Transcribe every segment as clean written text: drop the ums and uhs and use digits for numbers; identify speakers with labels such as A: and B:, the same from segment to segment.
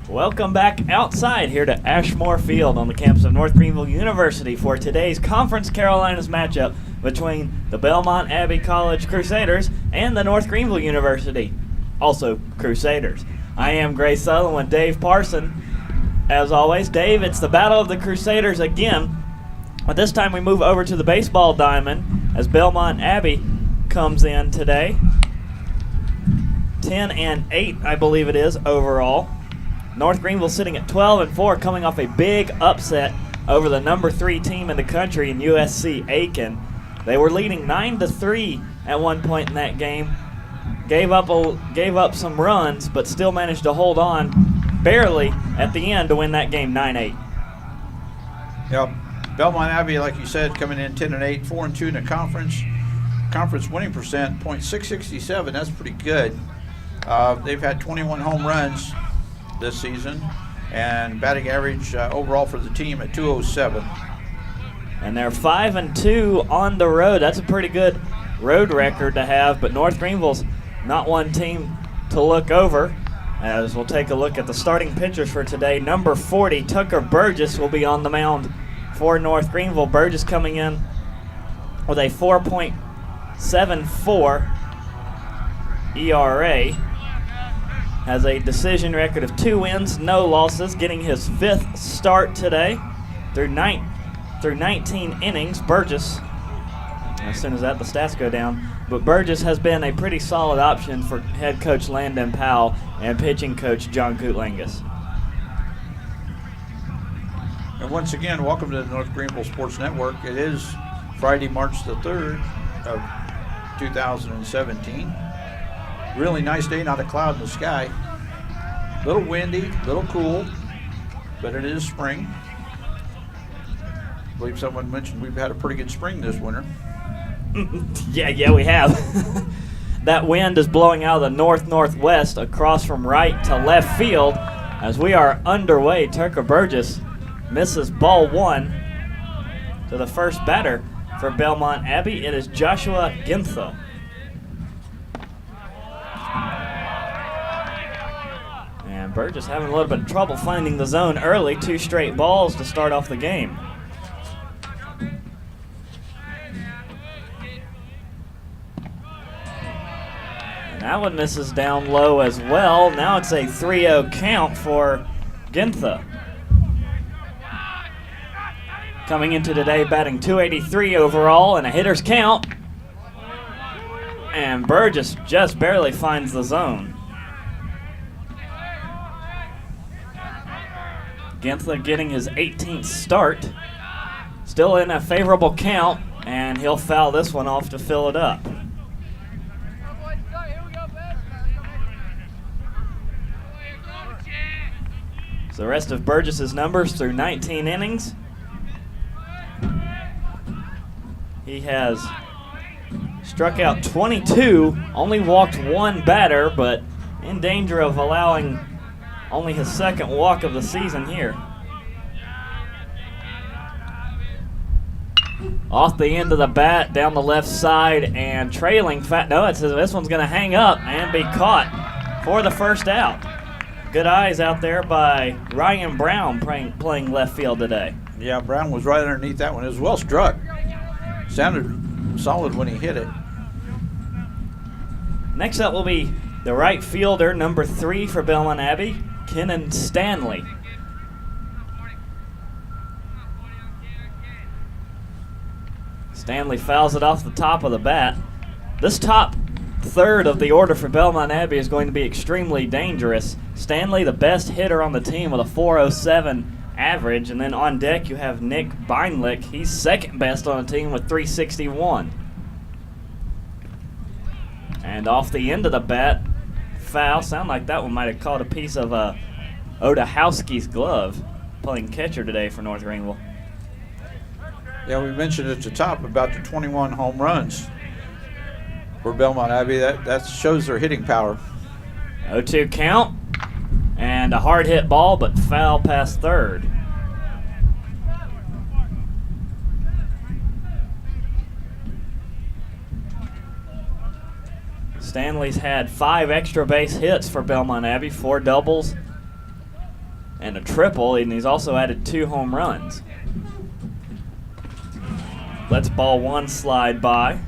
A: Welcome back outside here to Ashmore Field on the campus of North Greenville University for today's Conference Carolinas matchup between the Belmont Abbey College Crusaders and the North Greenville University, also Crusaders. I am Gray Sutherland with Dave Parson. As always, Dave, it's the Battle of the Crusaders again, but this time we move over to the baseball diamond as Belmont Abbey comes in today. 10-8, I believe it is, overall. North Greenville sitting at 12-4, coming off a big upset over the number 3 team in the country in USC Aiken. They were leading 9-3 at one point in that game. Gave up some runs, but still managed to hold on barely at the end to win that game 9-8.
B: Yep. Belmont Abbey, like you said, coming in 10-8, 4-2 in the conference. Conference winning percent, .667. That's pretty good. They've had 21 home runs this season, and batting average overall for the team at .207.
A: And they're 5-2 on the road. That's a pretty good road record to have, but North Greenville's not one team to look over. As we'll take a look at the starting pitchers for today. Number 40, Tucker Burgess, will be on the mound for North Greenville. Burgess coming in with a 4.74 ERA. Has a decision record of 2 wins, no losses, getting his 5th start today through 19 innings. Burgess, as soon as the stats go down, but Burgess has been a pretty solid option for head coach Landon Powell and pitching coach John Kootlangus.
B: And once again, welcome to the North Greenville Sports Network. It is Friday, March the 3rd of 2017. Really nice day, not a cloud in the sky. Little windy, little cool, but it is spring. I believe someone mentioned we've had a pretty good spring this winter.
A: Yeah, we have. That wind is blowing out of the north-northwest across from right to left field as we are underway. Tucker Burgess misses ball 1 to the first batter for Belmont Abbey. It is Joshua Gintha. And Burgess having a little bit of trouble finding the zone early. 2 straight balls to start off the game. And that one misses down low as well. Now it's a 3-0 count for Gintha. Coming into today batting .283 overall and a hitter's count. And Burgess just barely finds the zone. Gintha getting his 18th start. Still in a favorable count, and he'll foul this one off to fill it up. So the rest of Burgess's numbers through 19 innings. He has struck out 22, only walked 1 batter, but in danger of allowing only his 2nd walk of the season here. Off the end of the bat, down the left side, and trailing. This one's going to hang up and be caught for the first out. Good eyes out there by Ryan Brown playing left field today.
B: Yeah, Brown was right underneath that one. It was well struck. Sounded solid when he hit it.
A: Next up will be the right fielder, number 3 for Belmont Abbey, Kenan Stanley. Stanley fouls it off the top of the bat. This top third of the order for Belmont Abbey is going to be extremely dangerous. Stanley, the best hitter on the team with a .407 average, and then on deck you have Nick Beinlich. He's 2nd best on the team with .361. And off the end of the bat, foul. Sound like that one might have caught a piece of Odahowski's glove, playing catcher today for North Greenville.
B: Yeah, we mentioned at the top about the 21 home runs for Belmont Abbey. That shows their hitting power.
A: 0-2 count, and a hard hit ball, but foul past third. Stanley's had 5 extra base hits for Belmont Abbey, 4 doubles, and a triple, and he's also added 2 home runs. Lets ball 1 slide by.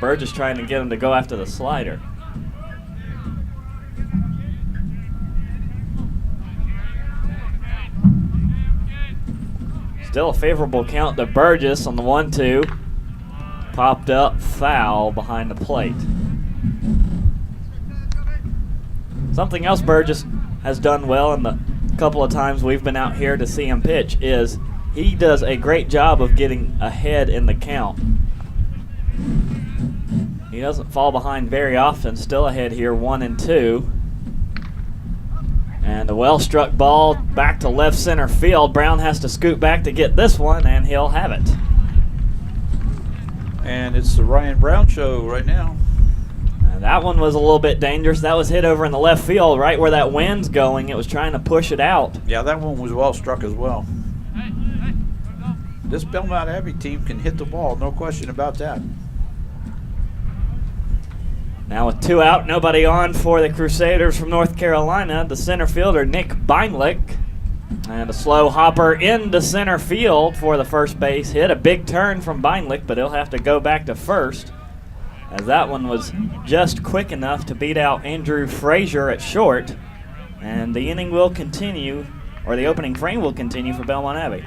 A: Burgess trying to get him to go after the slider. Still a favorable count to Burgess on the 1-2. Popped up, foul behind the plate. Something else Burgess has done well in the couple of times we've been out here to see him pitch is he does a great job of getting ahead in the count. He doesn't fall behind very often, still ahead here, 1-2. And a well-struck ball back to left center field. Brown has to scoot back to get this one, and he'll have it.
B: And it's the Ryan Brown show right now.
A: And that one was a little bit dangerous. That was hit over in the left field, right where that wind's going. It was trying to push it out.
B: Yeah, that one was well struck as well. This Belmont Abbey team can hit the ball, no question about that.
A: Now with 2 out, nobody on for the Crusaders from North Carolina, the center fielder, Nick Beinlich. And a slow hopper into center field for the first base hit. A big turn from Beinlich, but he'll have to go back to first, as that one was just quick enough to beat out Andrew Frazier at short. And the inning will continue, or the opening frame will continue for Belmont Abbey.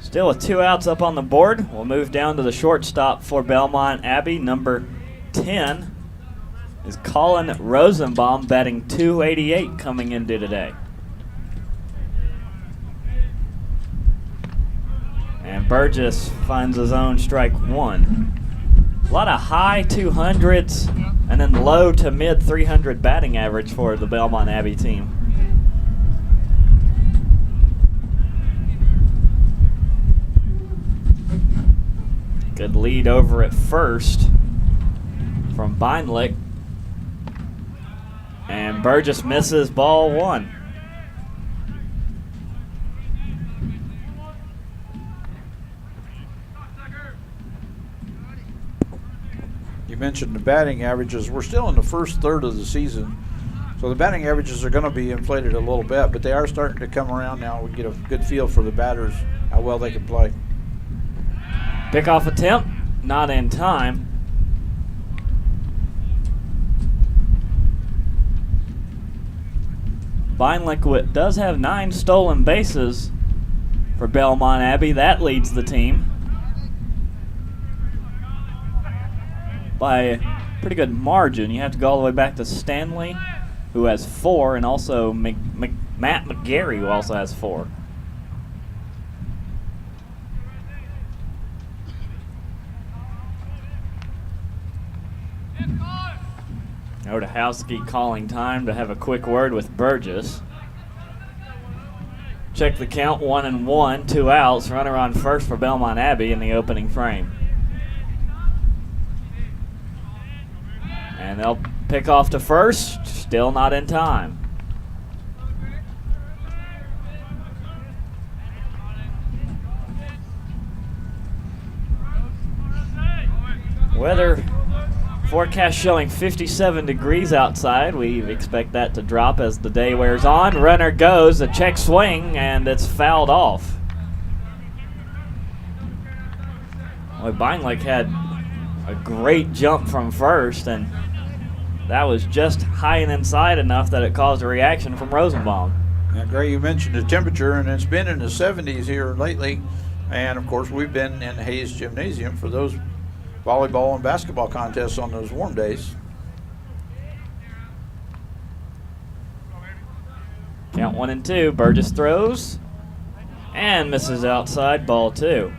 A: Still with 2 outs up on the board. We'll move down to the shortstop for Belmont Abbey. Number 10 is Colin Rosenbaum, batting .288 coming into today. And Burgess finds his own strike 1. A lot of high 200s and then low to mid 300 batting average for the Belmont Abbey team. Good lead over at first from Beinlich. And Burgess misses ball 1.
B: You mentioned the batting averages. We're still in the first third of the season, so the batting averages are going to be inflated a little bit, but they are starting to come around now. We get a good feel for the batters, how well they can play.
A: Pickoff attempt, not in time. Beinlich does have 9 stolen bases for Belmont Abbey. That leads the team by a pretty good margin. You have to go all the way back to Stanley, who has 4, and also Matt McGarry, who also has 4. Odahowski calling time to have a quick word with Burgess. Check the count, 1-1, 2 outs. Runner on first for Belmont Abbey in the opening frame. And they'll pick off to first, still not in time. Weather forecast showing 57 degrees outside. We expect that to drop as the day wears on. Runner goes, a check swing, and it's fouled off. Boy, Beinlich had a great jump from first, and that was just high and inside enough that it caused a reaction from Rosenbaum.
B: Now, Gray, you mentioned the temperature, and it's been in the 70s here lately. And, of course, we've been in Hayes Gymnasium for those volleyball and basketball contests on those warm days.
A: Count 1-2. Burgess throws and misses outside, ball 2.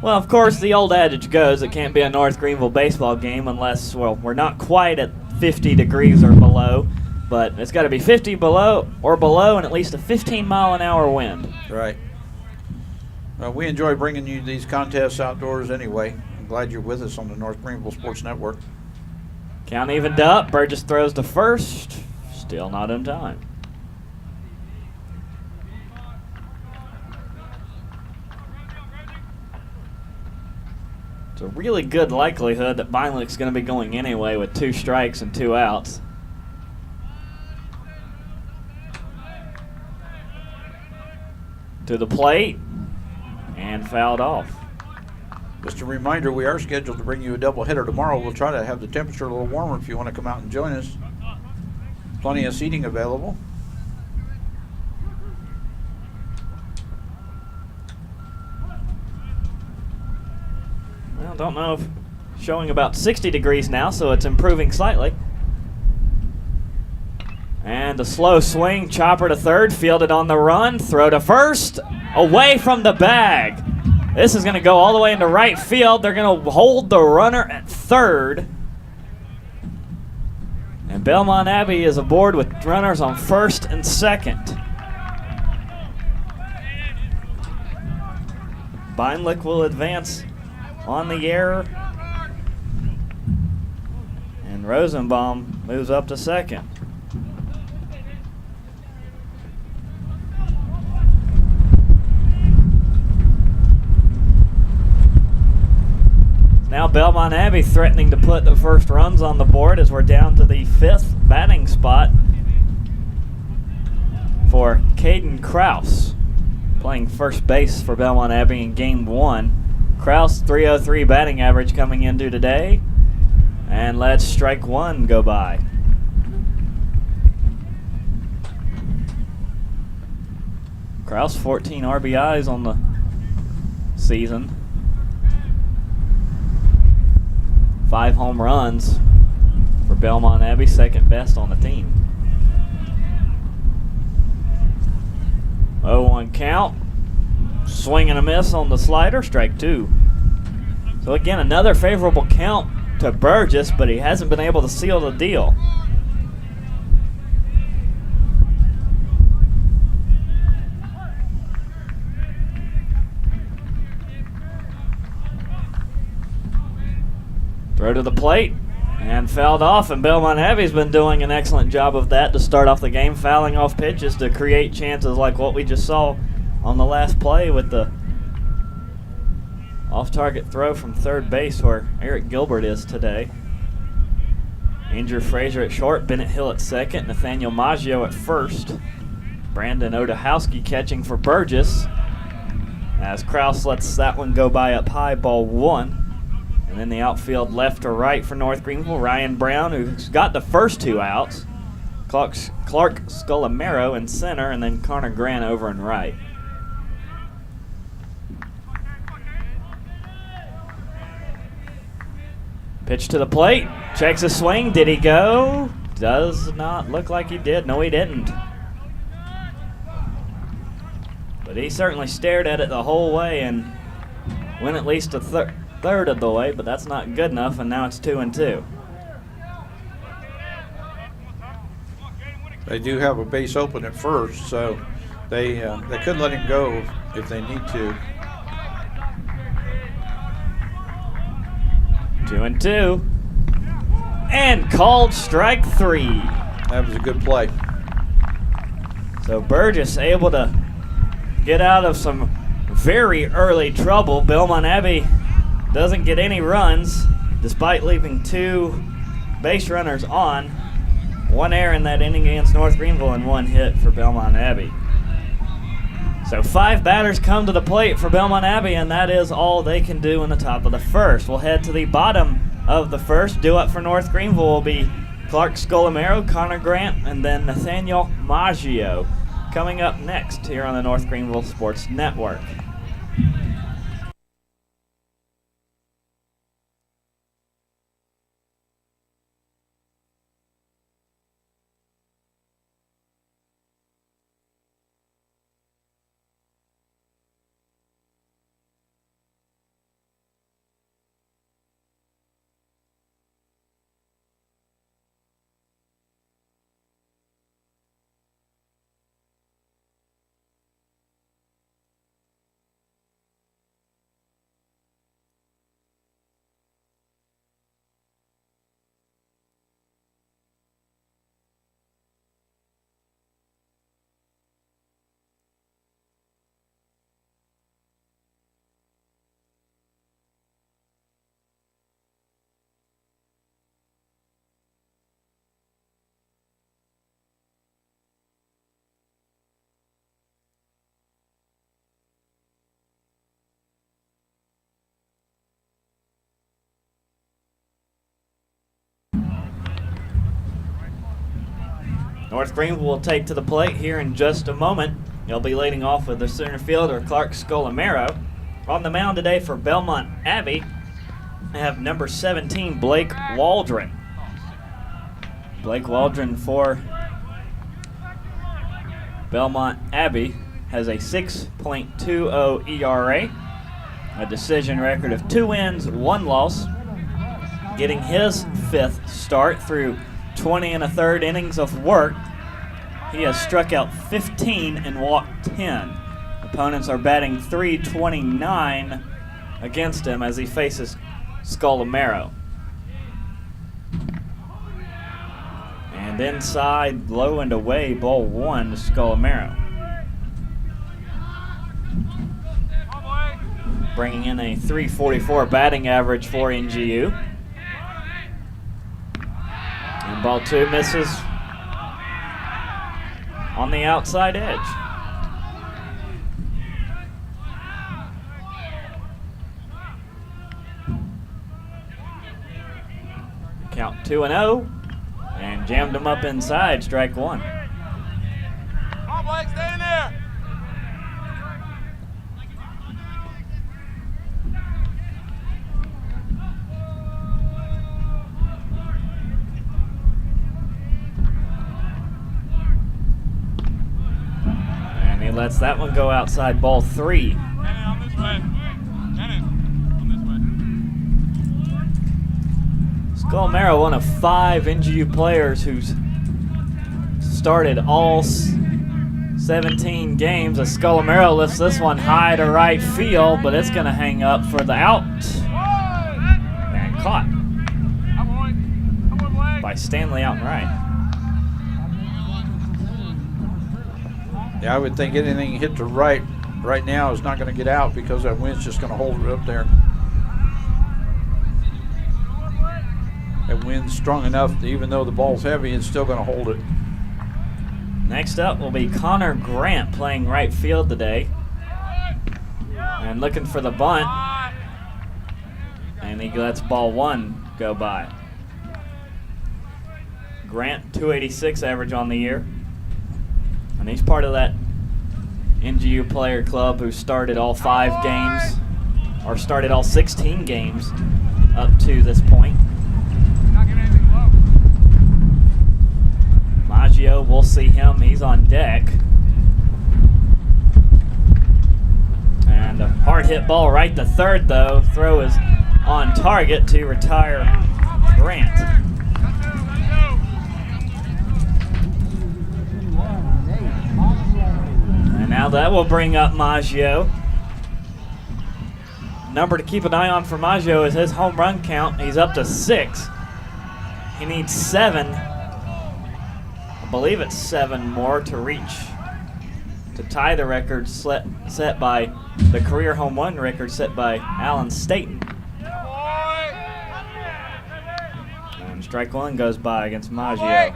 A: Well, of course, the old adage goes it can't be a North Greenville baseball game unless, well, we're not quite at 50 degrees or below, but it's got to be 50 below and at least a 15-mile-an-hour wind.
B: Right. Well, we enjoy bringing you these contests outdoors anyway. Glad you're with us on the North Greenville Sports Network.
A: Count evened up. Burgess throws to first. Still not in time. It's a really good likelihood that Beinlich's going to be going anyway with 2 strikes and 2 outs. To the plate and fouled off.
B: Just a reminder, we are scheduled to bring you a doubleheader tomorrow. We'll try to have the temperature a little warmer if you want to come out and join us. Plenty of seating available.
A: Well, don't know if showing about 60 degrees now, so it's improving slightly. And a slow swing, chopper to third, fielded on the run, throw to first, away from the bag. This is going to go all the way into right field. They're going to hold the runner at third. And Belmont Abbey is aboard with runners on first and second. Beinlich will advance on the error. And Rosenbaum moves up to second. Now Belmont Abbey threatening to put the first runs on the board as we're down to the 5th batting spot for Caden Kraus, playing first base for Belmont Abbey in Game 1. Kraus, .303 batting average coming into today. And let's strike one go by. Kraus, 14 RBIs on the season. 5 home runs for Belmont Abbey, second best on the team. 0-1 count. Swing and a miss on the slider, strike 2. So again, another favorable count to Burgess, but he hasn't been able to seal the deal. Throw to the plate and fouled off, and Belmont Abbey's been doing an excellent job of that to start off the game, fouling off pitches to create chances like what we just saw on the last play with the off-target throw from third base where Eric Gilbert is today. Andrew Frazier at short, Bennett Hill at second, Nathaniel Maggio at first. Brandon Odahowski catching for Burgess as Kraus lets that one go by up high, ball 1. And then the outfield left to right for North Greenville, Ryan Brown, who's got the first 2 outs. Clark Scolamero in center, and then Conor Grant over in right. Pitch to the plate, checks a swing. Did he go? Does not look like he did. No, he didn't. But he certainly stared at it the whole way and went at least a third of the way, but that's not good enough, and now it's 2-2.
B: They do have a base open at first, so they could let him go if they need to.
A: 2-2. And called strike 3.
B: That was a good play.
A: So Burgess able to get out of some very early trouble. Belmont Abbey doesn't get any runs despite leaving 2 base runners on. 1 error in that inning against North Greenville and 1 hit for Belmont Abbey. So 5 batters come to the plate for Belmont Abbey, and that is all they can do in the top of the first. We'll head to the bottom of the first. Due up for North Greenville will be Clark Scolamero, Conor Grant, and then Nathaniel Maggio coming up next here on the North Greenville Sports Network. North Greenville will take to the plate here in just a moment. He'll be leading off with the center fielder, Clark Scolamero. On the mound today for Belmont Abbey, I have number 17, Blake Waldron. Blake Waldron for Belmont Abbey has a 6.20 ERA, a decision record of 2 wins, 1 loss, getting his 5th start through 20 1/3 innings of work. He has struck out 15 and walked 10. Opponents are batting .329 against him as he faces Scolamero. And inside, low and away, ball 1 to Scolamero. Bringing in a .344 batting average for NGU. And ball 2 misses on the outside edge. Count 2-0, and jammed him up inside, strike 1.
C: Come on, Blake, stay in there.
A: And he lets that one go outside, ball 3.
C: Shannon, on this way. Shannon, on this way.
A: Scolamero, one of 5 NGU players who's started all 17 games. As Scolamero lifts this one high to right field, but it's going to hang up for the out. And caught by Stanley out and right.
B: Yeah, I would think anything hit to right now is not going to get out because that wind's just going to hold it up there. That wind's strong enough that even though the ball's heavy, it's still going to hold it.
A: Next up will be Conor Grant playing right field today. And looking for the bunt. And he lets ball 1 go by. Grant, .286 average on the year. And he's part of that NGU player club who started all 5 games, or started all 16 games up to this point. Maggio, we'll see him. He's on deck. And a hard hit ball right to third, though. Throw is on target to retire Grant. And now that will bring up Maggio. Number to keep an eye on for Maggio is his home run count. He's up to 6. He needs 7. I believe it's 7 more to reach, to tie the record set by the career home run record set by Alan Staten. And strike 1 goes by against Maggio.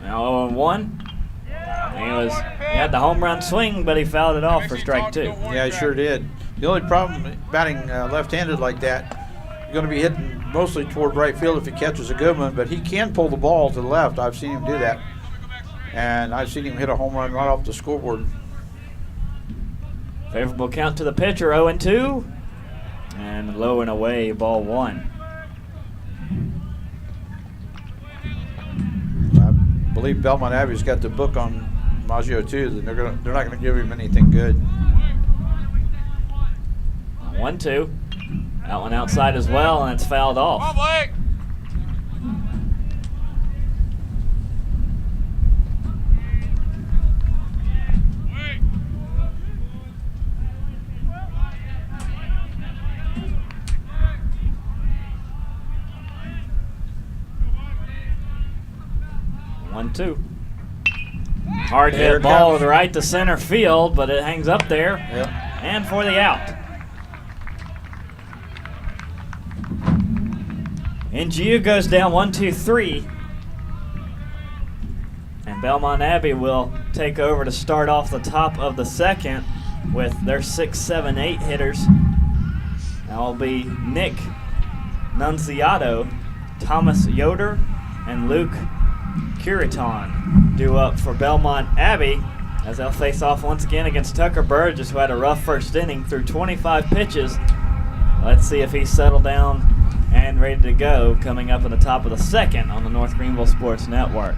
A: Now 0-1. He had the home run swing, but he fouled it off for strike 2.
B: Yeah, he sure did. The only problem batting left-handed like that, you're going to be hitting mostly toward right field if he catches a good one, but he can pull the ball to the left. I've seen him do that. And I've seen him hit a home run right off the scoreboard.
A: Favorable count to the pitcher, 0-2. And low and away, ball 1.
B: I believe Belmont Abbey's got the book on Maggio too. That they're not going to give him anything good.
A: 1-2. That one outside as well, and it's fouled off.
C: Come on, Blake.
A: 1-2. Hard hit ball to right to center field, but it hangs up there.
B: Yep.
A: And for the out. NGU goes down 1-2-3. And Belmont Abbey will take over to start off the top of the second with their 6, 7, 8 hitters. That will be Nick Nunziato, Thomas Yoder, and Luke Curiton due up for Belmont Abbey as they'll face off once again against Tucker Burgess, who had a rough first inning through 25 pitches. Let's see if he's settled down and ready to go coming up in the top of the second on the North Greenville Sports Network.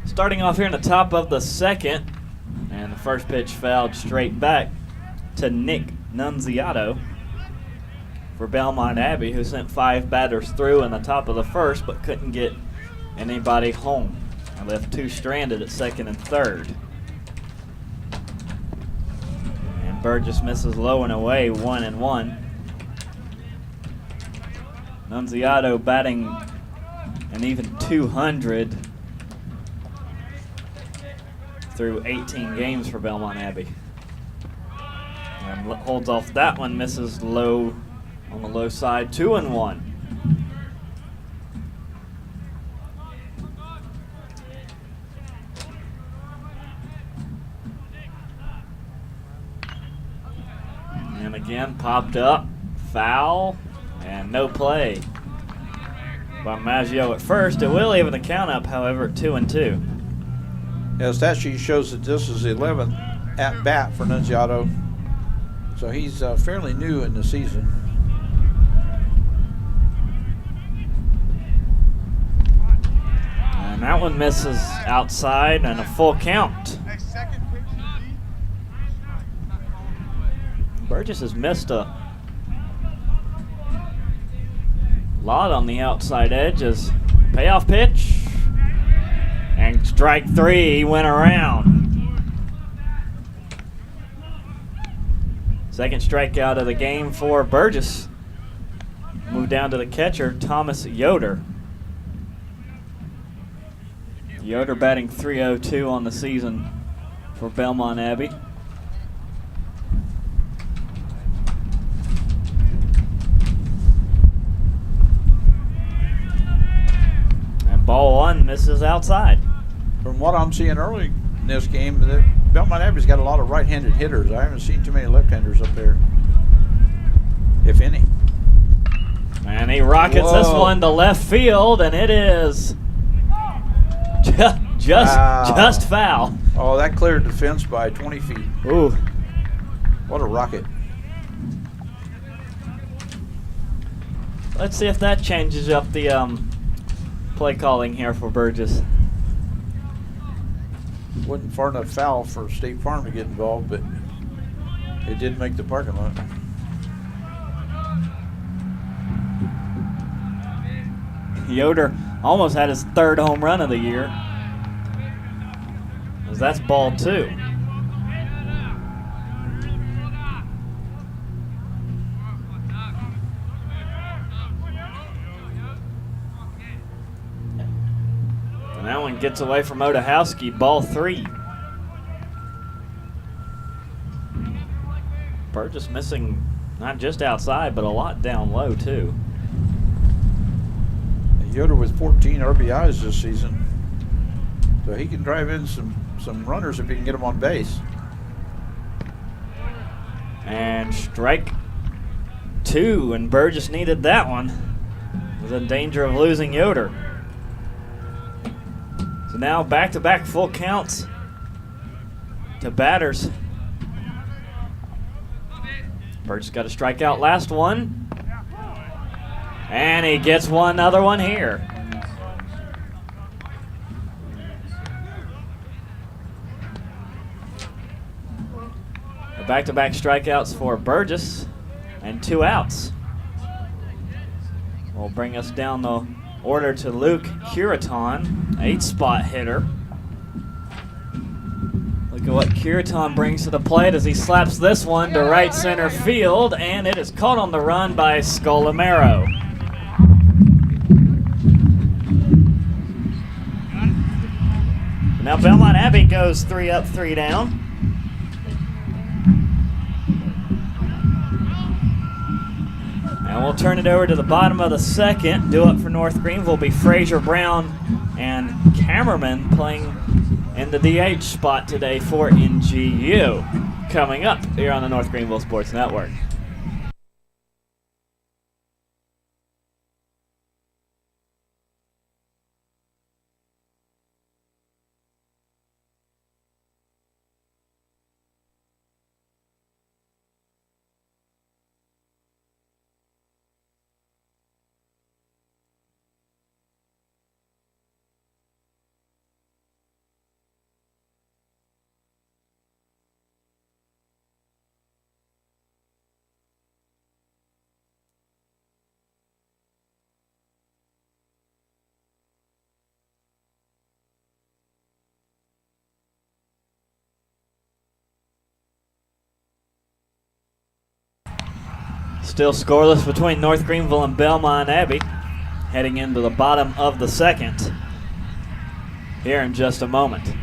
A: Starting off here in the top of the second, and the first pitch fouled straight back to Nick Nunziato for Belmont Abbey, who sent 5 batters through in the top of the first but couldn't get anybody home. And left 2 stranded at second and third. And Burgess misses low and away, 1-1. Nunziato batting an even 200 through 18 games for Belmont Abbey. And holds off that one, misses low on the low side, 2-1. And again, popped up, foul, and no play by Maggio at first. It will even the count up, however, at 2-2.
B: Yeah, the stat sheet shows that this is the 11th at bat for Nunziato, so he's fairly new in the season.
A: And that one misses outside and a full count. Burgess has missed a lot on the outside edge as payoff pitch. And strike 3, he went around. Second strikeout of the game for Burgess. Move down to the catcher, Thomas Yoder. Yoder batting .302 on the season for Belmont Abbey. And ball 1 misses outside.
B: From what I'm seeing early in this game, Belmont Abbey's got a lot of right-handed hitters. I haven't seen too many left-handers up there, if any.
A: And he rockets this one to left field, and it is just foul.
B: Oh, that cleared the fence by 20 feet.
A: Ooh.
B: What a rocket.
A: Let's see if that changes up the play calling here for Burgess.
B: Wasn't far enough foul for State Farm to get involved, but it did make the parking lot.
A: Yoder almost had his 3rd home run of the year. As that's ball 2. And that one gets away from Odahowski, ball 3. Burgess missing not just outside, but a lot down low, too.
B: Yoder with 14 RBIs this season. So he can drive in some runners if he can get them on base.
A: And strike 2, and Burgess needed that one. Was in danger of losing Yoder. So now back-to-back full counts to batters. Burgess got a strikeout last one. And he gets another one here. Back-to-back strikeouts for Burgess and 2 outs. Will bring us down the order to Luke Curiton, 8-spot hitter. Look at what Curiton brings to the plate as he slaps this one to right center field, and it is caught on the run by Scolamero. Now Belmont Abbey goes 3 up, 3 down. And we'll turn it over to the bottom of the second. Due up for North Greenville will be Frazier Brown and Cameraman playing in the DH spot today for NGU. Coming up here on the North Greenville Sports Network. Still scoreless between North Greenville and Belmont Abbey. Heading into the bottom of the second here in just a moment.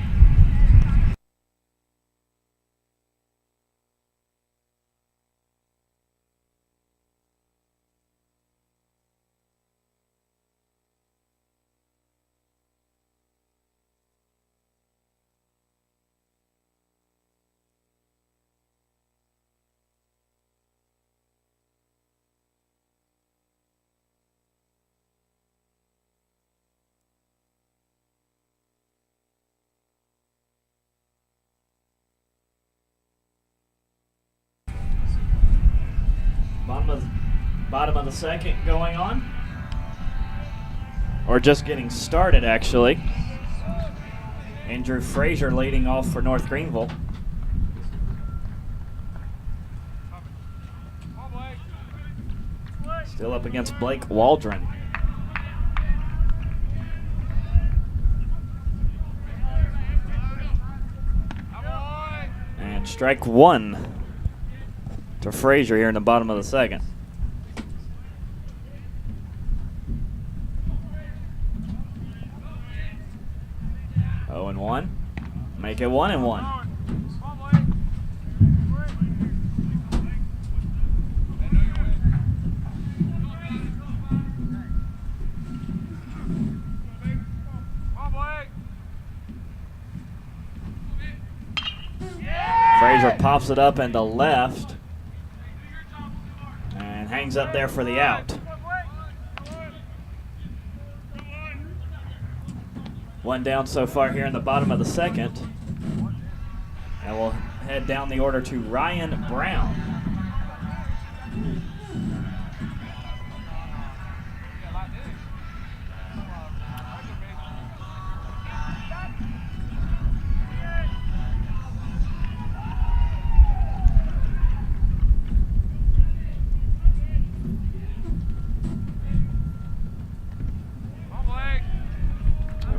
A: Bottom of the second going on. Or just getting started, actually. Andrew Frazier leading off for North Greenville. Still up against Blake Waldron. And strike 1 to Frazier here in the bottom of the second. 0-1. Make it 1-1. Frazier pops it up into left and hangs up there for the out. One down so far here in the bottom of the second. And we'll head down the order to Ryan Brown.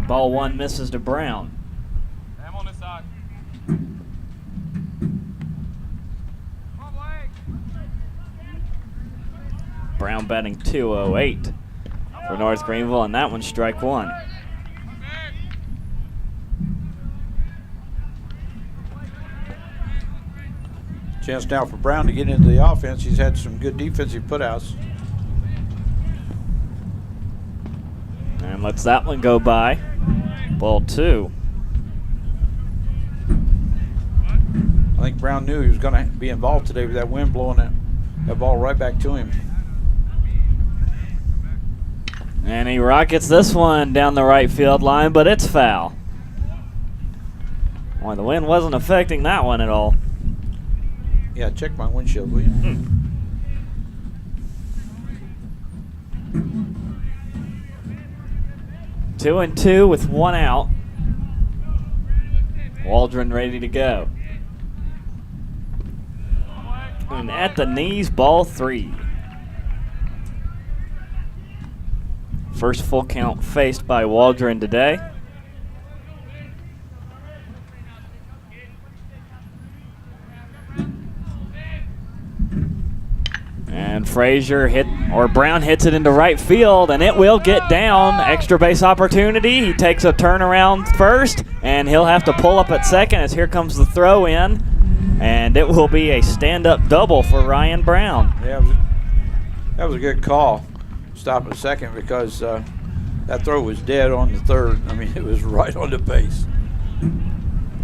A: Ball 1 misses to Brown.
C: I'm on this side.
A: Brown batting .208 for North Greenville, and that one's strike 1.
B: Chance now for Brown to get into the offense. He's had some good defensive putouts.
A: And lets that one go by. Ball 2.
B: I think Brown knew he was going to be involved today with that wind blowing that ball right back to him.
A: And he rockets this one down the right field line, but it's foul. Boy, the wind wasn't affecting that one at all.
B: Yeah, check my windshield, will you?
A: 2-2 with 1 out. Waldron ready to go. And at the knees, ball 3. First full count faced by Waldron today. And Brown hits it into right field, and it will get down. Extra base opportunity. He takes a turnaround first, and he'll have to pull up at second as here comes the throw in. And it will be a stand-up double for Ryan Brown.
B: Yeah, that was a good call. Stop at second because that throw was dead on the third. I mean, it was right on the base.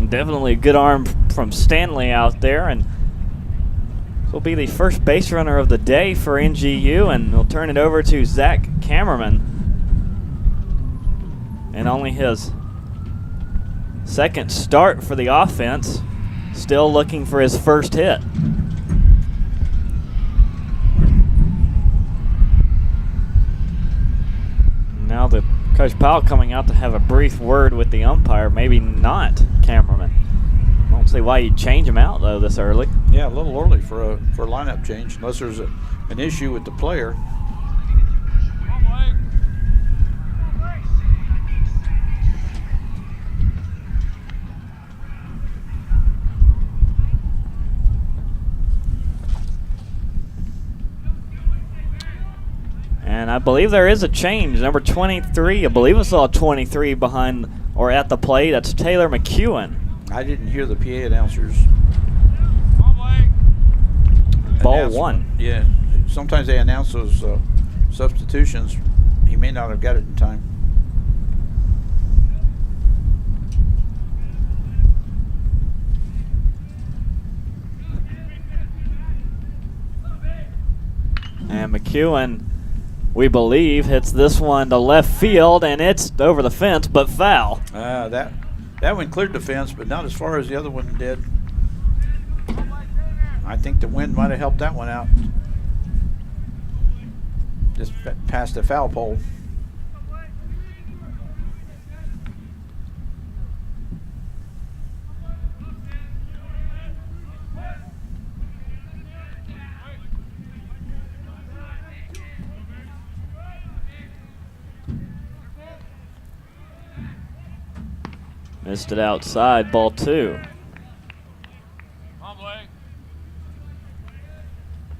A: Definitely a good arm from Stanley out there, and this will be the first base runner of the day for NGU, and we'll turn it over to Zach Kammerman. And only his second start for the offense, still looking for his first hit. Now the Coach Powell coming out to have a brief word with the umpire, maybe not Kammerman. I don't see why you'd change him out, though, this early.
B: Yeah, a little early for a lineup change, unless there's an issue with the player.
A: And I believe there is a change. Number 23, I believe I saw 23 behind or at the plate. That's Taylor McEwen.
B: I didn't hear the PA announcers.
A: Ball 1.
B: Yeah, sometimes they announce those substitutions. He may not have got it in time.
A: And McEwen, we believe, hits this one to left field, and it's over the fence, but foul.
B: That one cleared the fence, but not as far as the other one did. I think the wind might have helped that one out. Just past the foul pole.
A: Missed it outside, ball 2.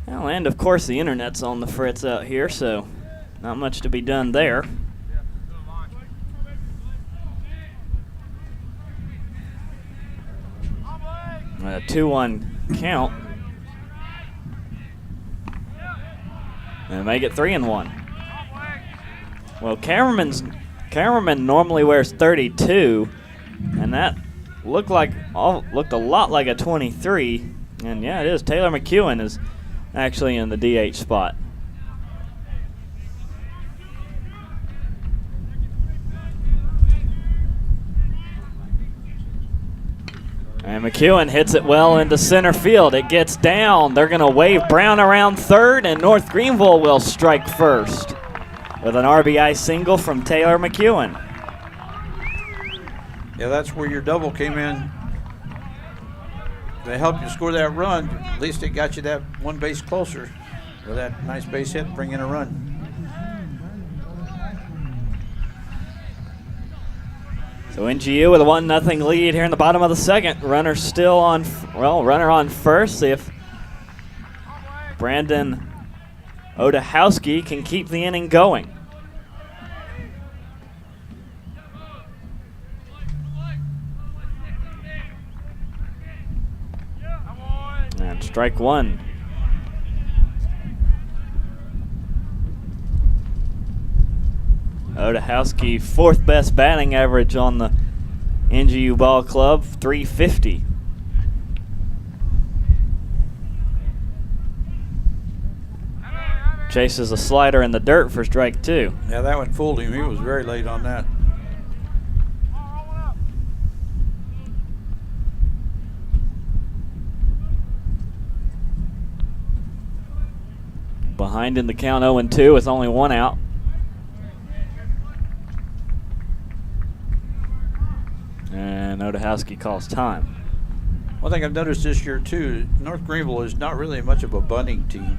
A: Well, and of course the internet's on the fritz out here, so not much to be done there. A 2-1 count. And make it 3-1. Well, Kammerman normally wears 32, and that looked a lot like a 23. And yeah, it is. Taylor McEwen is actually in the DH spot. And McEwen hits it well into center field. It gets down. They're going to wave Brown around third, and North Greenville will strike first with an RBI single from Taylor McEwen.
B: Yeah, that's where your double came in. They helped you score that run. At least it got you that one base closer with that nice base hit, bring in a run.
A: So NGU with a 1-0 lead here in the bottom of the second. Runner still on, runner on first. See if Brandon Odahowski can keep the inning going. And Strike one. Odahowski, fourth best batting average on the NGU ball club, .350. Chases a slider in the dirt for strike two.
B: Yeah, that one fooled him. He was very late on that.
A: Behind in the count 0-2 with only one out. And Odahowski calls time.
B: One thing I've noticed this year too, North Greenville is not really much of a bunting team.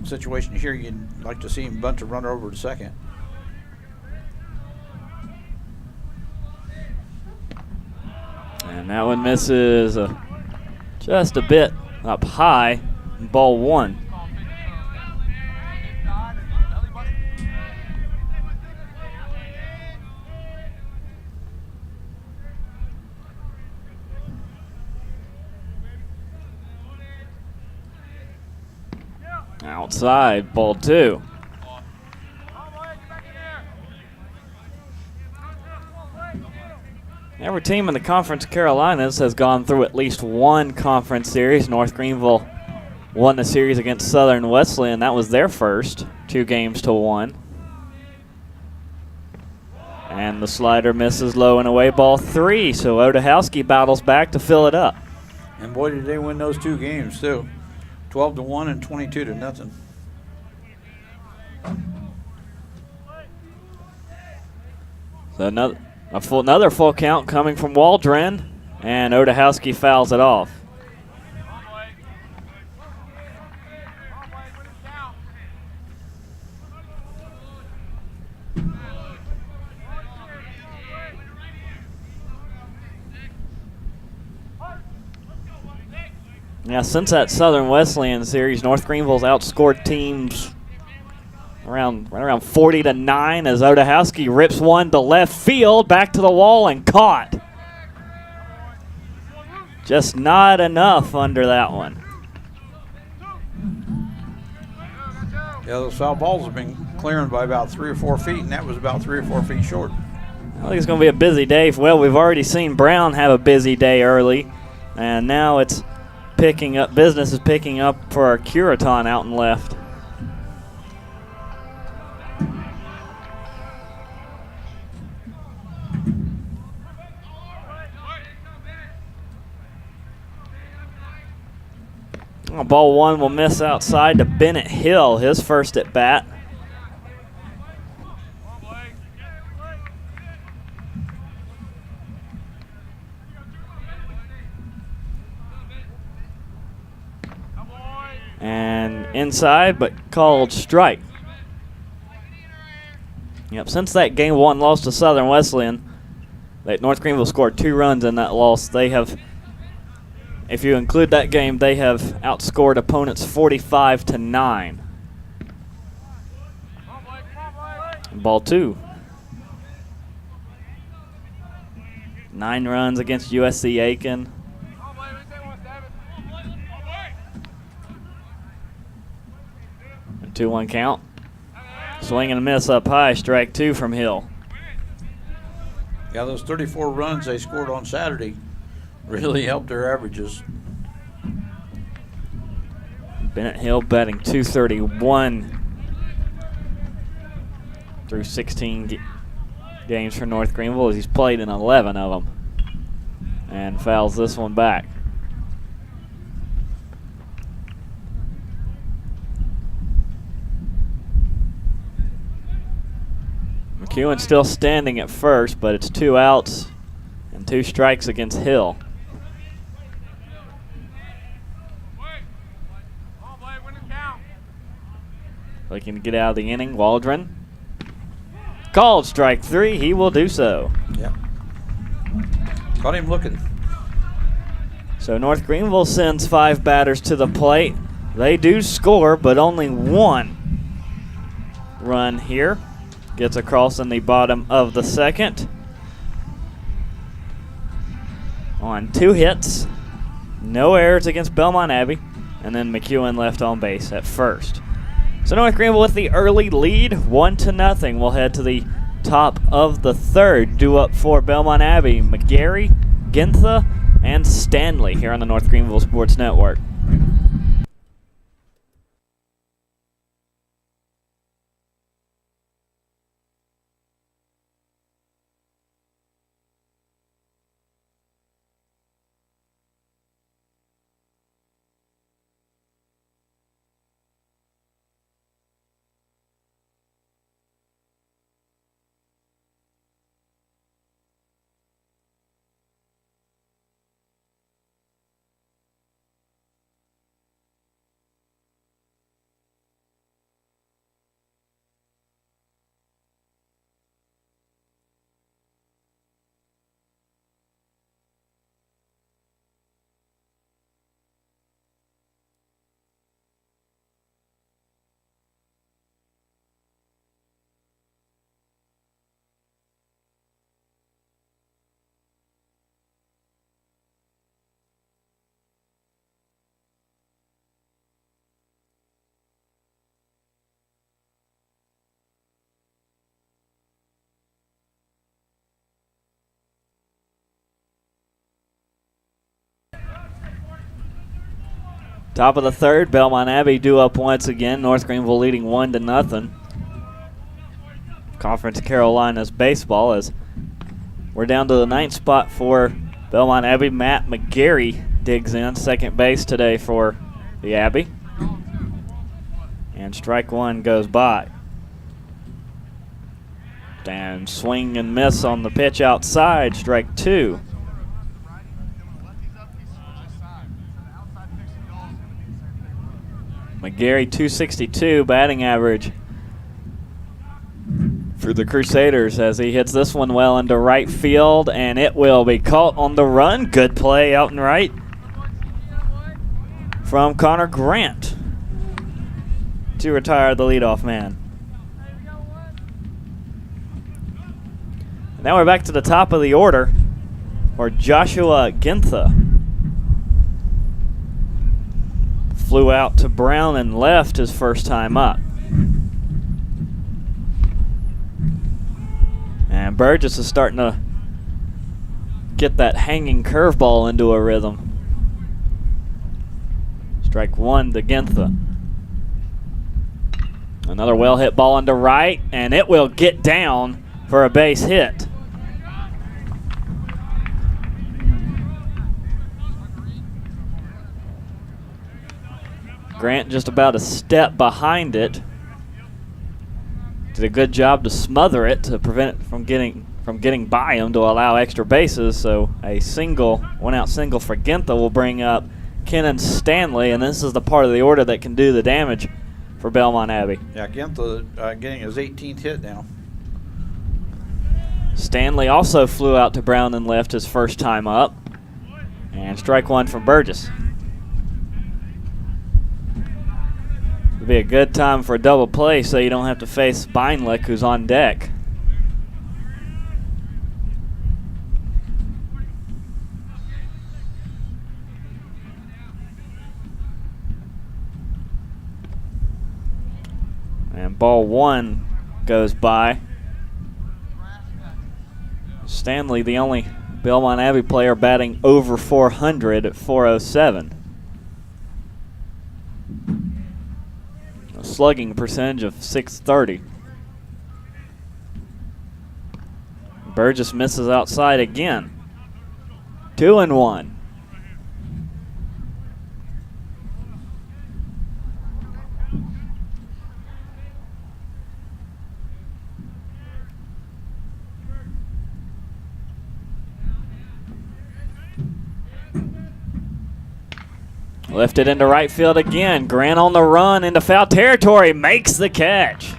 B: Situation here, you'd like to see him bunt a runner over to second.
A: And that one misses just a bit up high. Ball one. Outside, ball two. Every team in the Conference Carolinas has gone through at least one conference series. North Greenville won the series against Southern Wesleyan. That was their first, 2-1. And the slider misses low and away, ball three. So Odahowski battles back to fill it up.
B: And boy, did they win those two games too. 12-1 and 22-0.
A: So another full count coming from Waldron, and Odahowski fouls it off. Now, since that Southern Wesleyan series, North Greenville's outscored teams around 40-9 as Odahowski rips one to left field, back to the wall and caught. Just not enough under that one.
B: Yeah, those foul balls have been clearing by about 3 or 4 feet, and that was about 3 or 4 feet short.
A: I think it's going to be a busy day. Well, we've already seen Brown have a busy day early, and now it's picking up. Business is picking up for our Curiton out and left. Ball one will miss outside to Bennett Hill, his first at bat. And inside, but called strike. Yep, since that game one loss to Southern Wesleyan, North Greenville scored 2 runs in that loss. They have, if you include that game, they have outscored opponents 45-9. Ball two. 9 runs against USC Aiken. A 2-1 count. Swing and a miss up high, strike two from Hill.
B: Yeah, those 34 runs they scored on Saturday really helped their averages.
A: Bennett Hill batting .231 through 16 games for North Greenville as he's played in 11 of them and fouls this one back. McEwen still standing at first, but it's 2 outs and 2 strikes against Hill. Looking to get out of the inning, Waldron. Called strike 3, he will do so.
B: Yep. Got him looking.
A: So North Greenville sends 5 batters to the plate. They do score, but only 1 run here. Gets across in the bottom of the second. On 2 hits, No errors against Belmont Abbey, and then McEwen left on base at first. So North Greenville with the early lead, 1-0. We'll head to the top of the third. Due up for Belmont Abbey, McGarry, Gintha, and Stanley here on the North Greenville Sports Network. Top of the third, Belmont Abbey due up once again. North Greenville leading 1-0. Conference Carolinas baseball as we're down to the 9th spot for Belmont Abbey. Matt McGarry digs in second base today for the Abbey. And strike one goes by. And swing and miss on the pitch outside, strike two. McGarry, 262 batting average for the Crusaders as he hits this one well into right field, and it will be caught on the run. Good play out and right from Conor Grant to retire the leadoff man. Now we're back to the top of the order where Joshua Gintha flew out to Brown and left his first time up. And Burgess is starting to get that hanging curveball into a rhythm. Strike one to Gintha. Another well-hit ball into right, and it will get down for a base hit. Grant just about a step behind it. Did a good job to smother it to prevent it from getting by him to allow extra bases. So a single, one-out single for Gintha will bring up Kenan Stanley, and this is the part of the order that can do the damage for Belmont Abbey.
B: Yeah, Gintha getting his 18th hit now.
A: Stanley also flew out to Brown and left his first time up. And strike one from Burgess. It'll be a good time for a double play so you don't have to face Beinlich, who's on deck. And ball one goes by. Stanley, the only Belmont Abbey player batting over 400 at 407. A slugging percentage of .630. Burgess misses outside again. 2-1. Lifted into right field again. Grant on the run into foul territory. Makes the catch.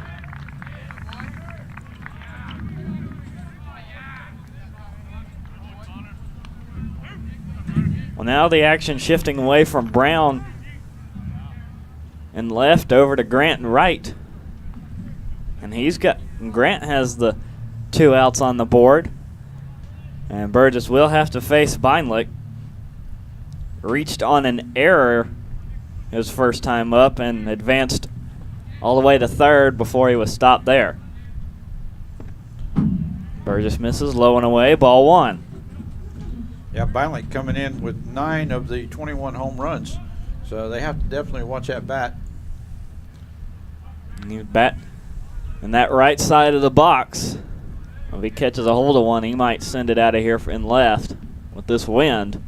A: Well, now the action shifting away from Brown and left over to Grant and right. And Grant has the 2 outs on the board. And Burgess will have to face Beinlich. reached on an error his first time up and advanced all the way to third before he was stopped there. Burgess misses, low and away, ball one.
B: Yeah, Violent coming in with 9 of the 21 home runs. So they have to definitely watch that bat.
A: He's bat in that right side of the box. If he catches a hold of one, he might send it out of here in left with this wind.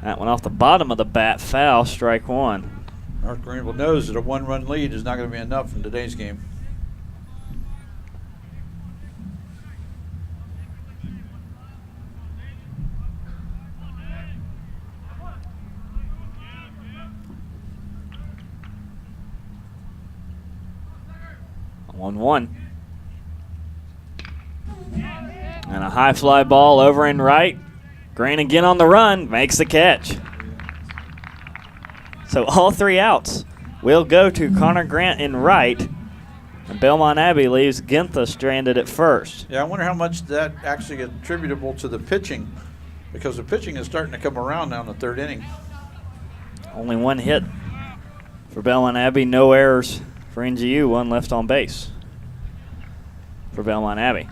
A: That one off the bottom of the bat, foul, strike one.
B: North Greenville knows that a 1-run lead is not going to be enough in today's game.
A: One. And a high fly ball over in right. Grant again on the run, makes the catch. So all 3 outs will go to Conor Grant in right, and Belmont Abbey leaves Gintha stranded at first.
B: Yeah, I wonder how much that actually is attributable to the pitching, because the pitching is starting to come around now in the 3rd inning.
A: Only 1 hit for Belmont Abbey, no errors for NGU, 1 left on base for Belmont Abbey.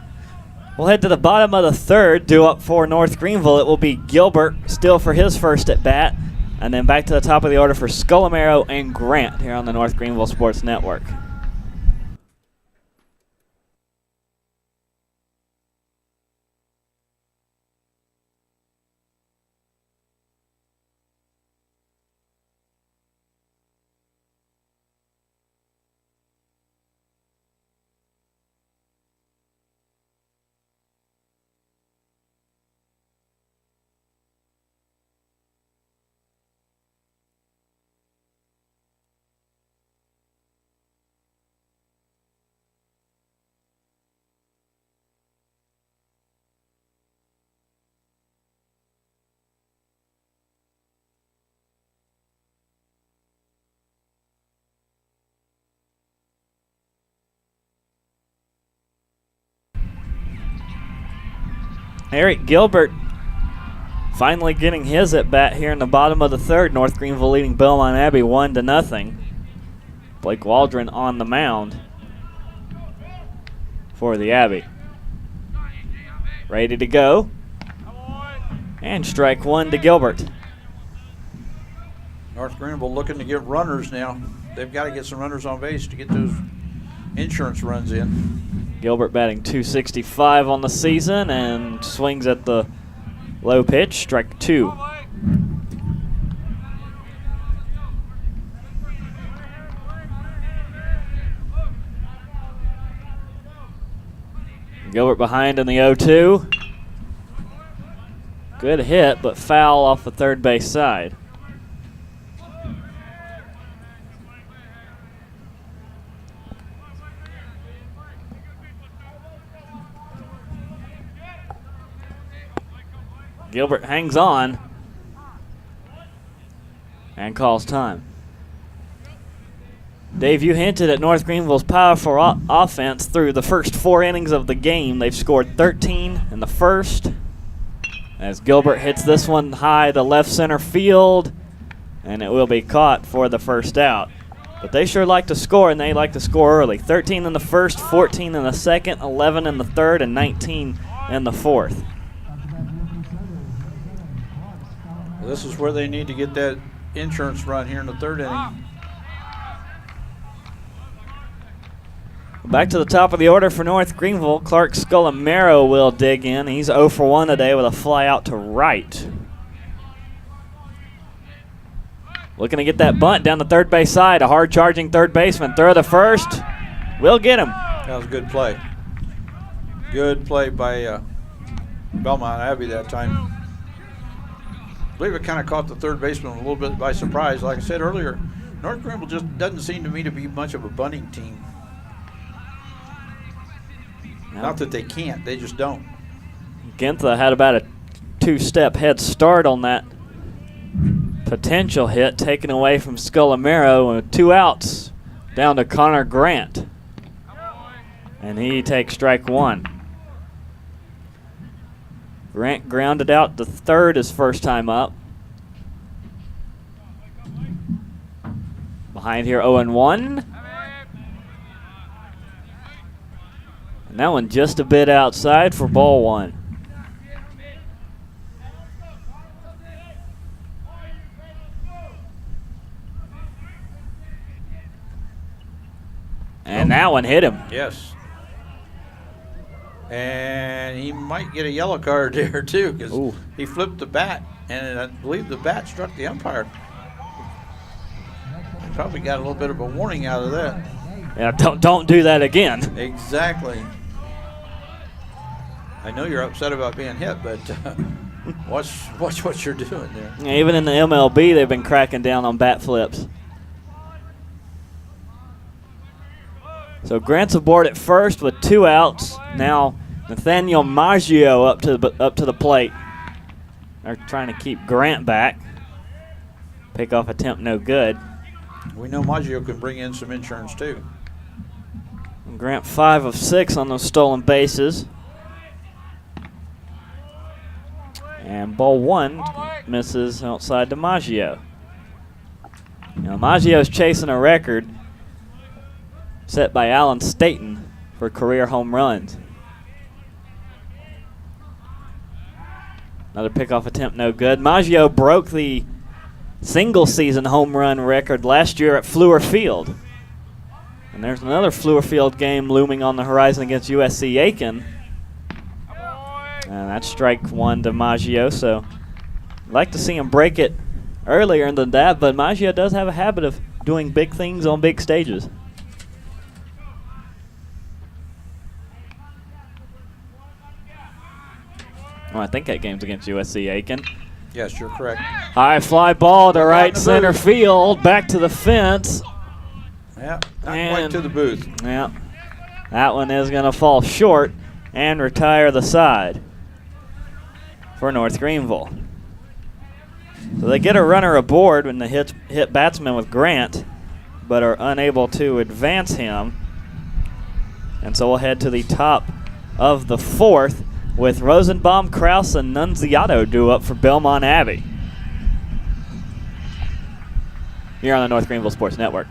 A: We'll head to the bottom of the 3rd, due up for North Greenville. It will be Gilbert still for his first at bat, and then back to the top of the order for Sculamero and Grant here on the North Greenville Sports Network. Eric Gilbert finally getting his at bat here in the bottom of the 3rd. North Greenville leading Belmont Abbey 1-0. Blake Waldron on the mound for the Abbey. Ready to go. And strike 1 to Gilbert.
B: North Greenville looking to get runners now. They've got to get some runners on base to get those insurance runs in.
A: Gilbert batting .265 on the season and swings at the low pitch, strike 2. Gilbert behind in the 0-2. Good hit, but foul off the third base side. Gilbert hangs on and calls time. Dave, you hinted at North Greenville's powerful offense through the first 4 innings of the game. They've scored 13 in the first. As Gilbert hits this one high to left center field, and it will be caught for the first out. But they sure like to score, and they like to score early. 13 in the first, 14 in the second, 11 in the third, and 19 in the fourth.
B: This is where they need to get that insurance run here in the 3rd inning.
A: Back to the top of the order for North Greenville. Clark Sculamero will dig in. He's 0 for 1 today with a fly out to right. Looking to get that bunt down the third base side. A hard charging third baseman. Throw to first. Will get him.
B: That was a good play. Good play by Belmont Abbey that time. I believe it kind of caught the third baseman a little bit by surprise. Like I said earlier, North Greenville just doesn't seem to me to be much of a bunting team. No. Not that they can't, they just don't.
A: Gintha had about a 2-step head start on that potential hit taken away from Sculamero, with 2 outs down to Conor Grant. And he takes strike 1. Grant grounded out to third his first time up. Behind here, 0-1. And that one just a bit outside for ball one. And that one hit him.
B: Yes. And he might get a yellow card there, too, because he flipped the bat, and I believe the bat struck the umpire. Probably got a little bit of a warning out of that.
A: Yeah, don't do that again.
B: Exactly. I know you're upset about being hit, but watch what you're doing there.
A: Yeah, even in the MLB, they've been cracking down on bat flips. So Grant's aboard at first with 2 outs. Now Nathaniel Maggio up to the plate. They're trying to keep Grant back. Pickoff attempt no good.
B: We know Maggio can bring in some insurance too.
A: And Grant 5 of 6 on those stolen bases. And ball one misses outside to Maggio. Now Maggio's chasing a record set by Alan Staton for career home runs. Another pickoff attempt no good. Maggio broke the single season home run record last year at Fluor Field. And there's another Fluor Field game looming on the horizon against USC Aiken. And that's strike one to Maggio, so I'd like to see him break it earlier than that, but Maggio does have a habit of doing big things on big stages. I think that game's against USC Aiken.
B: Yes, you're correct.
A: High fly ball to right center field, back to the fence.
B: Yeah, not quite to the booth.
A: Yeah, that one is going to fall short and retire the side for North Greenville. So they get a runner aboard when they hit batsman with Grant, but are unable to advance him. And so we'll head to the top of the 4th with Rosenbaum, Kraus, and Nunziato due up for Belmont Abbey. Here on the North Greenville Sports Network.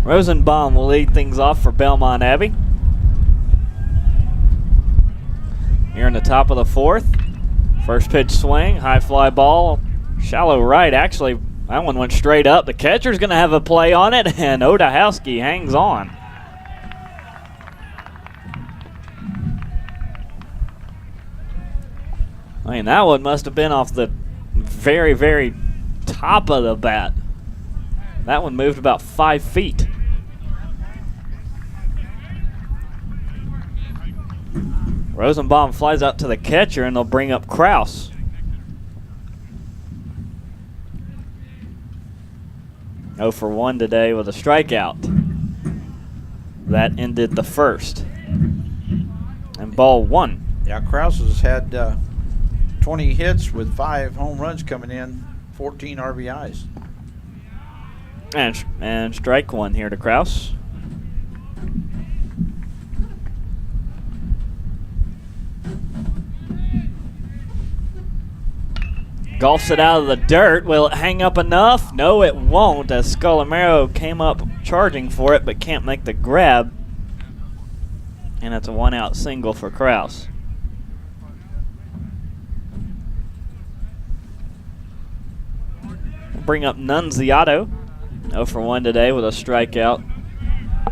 A: Rosenbaum will lead things off for Belmont Abbey. Here in the top of the 4th. First pitch swing, high fly ball, shallow right. Actually, that one went straight up. The catcher's going to have a play on it, and Odahowski hangs on. I mean, that one must have been off the very, very top of the bat. That one moved about 5 feet. Rosenbaum flies out to the catcher, and they'll bring up Kraus. Oh for 1 today with a strikeout. That ended the 1st. And ball 1.
B: Yeah, Kraus has had 20 20 hits with 5 home runs coming in, 14 RBIs.
A: And strike one here to Kraus. Golfs it out of the dirt. Will it hang up enough? No, it won't, as Scolamero came up charging for it but can't make the grab. And it's a 1-out single for Kraus. We'll bring up Nunziato. 0 for 1 today with a strikeout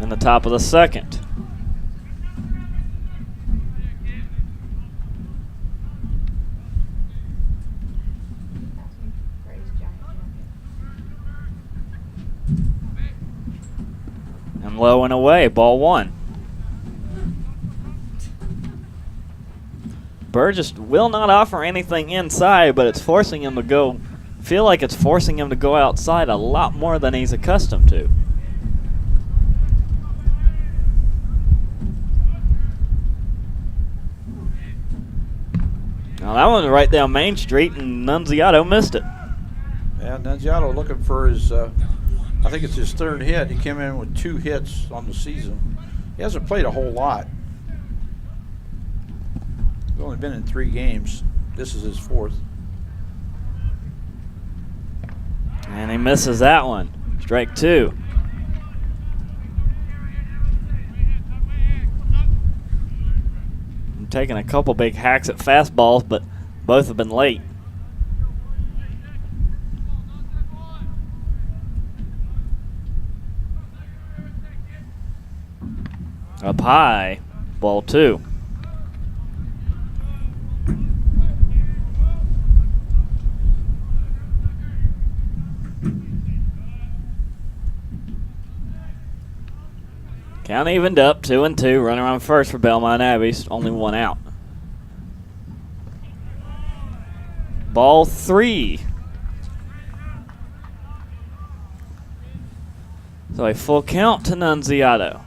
A: in the top of the second. And low and away, ball 1. Burgess will not offer anything inside, but it's forcing him to go. Feel like it's forcing him to go outside a lot more than he's accustomed to. Now that one's right down Main Street, and Nunziato missed it.
B: Yeah, Nunziato looking for his, I think it's his 3rd hit. He came in with 2 hits on the season. He hasn't played a whole lot. He's only been in 3 games. This is his 4th.
A: And he misses that one. Strike 2. I'm taking a couple big hacks at fastballs, but both have been late. Up high, ball 2. Count evened up, 2-2. Runner on first for Belmont Abbey. Only 1 out. Ball 3. So a full count to Nunziato.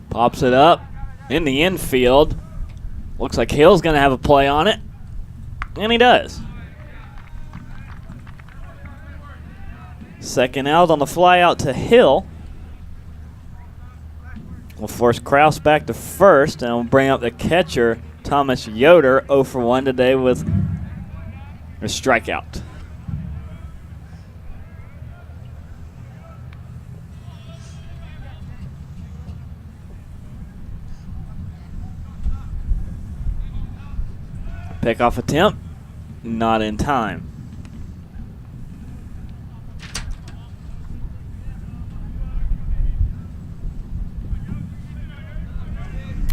A: Pops it up in the infield. Looks like Hill's going to have a play on it. And he does. Second out on the fly out to Hill. We'll force Kraus back to first, and we'll bring up the catcher, Thomas Yoder, 0 for 1 today with a strikeout. Pickoff attempt, not in time.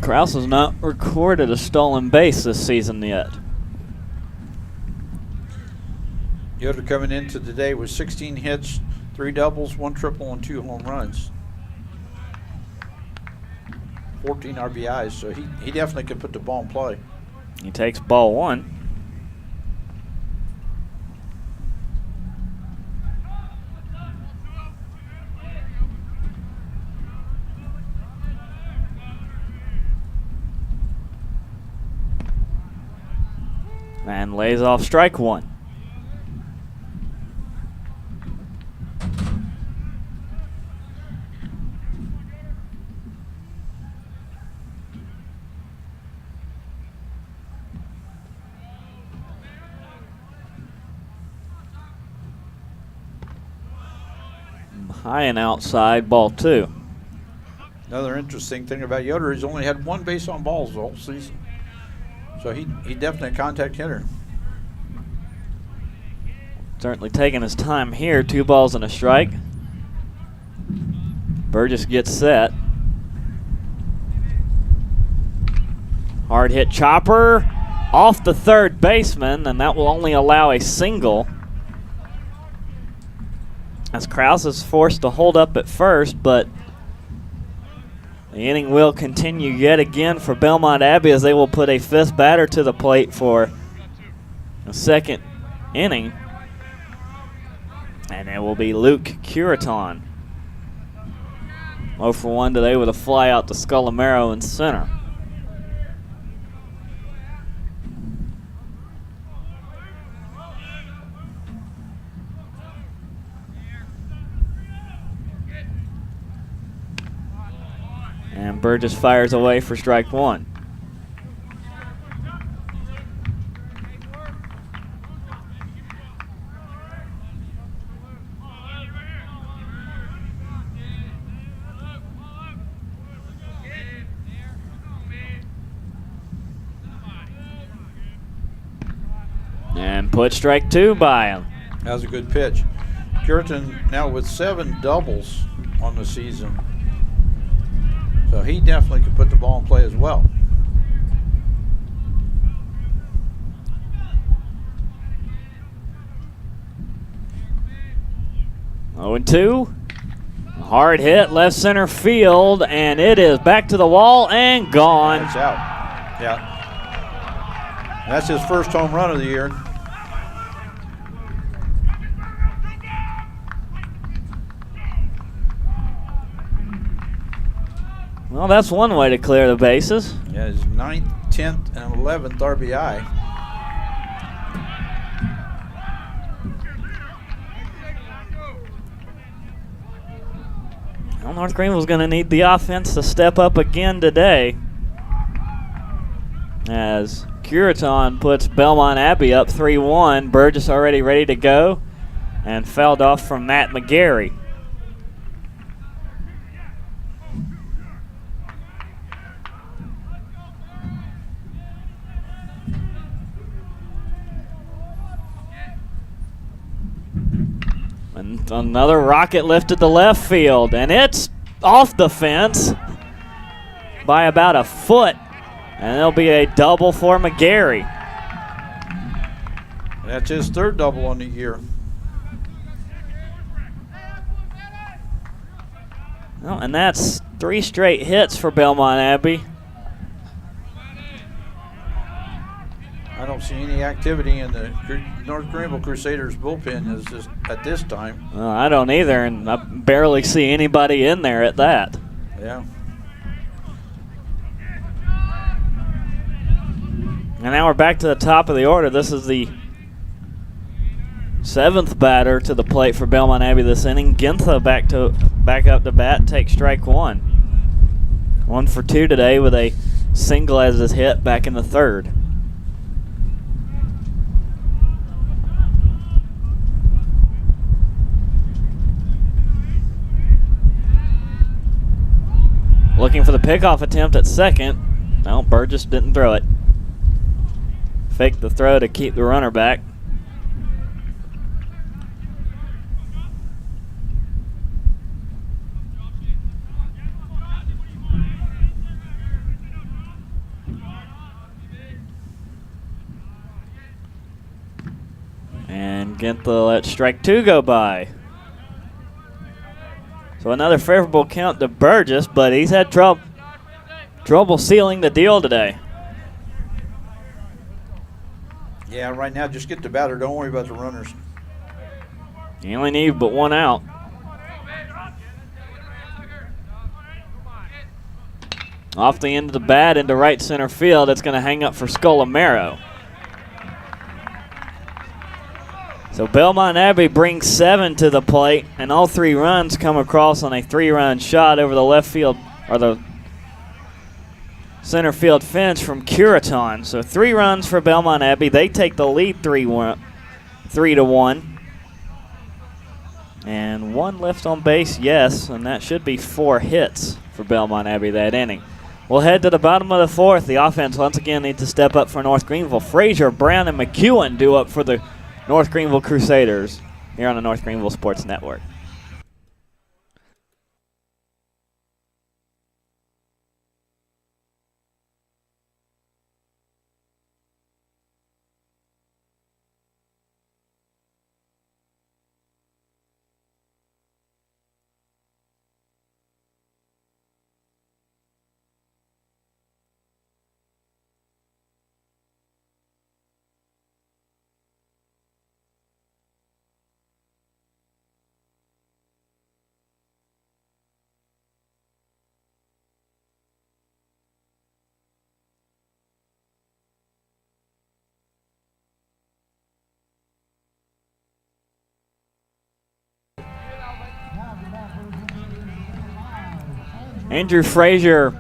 A: Kraus has not recorded a stolen base this season yet.
B: Yoder coming into today with 16 hits, 3 doubles, 1 triple, and 2 home runs. 14 RBIs, so he definitely can put the ball in play.
A: He takes ball 1. And lays off strike 1. High and outside, ball 2.
B: Another interesting thing about Yoder, he's only had 1 base on balls the whole season. So he definitely a contact hitter.
A: Certainly taking his time here. 2 balls and a strike. Burgess gets set. Hard hit chopper off the third baseman, and that will only allow a single. As Kraus is forced to hold up at first, but the inning will continue yet again for Belmont Abbey as they will put a 5th batter to the plate for the 2nd inning. And it will be Luke Curiton. 0 for 1 today with a fly out to Sculamero in center. And Burgess fires away for strike one. And put strike two by him.
B: That was a good pitch. Curiton now with 7 doubles on the season. So he definitely could put the ball in play as well.
A: Oh and 2. Hard hit left center field, and it is back to the wall and gone.
B: That's out. Yeah. That's his first home run of the year.
A: Well, that's one way to clear the bases.
B: Yeah, his 9th, 10th, and 11th RBI.
A: Well, North Greenville's going to need the offense to step up again today, as Curiton puts Belmont Abbey up 3-1. Burgess already ready to go, and fouled off from Matt McGarry. And another rocket lifted to left field, and it's off the fence by about a foot, and there'll be a double for McGarry.
B: That's his 3rd double on the year.
A: Well, and that's 3 straight hits for Belmont Abbey.
B: I don't see any activity in the North Greenville Crusaders bullpen at this time.
A: Well, I don't either, and I barely see anybody in there at that.
B: Yeah.
A: And now we're back to the top of the order. This is the 7th batter to the plate for Belmont Abbey this inning. Gintha back up to bat, take strike one. 1 for 2 today with a single as his hit back in the 3rd. Looking for the pickoff attempt at second. No, Burgess didn't throw it. Faked the throw to keep the runner back. And Gintha let strike 2 go by. So another favorable count to Burgess, but he's had trouble sealing the deal today.
B: Yeah, right now just get the batter. Don't worry about the runners.
A: You only need but 1 out. Off the end of the bat into right center field. It's going to hang up for Sculamero. So Belmont Abbey brings 7 to the plate, and all 3 runs come across on a 3-run shot over the left field, or the center field fence from Curiton. So 3 runs for Belmont Abbey. They take the lead 3-1. And 1 left on base, yes, and that should be 4 hits for Belmont Abbey that inning. We'll head to the bottom of the 4th. The offense once again needs to step up for North Greenville. Frazier, Brown, and McEwen due up for the North Greenville Crusaders here on the North Greenville Sports Network. Andrew Frazier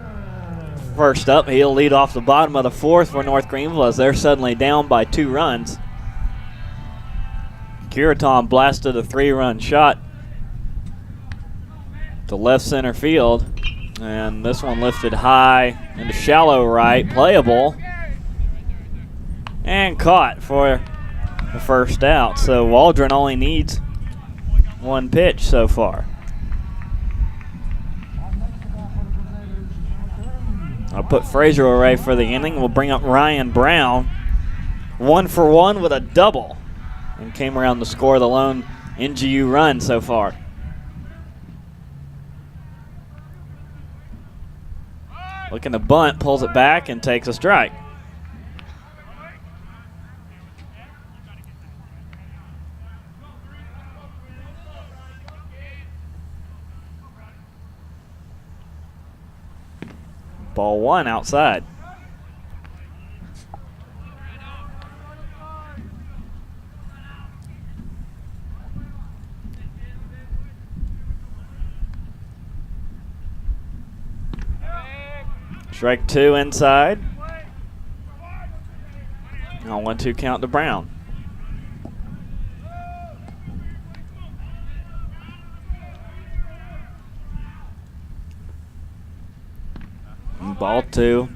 A: first up. He'll lead off the bottom of the fourth for North Greenville as they're suddenly down by 2 runs. Curiton blasted a 3-run shot to left center field, and this one lifted high into shallow right, playable, and caught for the first out. So Waldron only needs 1 pitch so far. I'll put Frazier away for the inning. We'll bring up Ryan Brown. 1 for 1 with a double, and came around to score the lone NGU run so far. Looking to bunt, pulls it back, and takes a strike. Ball 1 outside. Strike 2 inside. Now 1-2 count to Brown. Ball 2.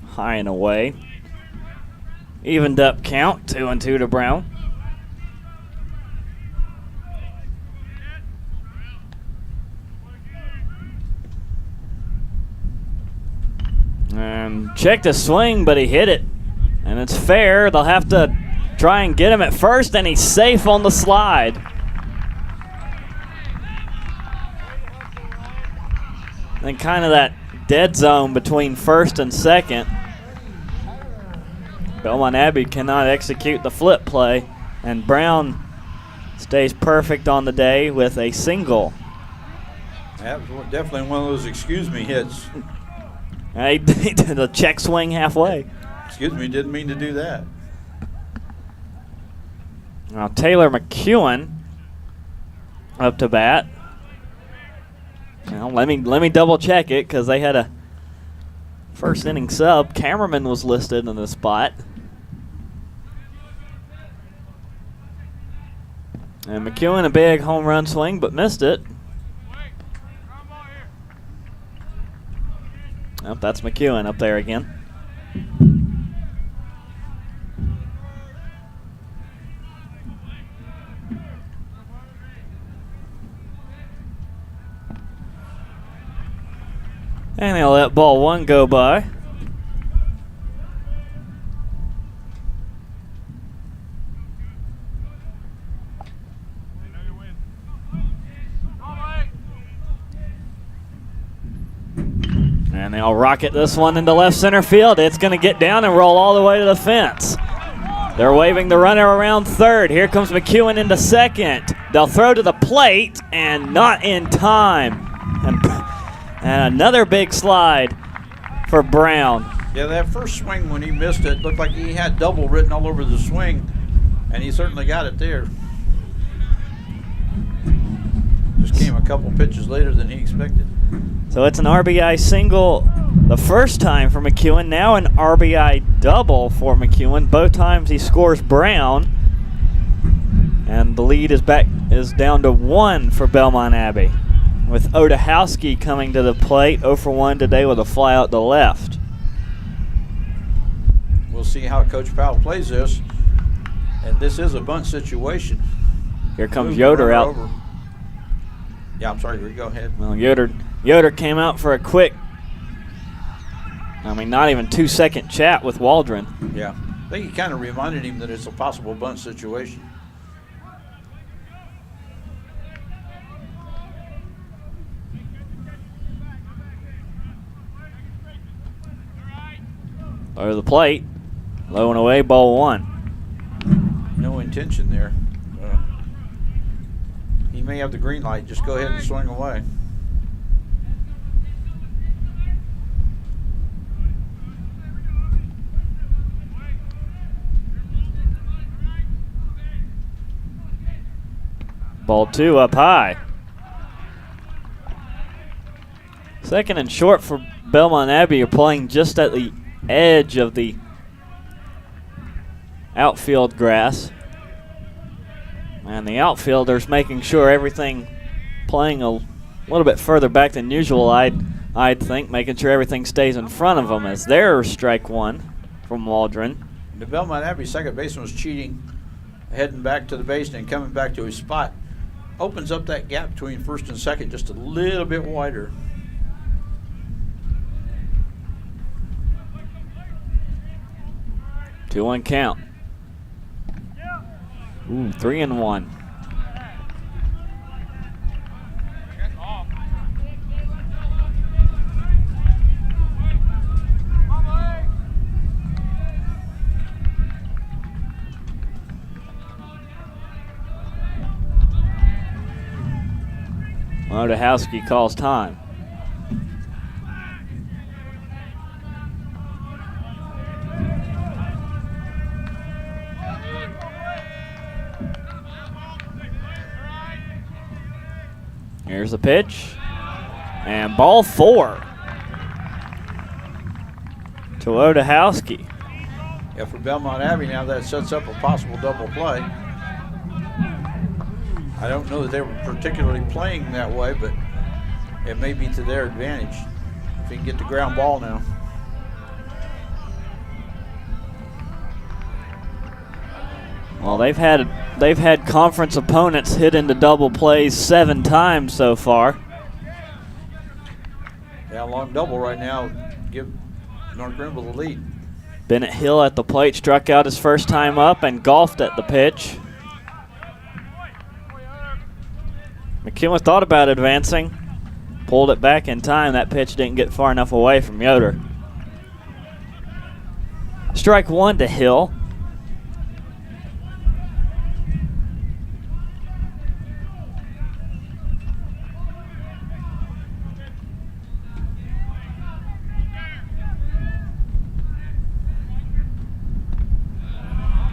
A: High and away. Evened up count. 2-2 to Brown. And checked a swing, but he hit it. And it's fair. They'll have to try and get him at first, and he's safe on the slide. And kind of that dead zone between first and second. Belmont Abbey cannot execute the flip play, and Brown stays perfect on the day with a single.
B: That was definitely one of those excuse me hits.
A: He did a check swing halfway.
B: Excuse me, didn't mean to do that.
A: Now Taylor McEwen up to bat. Now let me double check it, because they had a first inning sub. Cameraman was listed in the spot. And McEwen a big home run swing, but missed it. Oh, that's McEwen up there again. And they'll let ball 1 go by. And they'll rocket this one into left center field. It's going to get down and roll all the way to the fence. They're waving the runner around third. Here comes McEwen into second. They'll throw to the plate, and not in time. And another big slide for Brown.
B: Yeah, that first swing when he missed it looked like he had double written all over the swing, and he certainly got it there. Just came a couple pitches later than he expected.
A: So it's an RBI single the first time for McEwen, now an RBI double for McEwen. Both times he scores Brown, and the lead is down to 1 for Belmont Abbey, with Odahowski coming to the plate, 0 for 1 today with a fly out to left.
B: We'll see how Coach Powell plays this, and this is a bunt situation.
A: Here comes Yoder out.
B: Over. Yeah, I'm sorry, go ahead.
A: Well, Yoder came out for a quick, not even 2-second chat with Waldron.
B: Yeah, I think he kind of reminded him that it's a possible bunt situation.
A: Over the plate, low and away, ball 1.
B: No intention there. He may have the green light. Just go ahead and swing away.
A: Ball 2 up high. Second and short for Belmont Abbey. You're playing just at the edge of the outfield grass. And the outfielder's making sure everything playing a little bit further back than usual, I'd think, making sure everything stays in front of them as their strike one from Waldron.
B: The Belmont Abbey second baseman was cheating, heading back to the base and coming back to his spot. Opens up that gap between first and second just a little bit wider.
A: Two one count. Ooh, 3-1. Wojciechowski calls time. Here's the pitch. And ball 4 to Wojciechowski.
B: Yeah, for Belmont Abbey now that sets up a possible double play. I don't know that they were particularly playing that way, but it may be to their advantage if he can get the ground ball now.
A: Well, they've had conference opponents hit into double plays 7 times so far.
B: Yeah, long double right now, give North Greenville the lead.
A: Bennett Hill at the plate, struck out his first time up and golfed at the pitch. McEwen thought about advancing, pulled it back in time. That pitch didn't get far enough away from Yoder. Strike 1 to Hill.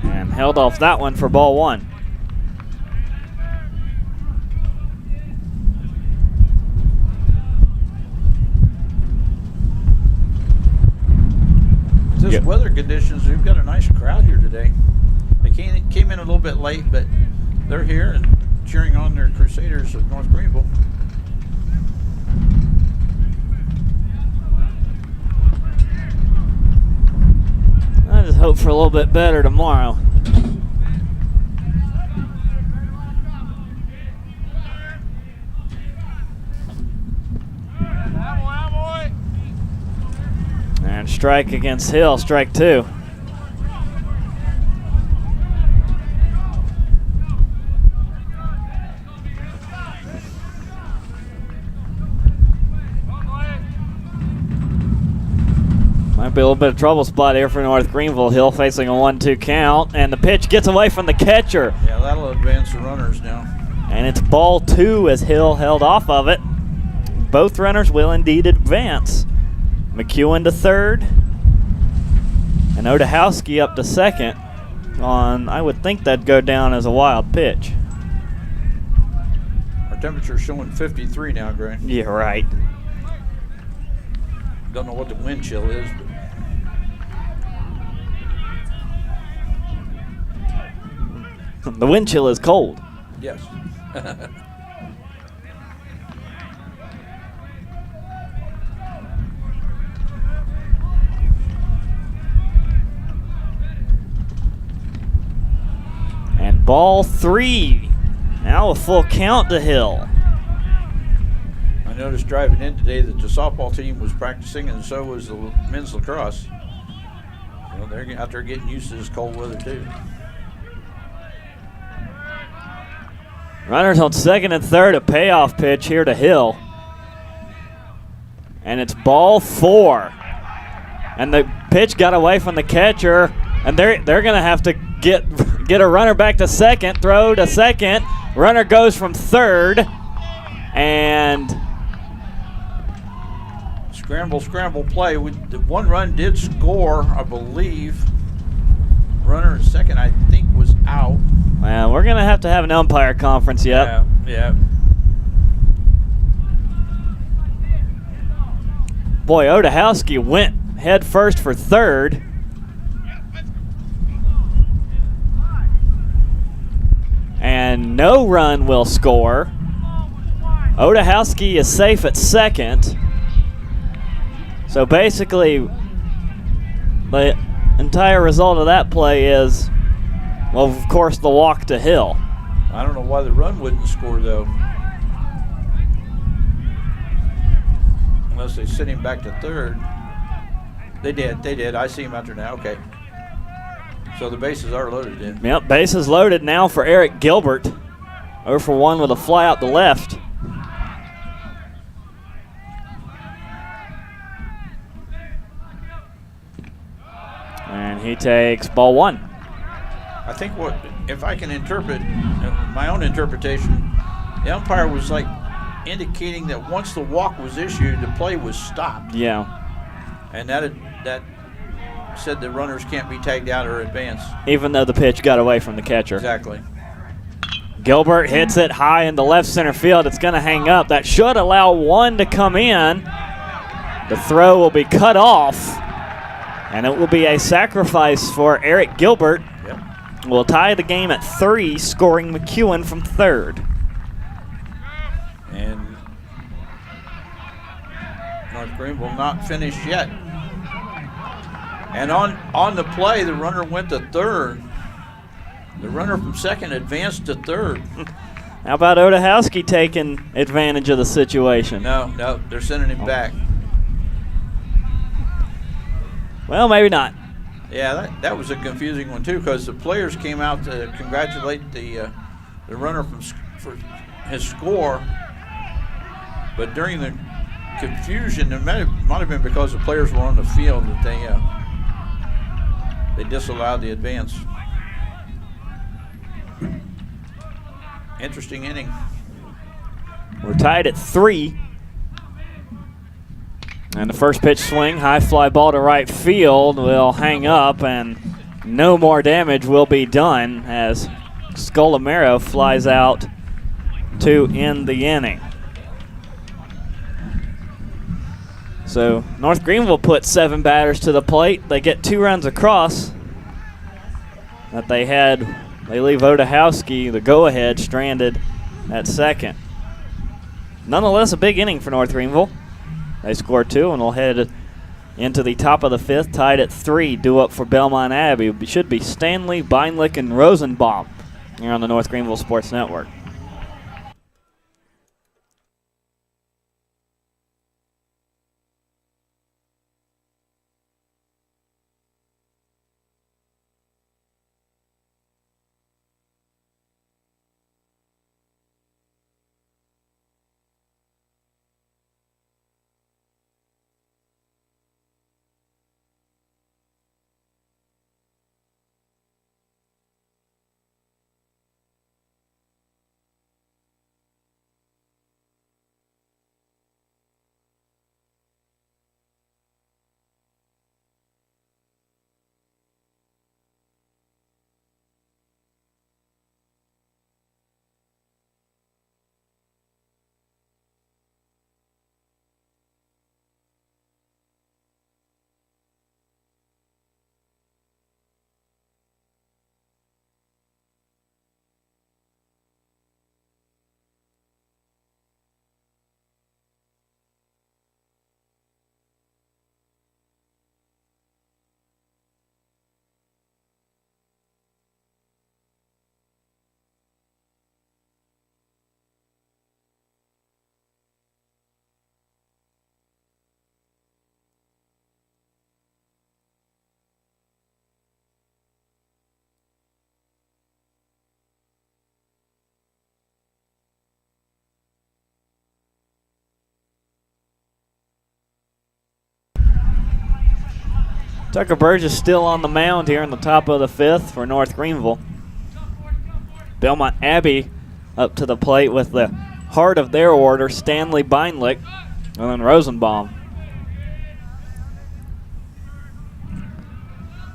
A: And held off that one for ball 1.
B: This weather conditions, we've got a nice crowd here today. They came in a little bit late, but they're here and cheering on their Crusaders of North Greenville.
A: I just hope for a little bit better tomorrow. And strike against Hill, strike 2. Might be a little bit of trouble spot here for North Greenville. Hill facing a 1-2 count, and the pitch gets away from the catcher.
B: Yeah, that'll advance the runners now.
A: And it's ball 2 as Hill held off of it. Both runners will indeed advance. McEwen to third, and Wojciechowski up to second on, I would think that'd go down as a wild pitch.
B: Our temperature's showing 53 now, Gray.
A: Yeah, right.
B: Don't know what the wind chill is, but
A: The wind chill is cold.
B: yes.
A: And ball 3. Now a full count to Hill.
B: I noticed driving in today that the softball team was practicing, and so was the men's lacrosse. Well, they're out there getting used to this cold weather too.
A: Runners on second and third, a payoff pitch here to Hill. And it's ball 4. And the pitch got away from the catcher, and they're going to have to get a runner back to second, throw to second. Runner goes from third, and
B: Scramble play. The one run did score, I believe. Runner at second, I think, was out.
A: well, we're going to have an umpire conference yet.
B: Yeah.
A: Boy, Odahowski went head first for third. And no run will score. Odahowski is safe at second. So basically, the entire result of that play is, well, of course, the walk to Hill.
B: I don't know why the run wouldn't score, though. Unless they sent him back to third. They did. I see him out there now. Okay. So the bases are loaded in.
A: Yep, bases loaded now for Eric Gilbert. 0 for 1 with a fly out the left. And he takes ball 1.
B: I think if I can interpret, my own interpretation, the umpire was like indicating that once the walk was issued, the play was stopped.
A: Yeah.
B: And that said the runners can't be tagged out or advanced.
A: Even though the pitch got away from the catcher.
B: Exactly.
A: Gilbert hits it high in the left center field. It's going to hang up. That should allow one to come in. The throw will be cut off, and it will be a sacrifice for Eric Gilbert.
B: Yep.
A: We'll tie the game at 3, scoring McEwen from third.
B: And North Greenville not finished yet. And on the play, the runner went to third. The runner from second advanced to third.
A: How about Odahowski taking advantage of the situation?
B: No, they're sending him back.
A: Well, maybe not.
B: Yeah, that was a confusing one too, because the players came out to congratulate the runner for his score, but during the confusion, it might have been because the players were on the field that they disallowed the advance. Interesting inning.
A: We're tied at 3. And the first pitch swing, high fly ball to right field will hang up, and no more damage will be done as Scolamero flies out to end the inning. So North Greenville put 7 batters to the plate. They get 2 runs across. That they leave Odahowski, the go-ahead, stranded at second. Nonetheless, a big inning for North Greenville. They score 2, and we'll head into the top of the 5th, tied at 3, due up for Belmont Abbey. It should be Stanley, Beinlich, and Rosenbaum here on the North Greenville Sports Network. Tucker Burgess still on the mound here in the top of the 5th for North Greenville. Belmont Abbey up to the plate with the heart of their order, Stanley Beinlich, and then Rosenbaum.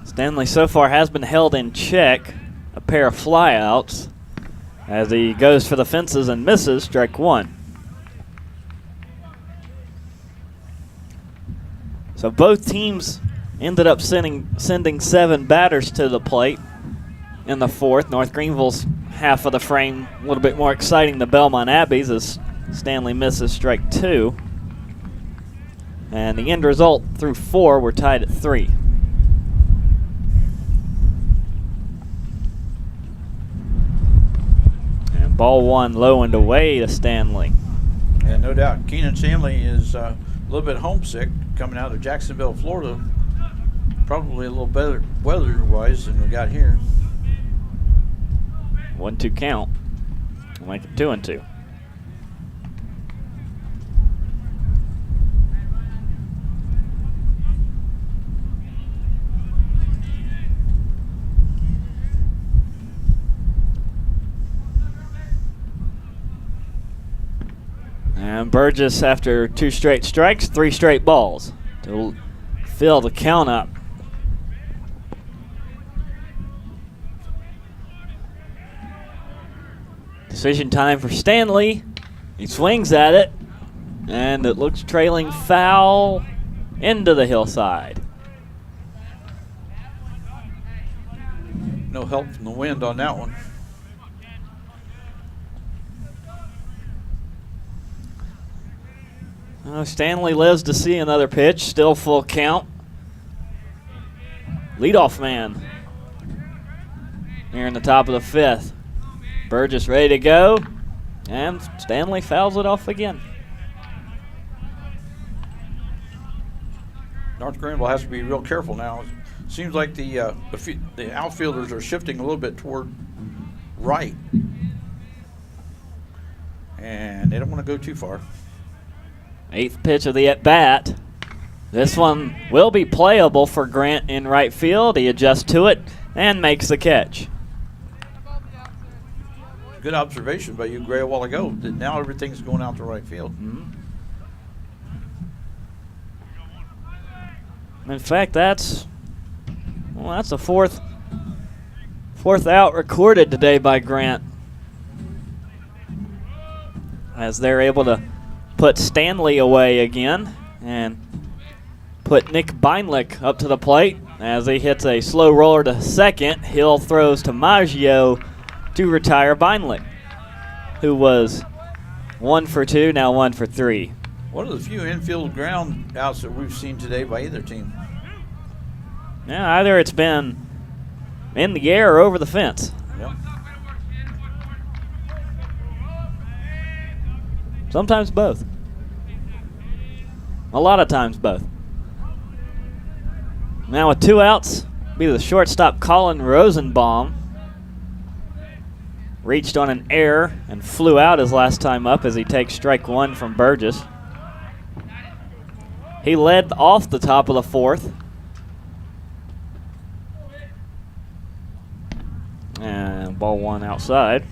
A: Stanley so far has been held in check, a pair of flyouts, as he goes for the fences and misses, strike 1. So both teams ended up sending 7 batters to the plate in the fourth. North Greenville's half of the frame a little bit more exciting than Belmont Abbey's as Stanley misses strike 2. And the end result through 4, we're tied at 3. And ball 1 low and away to Stanley.
B: And no doubt, Keenan Stanley is a little bit homesick coming out of Jacksonville, Florida. Probably a little better weather-wise than we got here.
A: 1-2 count. We'll make it 2-2. And Burgess, after 2 straight strikes, 3 straight balls to fill the count up. Decision time for Stanley. He swings at it, and it looks trailing foul into the hillside.
B: No help from the wind on that one.
A: Stanley lives to see another pitch. Still full count. Leadoff man here in the top of the 5th. Burgess ready to go, and Stanley fouls it off again.
B: North Greenville has to be real careful now. Seems like the outfielders are shifting a little bit toward right, and they don't want to go too far.
A: 8th pitch of the at-bat. This one will be playable for Grant in right field. He adjusts to it and makes the catch.
B: Good observation by you, Gray, a while ago. That now everything's going out to right field.
A: In fact, that's the fourth out recorded today by Grant, as they're able to put Stanley away again and put Nick Beinlich up to the plate as he hits a slow roller to second. Hill throws to Maggio to retire Beinlich, who was 1 for 2, now 1 for 3.
B: One of the few infield ground outs that we've seen today by either team.
A: Yeah, either it's been in the air or over the fence.
B: Yeah.
A: Sometimes both. A lot of times both. Now with 2 outs, be the shortstop Colin Rosenbaum. Reached on an error and flew out his last time up as he takes strike 1 from Burgess. He led off the top of the 4th. And ball 1 outside.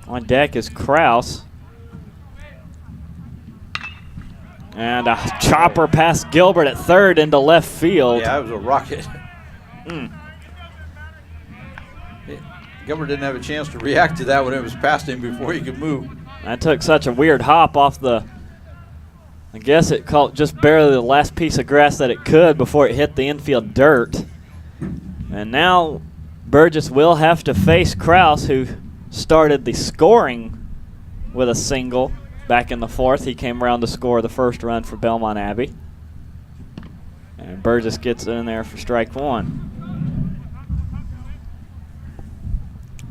A: On deck is Kraus. And a chopper past Gilbert at third into left field.
B: Yeah, it was a rocket. Gilbert didn't have a chance to react to that when it was past him before he could move.
A: That took such a weird hop off the, I guess it caught just barely the last piece of grass that it could before it hit the infield dirt. And now Burgess will have to face Kraus, who started the scoring with a single back in the 4th. He came around to score the first run for Belmont Abbey. And Burgess gets in there for strike 1.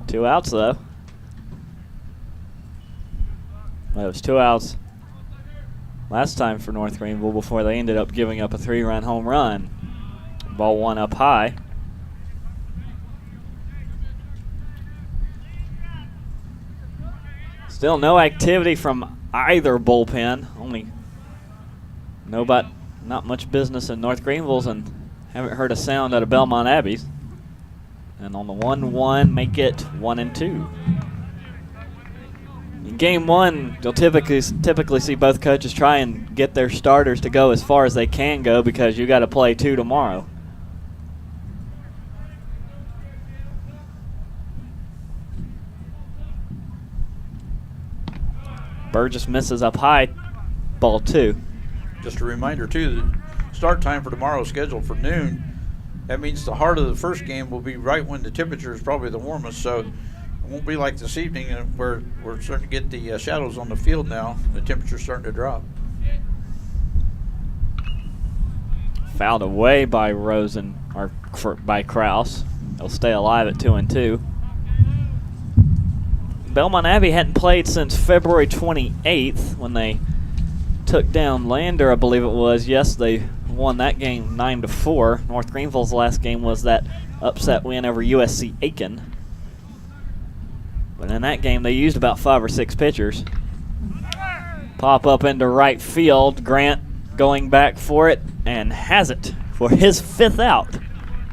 A: 2 outs, though. Well, it was 2 outs last time for North Greenville before they ended up giving up a 3-run home run. Ball 1 up high. Still no activity from either bullpen. Not much business in North Greenville's, and haven't heard a sound out of Belmont Abbey's. And on the 1-1, make it 1-2. In game 1, you'll typically see both coaches try and get their starters to go as far as they can go, because you got to play 2 tomorrow. Burgess misses up high, ball 2.
B: Just a reminder, too, the start time for tomorrow is scheduled for noon. That means the heart of the first game will be right when the temperature is probably the warmest, so it won't be like this evening where we're starting to get the shadows on the field now. The temperature's starting to drop.
A: Fouled away by Rosen, or by Kraus. They'll stay alive at 2-2. Belmont Abbey hadn't played since February 28th when they took down Lander, I believe it was. Yes, they won that game 9-4. North Greenville's last game was that upset win over USC Aiken. But in that game, they used about 5 or 6 pitchers. Pop up into right field. Grant going back for it and has it for his 5th out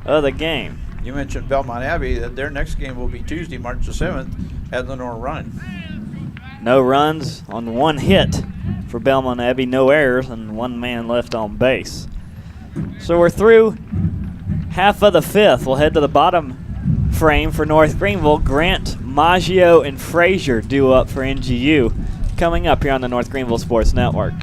A: of the game.
B: You mentioned Belmont Abbey. That their next game will be Tuesday, March the 7th at Lenore Run.
A: No runs on 1 hit for Belmont Abbey, no errors, and 1 man left on base. So we're through half of the 5th. We'll head to the bottom frame for North Greenville. Grant, Maggio, and Frazier due up for NGU. Coming up here on the North Greenville Sports Network.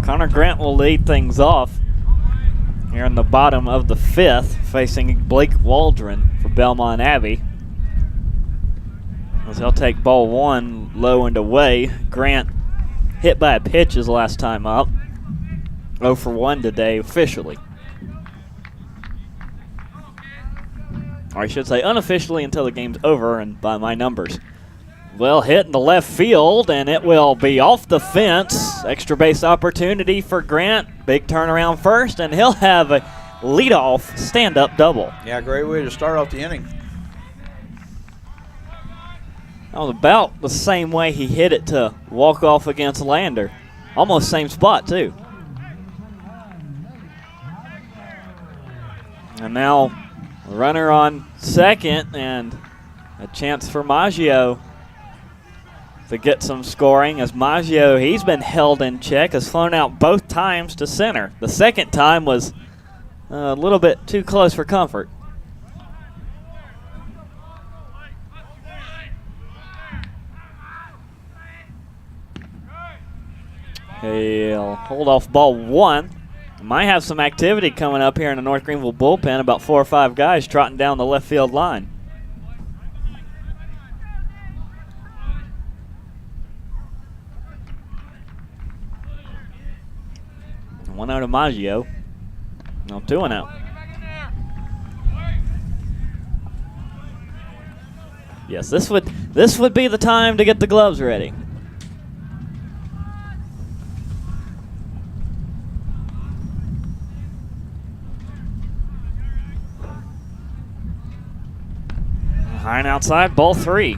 A: Conor Grant will lead things off here in the bottom of the 5th, facing Blake Waldron for Belmont Abbey. As he'll take ball 1 low and away. Grant hit by a pitch his last time up. 0 for 1 today officially. Or I should say unofficially until the game's over and by my numbers. Well hit in the left field, and it will be off the fence. Extra base opportunity for Grant. Big turnaround first, and he'll have a leadoff stand-up double.
B: Yeah, great way to start off the inning.
A: That was about the same way he hit it to walk off against Lander. Almost same spot, too. And now a runner on second, and a chance for Maggio to get some scoring, as Maggio, he's been held in check, has flown out both times to center. The second time was a little bit too close for comfort. He'll hold off ball 1. Might have some activity coming up here in the North Greenville bullpen, about 4 or 5 guys trotting down the left field line. 1 out of Maggio. No, 2 and out. Yes, this would be the time to get the gloves ready. High and outside, ball 3.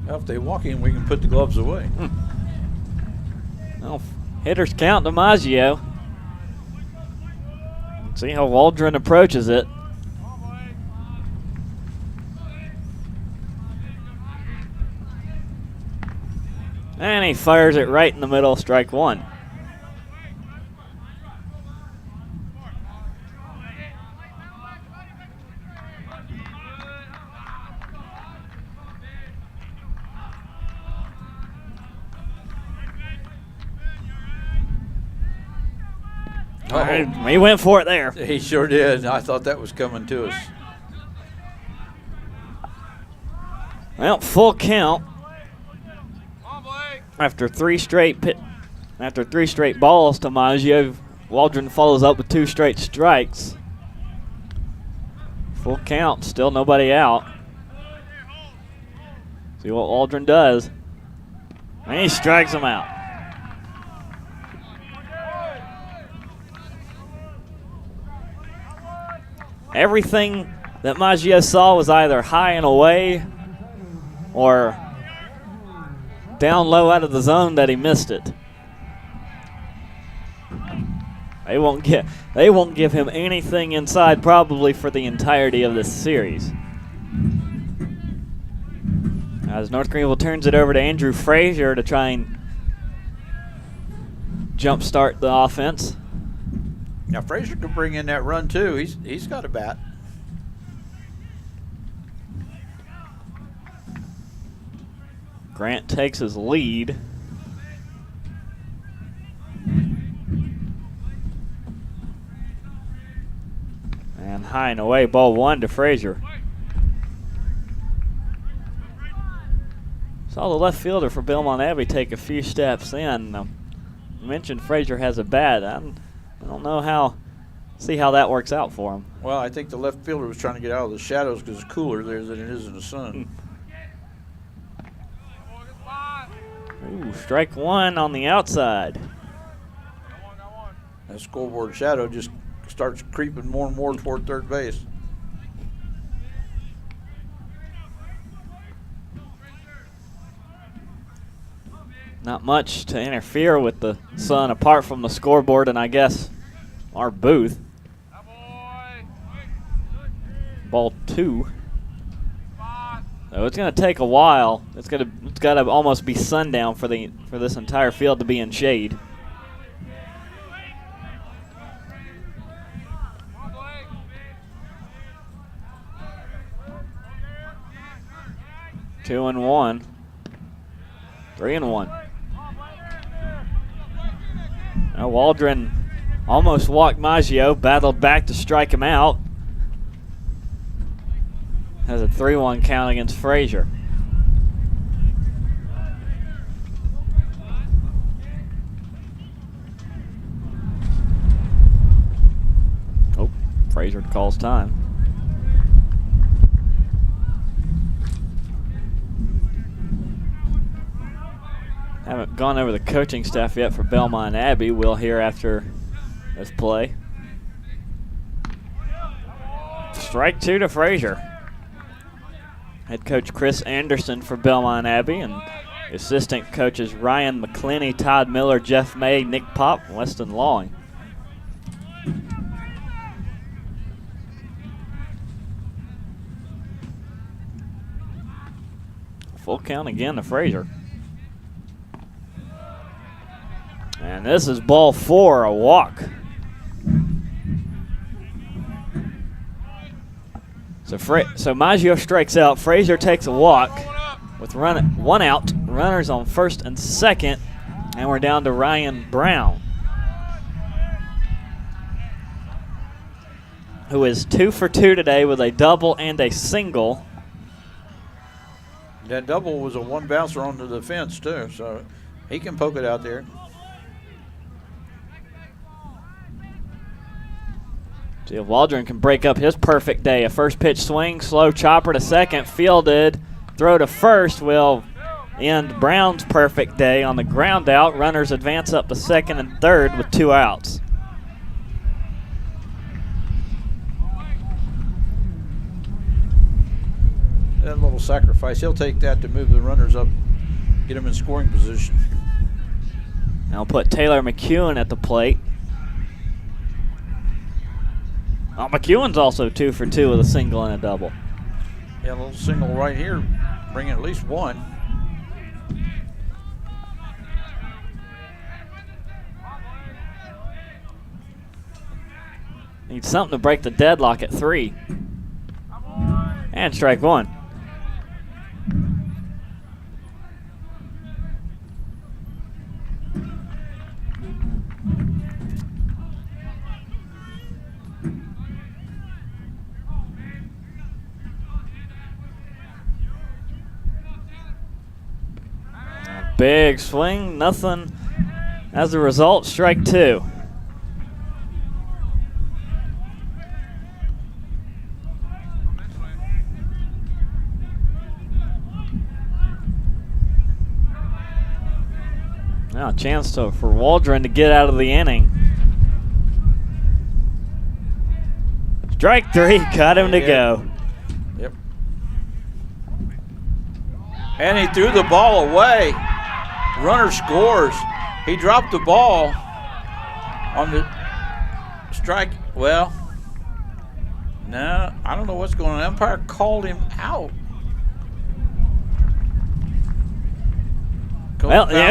B: Well, if they walk in, we can put the gloves away.
A: Well, hitters count to Maggio. See how Waldron approaches it. And he fires it right in the middle, strike 1. He went for it there.
B: He sure did. I thought that was coming to us.
A: Well, full count after three straight balls to Maggio. Waldron follows up with 2 straight strikes. Full count, still nobody out. See what Waldron does. And he strikes him out. Everything that Maggio saw was either high and away or down low out of the zone that he missed it. They won't give him anything inside probably for the entirety of this series. As North Greenville turns it over to Andrew Frazier to try and jumpstart the offense.
B: Now Frazier could bring in that run too. He's got a bat.
A: Grant takes his lead. And high and away, ball 1 to Frazier. Saw the left fielder for Belmont Abbey take a few steps in. I mentioned Frazier has a bat. I don't know see how that works out for him.
B: Well, I think the left fielder was trying to get out of the shadows because it's cooler there than it is in the sun.
A: Ooh, strike 1 on the outside.
B: That scoreboard shadow just starts creeping more and more toward third base.
A: Not much to interfere with the sun apart from the scoreboard and I guess our booth. Ball 2. So it's going to take a while. It's got to almost be sundown for this entire field to be in shade. Two and 1. 3 and 1. Now Waldron almost walked Maggio, battled back to strike him out. Has a 3-1 count against Frazier. Oh, Frazier calls time. Haven't gone over the coaching staff yet for Belmont Abbey. We'll hear after this play. Strike 2 to Frazier. Head coach Chris Anderson for Belmont Abbey and assistant coaches Ryan McClinney, Todd Miller, Jeff May, Nick Pop, Weston Lawing. Full count again to Frazier. And this is ball 4, a walk. So Maggio strikes out. Frazier takes a walk with 1 out. Runners on first and second, and we're down to Ryan Brown, who is 2 for 2 today with a double and a single.
B: That double was a 1 bouncer onto the fence too, so he can poke it out there.
A: See if Waldron can break up his perfect day. A first pitch swing, slow chopper to second, fielded. Throw to first will end Brown's perfect day on the ground out. Runners advance up to second and third with 2 outs.
B: That little sacrifice, he'll take that to move the runners up, get them in scoring position.
A: Now put Taylor McEwen at the plate. Oh, McEwen's also 2 for 2 with a single and a double.
B: Yeah, a little single right here, bringing at least 1.
A: Needs something to break the deadlock at 3. And strike 1. Big swing, nothing. As a result, strike two. Now a chance for Waldron to get out of the inning. Strike three, got him to go.
B: Yep. And he threw the ball away. Runner scores. He dropped the ball on the strike. Well, no, I don't know what's going on. The umpire called him out.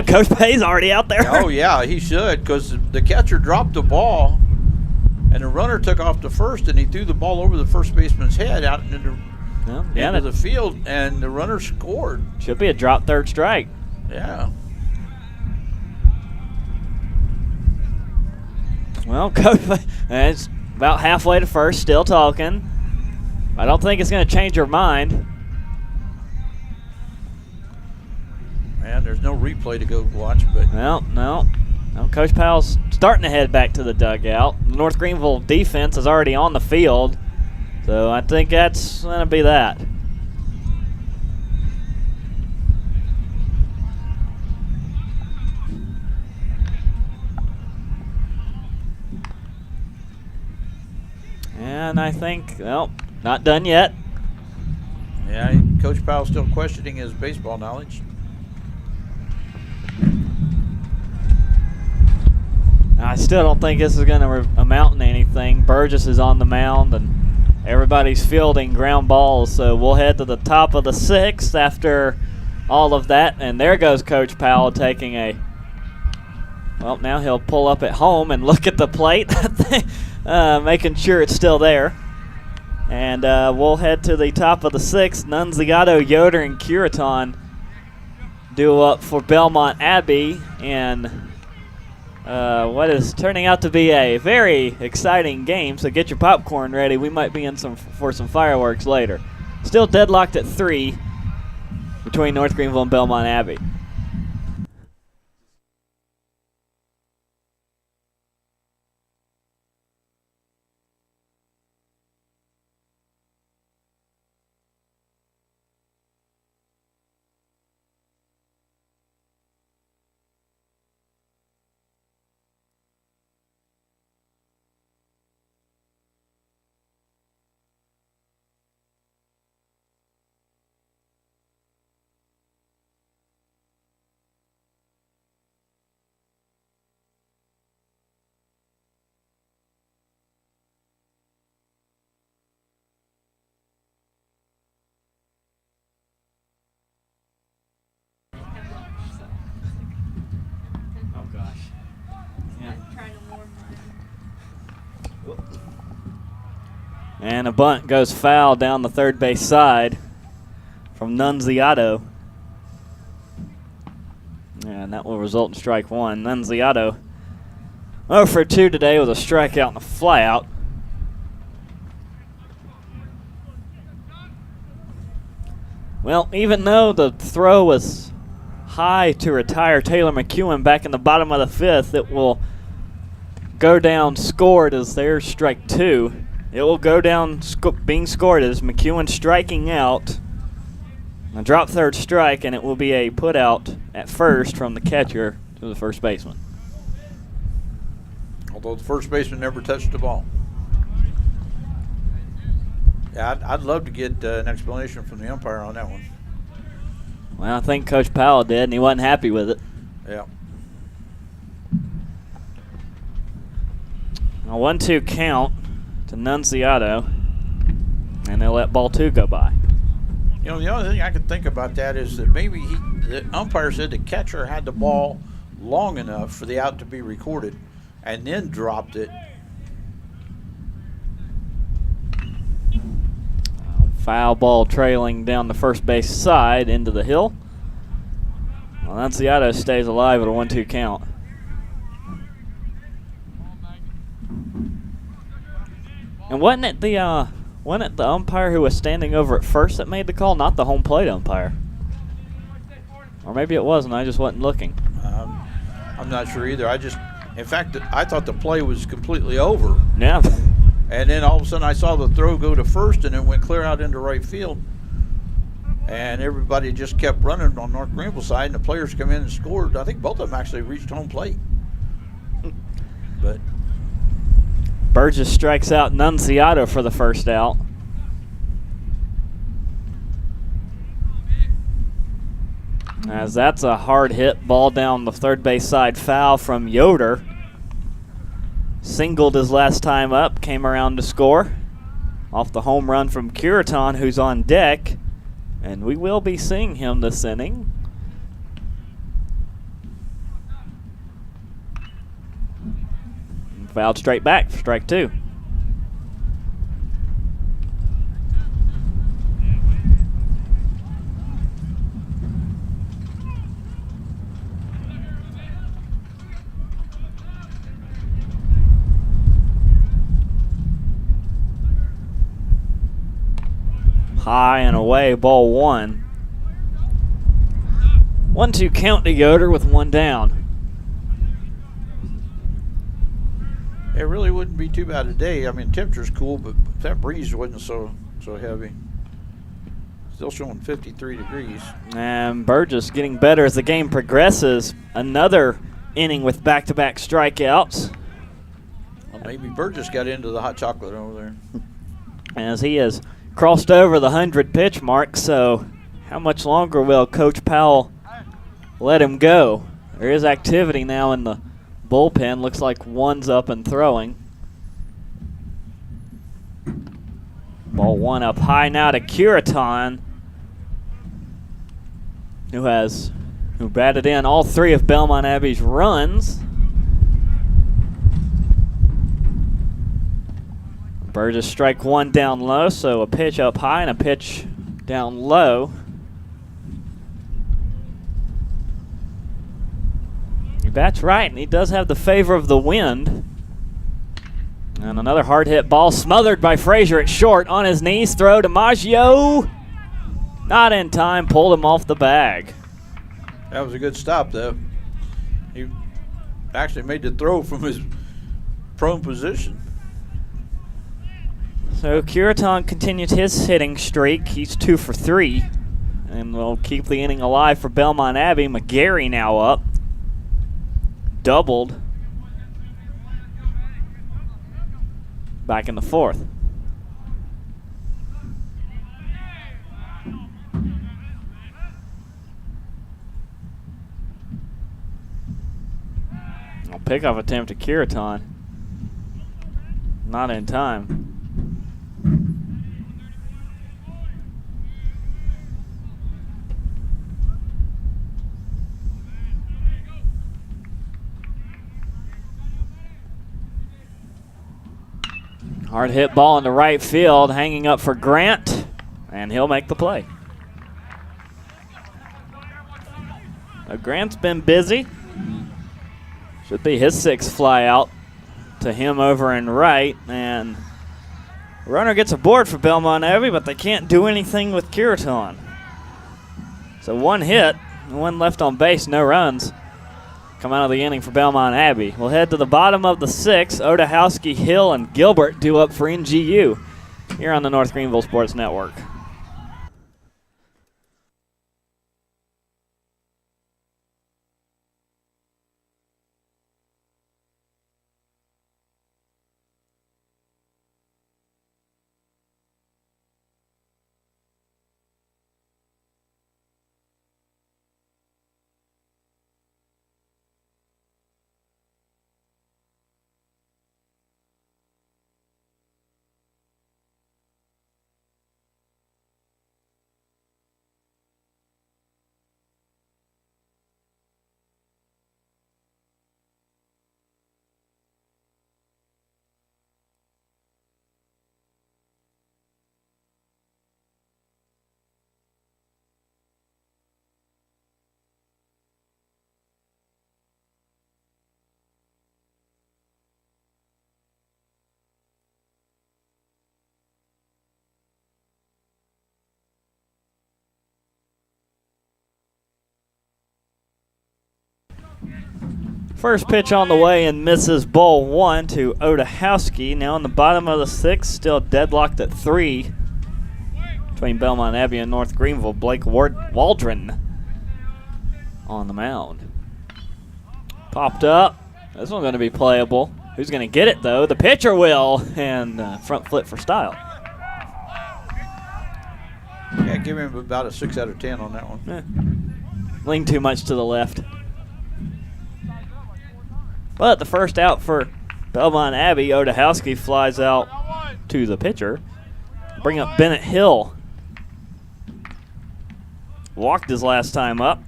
A: Coach Pay's already out there.
B: Oh, yeah, he should, because the catcher dropped the ball, and the runner took off to first, and he threw the ball over the first baseman's head out into the field, and the runner scored.
A: Should be a drop third strike.
B: Yeah.
A: Well, Coach Pay, it's about halfway to first, still talking. I don't think it's going to change your mind.
B: Man, there's no replay to go watch, but
A: no. Coach Powell's starting to head back to the dugout. The North Greenville defense is already on the field, so I think that's going to be that. And I think, not done yet.
B: Yeah, Coach Powell's still questioning his baseball knowledge.
A: I still don't think this is going to amount to anything. Burgess is on the mound, and everybody's fielding ground balls. So we'll head to the top of the sixth after all of that. And there goes Coach Powell taking a – well, now he'll pull up at home and look at the plate, making sure it's still there. And we'll head to the top of the sixth. Nunziato, Yoder, and Curiton due up for Belmont Abbey. And what is turning out to be a very exciting game, so get your popcorn ready. We might be in for some fireworks later. Still deadlocked at 3 between North Greenville and Belmont Abbey. And a bunt goes foul down the third base side from Nunziato. And that will result in strike one. Nunziato 0 for 2 today with a strikeout and a flyout. Well, even though the throw was high to retire Taylor McEwen back in the bottom of the fifth, it will go down scored as there's strike two. It will go down being scored as McEwen striking out. A drop third strike, and it will be a put out at first from the catcher to the first baseman.
B: Although the first baseman never touched the ball. Yeah, I'd love to get an explanation from the umpire on that one.
A: Well, I think Coach Powell did, and he wasn't happy with it.
B: Yeah.
A: A 1-2 count to Nunziato, and they'll let ball two go by.
B: You know, the only thing I could think about that is that maybe the umpire said the catcher had the ball long enough for the out to be recorded and then dropped it.
A: Foul ball trailing down the first base side into the hill. Well, Nunziato stays alive at a 1-2 count. And wasn't it the umpire who was standing over at first that made the call, not the home plate umpire? Or maybe it wasn't. I just wasn't looking.
B: I'm not sure either. In fact, I thought the play was completely over.
A: Yeah.
B: And then all of a sudden I saw the throw go to first, and it went clear out into right field. And everybody just kept running on North Greenville side, and the players come in and scored. I think both of them actually reached home plate. But
A: Burgess strikes out Nunciato for the first out. As that's a hard hit ball down the third base side, foul from Yoder. Singled his last time up, came around to score off the home run from Curiton, who's on deck, and we will be seeing him this inning. Fouled straight back for strike two. High and away, ball one. 1-2 count to Yoder with one down.
B: it really wouldn't be too bad a day. I mean, temperature's cool, but that breeze wasn't so heavy. Still showing 53 degrees.
A: And Burgess getting better as the game progresses. Another inning with back-to-back strikeouts.
B: Well, maybe Burgess got into the hot chocolate over there.
A: As he has crossed over the 100-pitch mark, so how much longer will Coach Powell let him go? There is activity now in the bullpen. Looks like one's up and throwing. Ball one up high now to Curiton, who batted in all three of Belmont Abbey's runs. Burgess strike one down low, so a pitch up high and a pitch down low. He bats right, and he does have the favor of the wind. And another hard hit ball smothered by Frazier at short. On his knees, throw to Maggio. Not in time, pulled him off the bag.
B: That was a good stop, though. He actually made the throw from his prone position.
A: So Curiton continues his hitting streak. He's 2 for 3. And will keep the inning alive for Belmont Abbey. McGarry now up. Doubled. Back in the fourth. Pickoff attempt at Curiton. Not in time. Hard hit ball into right field, hanging up for Grant, and he'll make the play. Now Grant's been busy. Should be his 6th fly out to him over in right, and runner gets aboard for Belmont Abbey, but they can't do anything with Curiton. So 1 hit, 1 left on base, no runs. Come out of the inning for Belmont Abbey. We'll head to the bottom of the 6th. Odahowski, Hill, and Gilbert due up for NGU here on the North Greenville Sports Network. First pitch on the way and misses ball 1 to Odahowski. Now in the bottom of the 6th, still deadlocked at 3 between Belmont Abbey and North Greenville. Blake Waldron on the mound. Popped up. This one's going to be playable. Who's going to get it, though? The pitcher will, and front flip for Style.
B: Yeah, give him about a 6 out of 10 on that one.
A: Lean too much to the left. But the first out for Belmont Abbey, Odahowski flies out to the pitcher. Bring up Bennett Hill. Walked his last time up.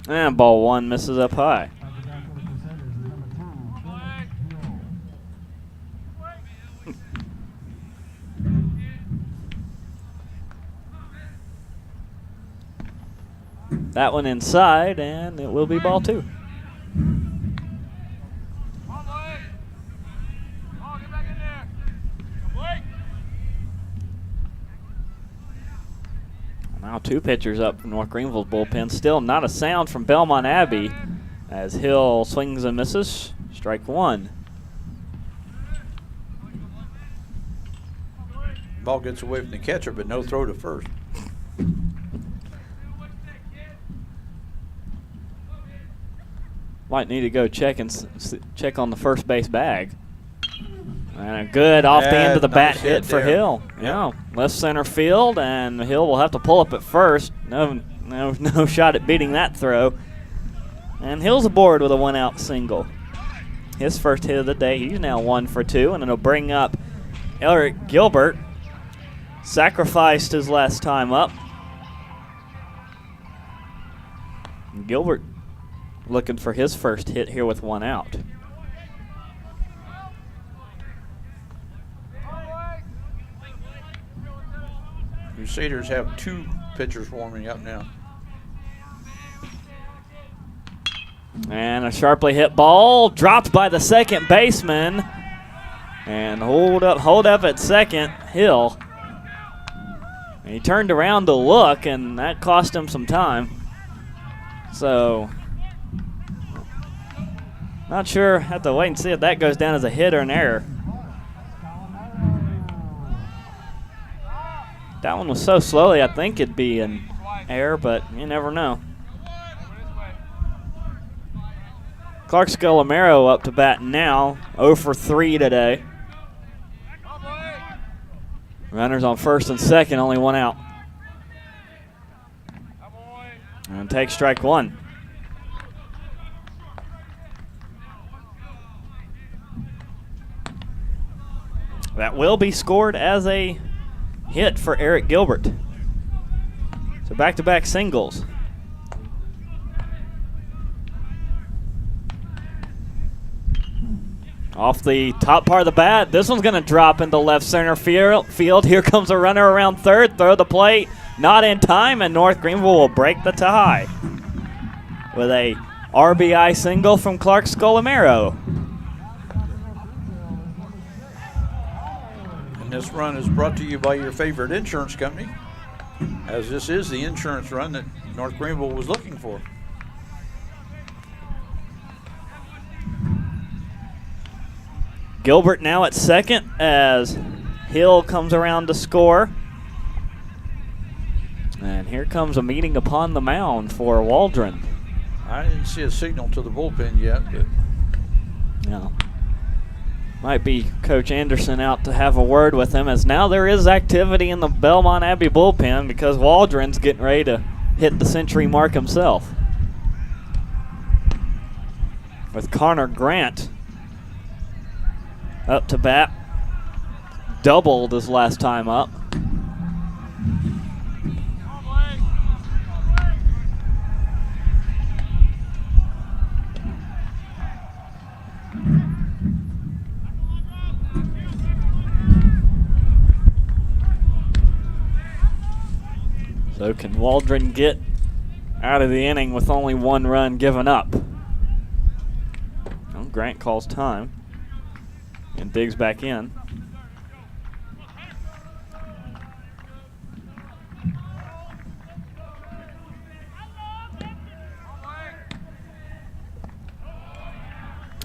A: And ball 1 misses up high. That one inside, and it will be ball 2. Now 2 pitchers up from North Greenville's bullpen. Still not a sound from Belmont Abbey as Hill swings and misses. Strike 1.
B: Ball gets away from the catcher, but no throw to first.
A: Might need to go check on the first base bag. And a good off the end of the bat hit for Hill. Yeah, left center field, and Hill will have to pull up at first. No shot at beating that throw. And Hill's aboard with a 1-out single. His first hit of the day. He's now 1 for 2, and it'll bring up Eric Gilbert. Sacrificed his last time up. Gilbert looking for his first hit here with 1 out.
B: Crusaders have 2 pitchers warming up now.
A: And a sharply hit ball dropped by the second baseman. And hold up at second, Hill. And he turned around to look, and that cost him some time. So, not sure. Have to wait and see if that goes down as a hit or an error. That one was so slowly, I think it'd be an error, but you never know. Clark Scolamero up to bat now, 0 for 3 today. Runners on first and second, only 1 out. And take strike 1. That will be scored as a hit for Eric Gilbert. So back-to-back singles. Off the top part of the bat, this one's going to drop into left center field. Here comes a runner around third. Throw the plate, not in time, and North Greenville will break the tie with a RBI single from Clark Scolamero.
B: And this run is brought to you by your favorite insurance company, as this is the insurance run that North Greenville was looking for.
A: Gilbert now at second as Hill comes around to score. And here comes a meeting upon the mound for Waldron.
B: I didn't see a signal to the bullpen yet, but
A: no. Might be Coach Anderson out to have a word with him, as now there is activity in the Belmont Abbey bullpen because Waldron's getting ready to hit the century mark himself. With Conor Grant up to bat, doubled his last time up. So can Waldron get out of the inning with only 1 run given up? Well, Grant calls time. And digs back in.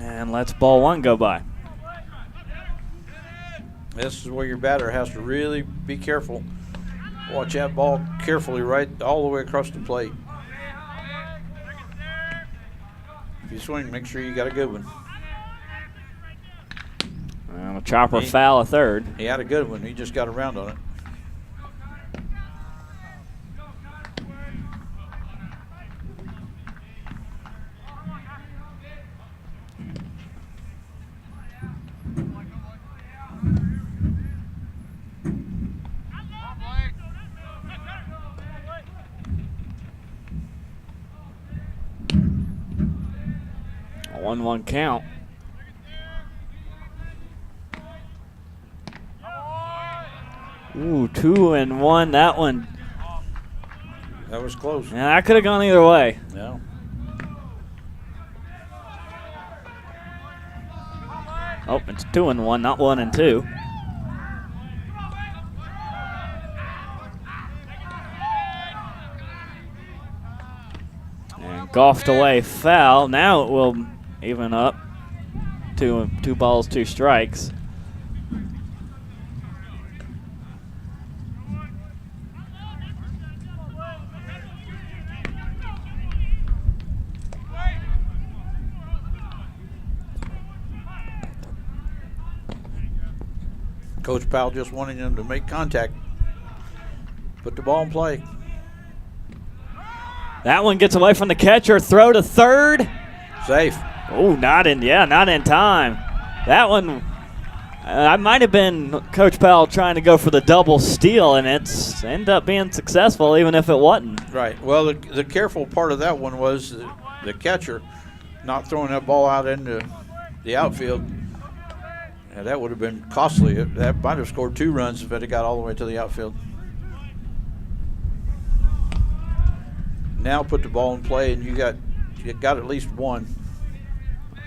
A: And lets ball one go by.
B: This is where your batter has to really be careful. Watch that ball carefully right all the way across the plate. If you swing, make sure you got a good one.
A: And a chopper foul a third.
B: He had a good one. He just got around on it.
A: A 1-1 count. Ooh, 2-1. That one.
B: That was close.
A: Yeah, that could have gone either way.
B: Yeah.
A: Oh, it's 2-1, not 1-2. And golfed away foul. Now it will even up. Two balls, 2 strikes.
B: Coach Powell just wanting them to make contact. Put the ball in play.
A: That one gets away from the catcher. Throw to third.
B: Safe.
A: Oh, not in time. That one, I might have been Coach Powell trying to go for the double steal, and it's ended up being successful, even if it wasn't.
B: Right. Well, the careful part of that one was the catcher not throwing that ball out into the outfield. Yeah, that would have been costly. That might have scored 2 runs if it had got all the way to the outfield. Now put the ball in play, and you got at least 1.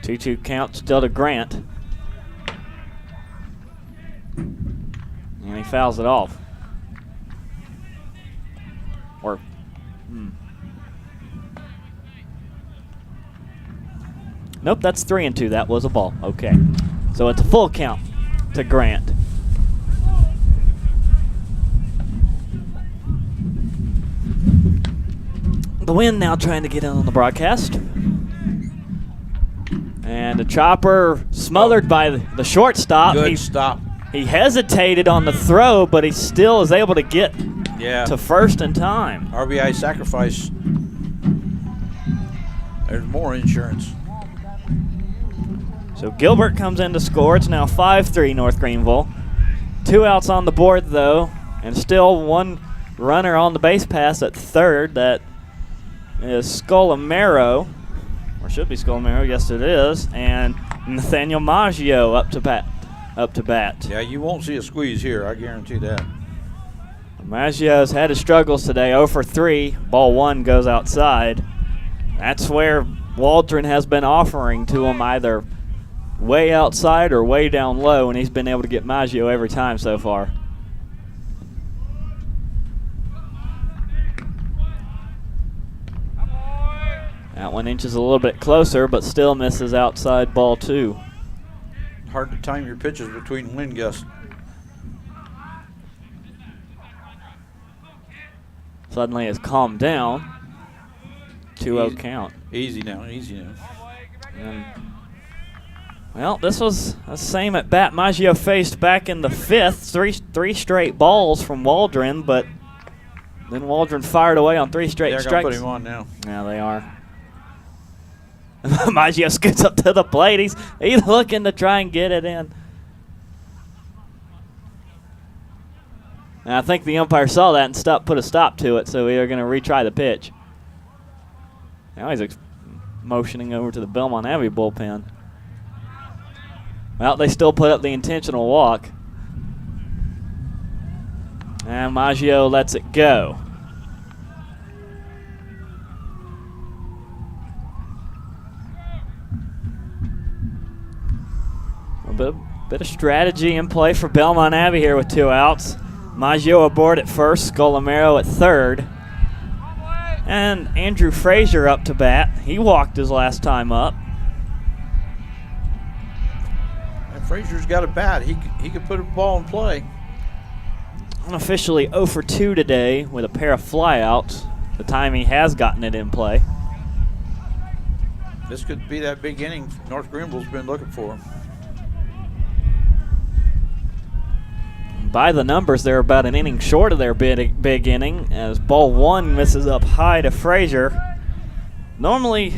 A: 2-2 count still to Grant. And he fouls it off. Nope, that's 3-2. That was a ball. Okay. So it's a full count to Grant. The wind now trying to get in on the broadcast. And the chopper smothered by the shortstop.
B: Good stop.
A: He hesitated on the throw, but he still is able to get to first in time.
B: RBI sacrifice. There's more insurance.
A: So Gilbert comes in to score. It's now 5-3 North Greenville. 2 outs on the board, though, and still 1 runner on the base pass at third. That is Scolamero, or should be Scolamero. Yes, it is. And Nathaniel Maggio up to bat.
B: Yeah, you won't see a squeeze here. I guarantee that.
A: Maggio's had his struggles today. 0 for 3. Ball 1 goes outside. That's where Waldron has been offering to him either way outside or way down low, and he's been able to get Maggio every time so far. That one inches a little bit closer, but still misses outside ball 2.
B: Hard to time your pitches between wind gusts.
A: Suddenly has calmed down. 2-0 count.
B: Easy now.
A: Well, this was the same at bat Maggio faced back in the 5th. Three straight balls from Waldron, but then Waldron fired away on 3 straight strikes.
B: They're going to put him on now.
A: Yeah, they are. Maggio scoots up to the plate. He's looking to try and get it in. And I think the umpire saw that and put a stop to it, so we are going to retry the pitch. Now he's motioning over to the Belmont Abbey bullpen. Well, they still put up the intentional walk. And Maggio lets it go. A Bit of strategy in play for Belmont Abbey here with 2 outs. Maggio aboard at first, Scolomero at third. And Andrew Frazier up to bat. He walked his last time up.
B: And Frazier's got a bat. He could put a ball in play.
A: Unofficially 0 for 2 today with a pair of flyouts. The time he has gotten it in play.
B: This could be that big inning North Greenville's been looking for.
A: By the numbers, they're about an inning short of their big inning as ball 1 misses up high to Frazier. Normally,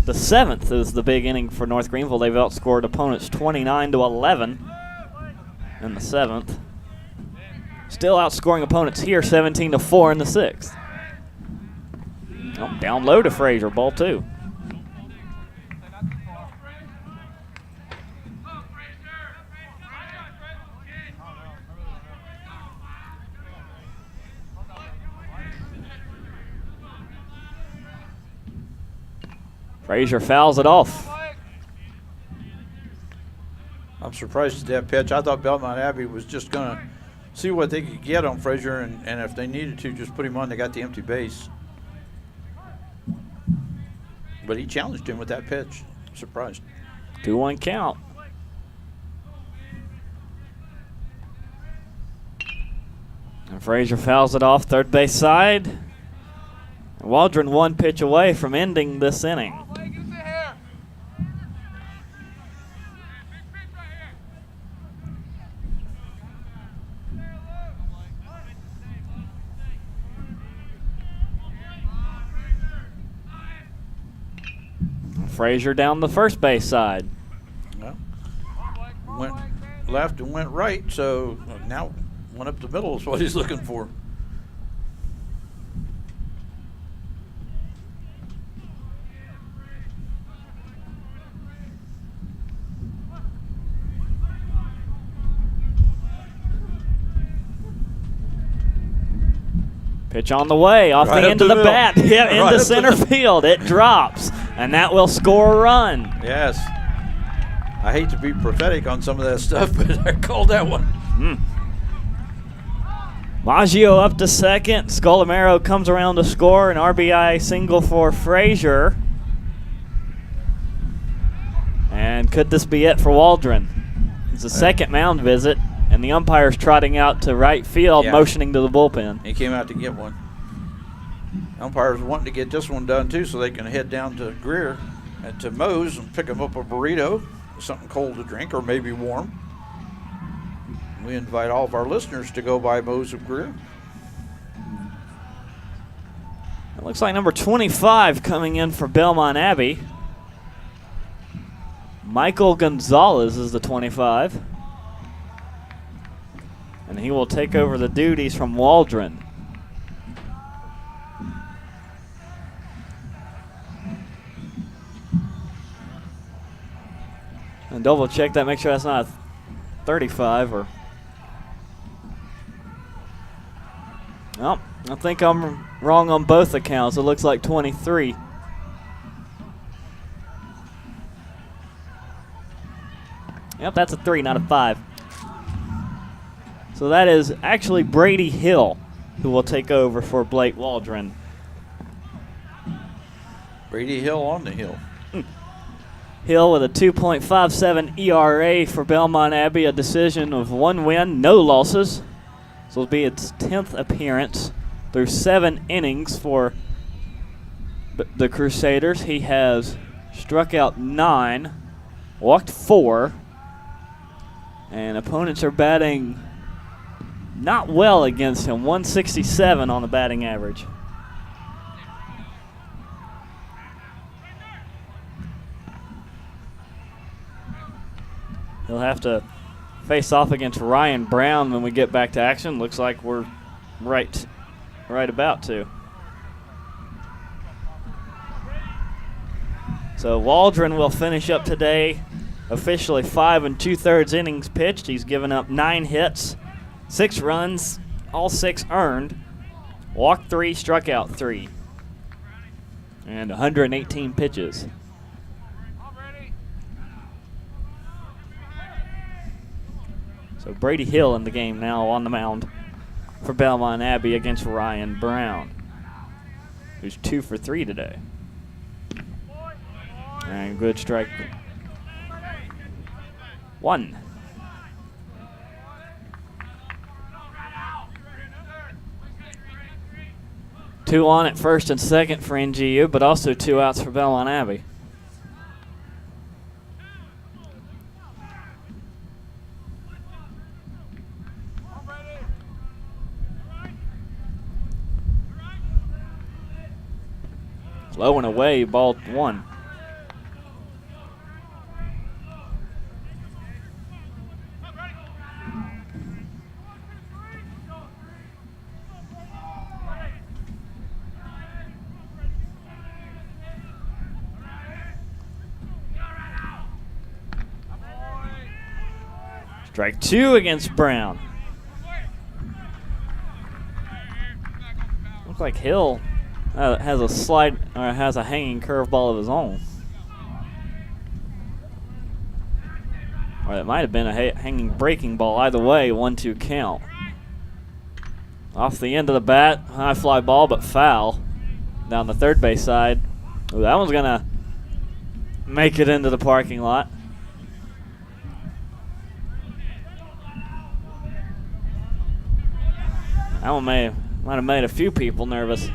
A: the 7th is the big inning for North Greenville. They've outscored opponents 29-11 in the 7th. Still outscoring opponents here 17-4 in the 6th. Oh, down low to Frazier, ball 2. Frazier fouls it off.
B: I'm surprised at that pitch. I thought Belmont Abbey was just going to see what they could get on Frazier, and if they needed to, just put him on. They got the empty base. But he challenged him with that pitch. Surprised.
A: 2-1 count. And Frazier fouls it off third base side. Waldron 1 pitch away from ending this inning. Frazier down the first base side.
B: Well, went left and went right, so now one up the middle is what he's looking for.
A: Pitch on the way, off
B: Right
A: the end of the bat, yeah,
B: Right
A: into center field. It drops, and that will score a run.
B: Yes. I hate to be prophetic on some of that stuff, but I called that one.
A: Maggio up to second. Scolomero comes around to score an RBI single for Frazier. And could this be it for Waldron? It's a second mound visit, and the umpire's trotting out to right field, motioning to the bullpen.
B: He came out to get one. Umpires wanting to get this one done too, so they can head down to Greer and to Moe's and pick him up a burrito, something cold to drink or maybe warm. We invite all of our listeners to go by Moe's of Greer.
A: It looks like number 25 coming in for Belmont Abbey. Michael Gonzalez is the 25. And he will take over the duties from Waldron. And double check that, make sure that's not a 35 or. Oh, I think I'm wrong on both accounts. It looks like 23. Yep, that's a 3, not a 5. So that is actually Brady Hill who will take over for Blake Waldron.
B: Brady Hill on the hill.
A: Hill with a 2.57 ERA for Belmont Abbey, a decision of 1 win, no losses. So it'll be its 10th appearance through 7 innings for the Crusaders. He has struck out 9, walked 4, and opponents are batting not well against him, 167 on the batting average. He'll have to face off against Ryan Brown when we get back to action. Looks like we're right about to. So Waldron will finish up today officially 5 2/3 innings pitched. He's given up 9 hits, 6 runs, all 6 earned. Walked 3, struck out 3. And 118 pitches. So Brady Hill in the game now on the mound for Belmont Abbey against Ryan Brown, who's 2 for 3 today. And good strike. 1. Two on at first and second for NGU, but also 2 outs for Belmont Abbey. Low and away, ball 1. Strike 2 against Brown. Looks like Hill has a slide or has a hanging curveball of his own. Or it might have been a hanging breaking ball. Either way, 1-2 count. Off the end of the bat, high fly ball, but foul down the third base side. Ooh, that one's going to make it into the parking lot. That one might have made a few people nervous.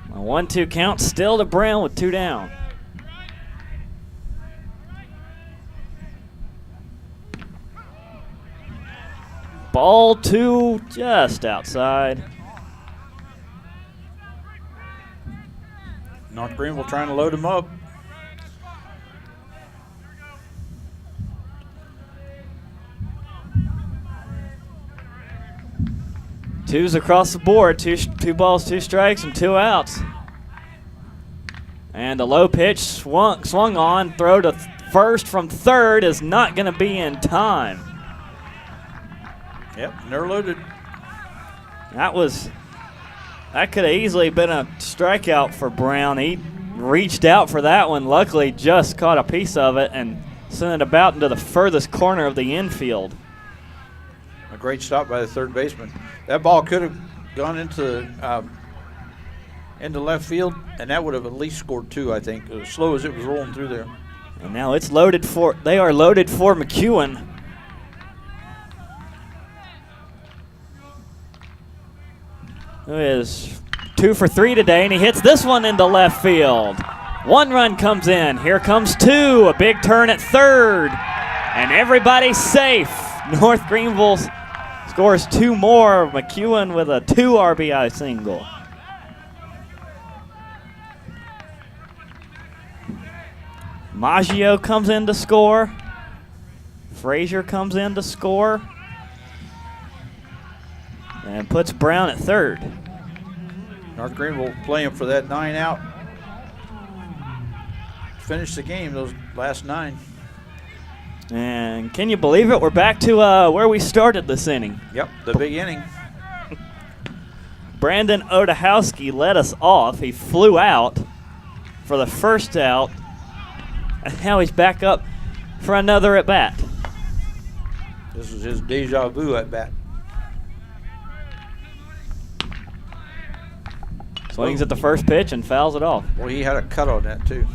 A: A 1-2 count still to Brown with 2 down. Ball 2 just outside.
B: North Greenville trying to load him up.
A: Twos across the board, two balls, 2 strikes, and 2 outs. And a low pitch swung on, throw to first from third is not going to be in time.
B: Yep, they're loaded.
A: That could have easily been a strikeout for Brown. He reached out for that one, luckily just caught a piece of it and sent it about into the furthest corner of the infield.
B: A great stop by the third baseman. That ball could have gone into left field, and that would have at least scored 2, I think, as slow as it was rolling through there.
A: And now it's loaded for, they are loaded for McEwen. Who is 2 for 3 today, and he hits this one into left field. 1 run comes in. Here comes 2. A big turn at third. And everybody's safe. North Greenville scores 2 more. McEwen with a 2 RBI single. Maggio comes in to score. Frazier comes in to score. And puts Brown at third.
B: North Greenville playing for that 9 out. Finish the game, those last 9.
A: And can you believe it? We're back to where we started this inning.
B: Yep, the big inning.
A: Brandon Odahowski led us off. He flew out for the first out. And now he's back up for another at bat.
B: This was his deja vu at bat.
A: Swings at the first pitch and fouls it off.
B: Well, he had a cut on that, too.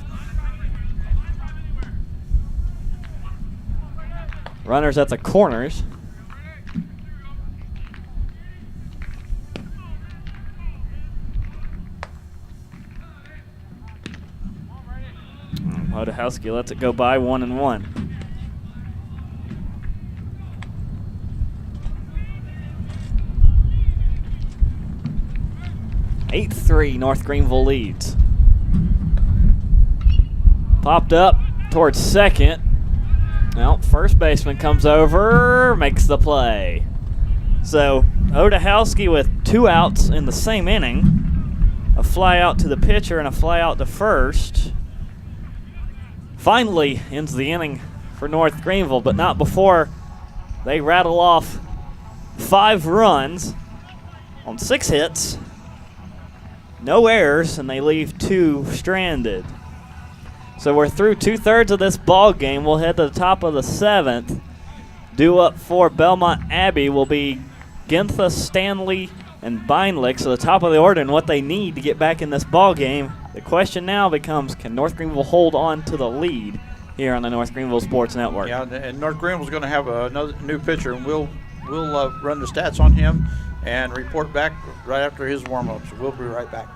A: Runners at the corners. Odahowski lets it go by 1-1. (8-3) North Greenville leads. Popped up towards second. Well, first baseman comes over, makes the play. So Odahowski with 2 outs in the same inning. A fly out to the pitcher and a fly out to first. Finally ends the inning for North Greenville, but not before they rattle off 5 runs on 6 hits. No errors, and they leave 2 stranded. So we're through 2/3 of this ball game. We'll head to the top of the 7th. Due up for Belmont Abbey will be Gintha, Stanley, and Beinlich. So the top of the order and what they need to get back in this ball game. The question now becomes, can North Greenville hold on to the lead here on the North Greenville Sports Network?
B: Yeah, and North Greenville's going to have another new pitcher, and we'll run the stats on him and report back right after his warm-up. So we'll be right back.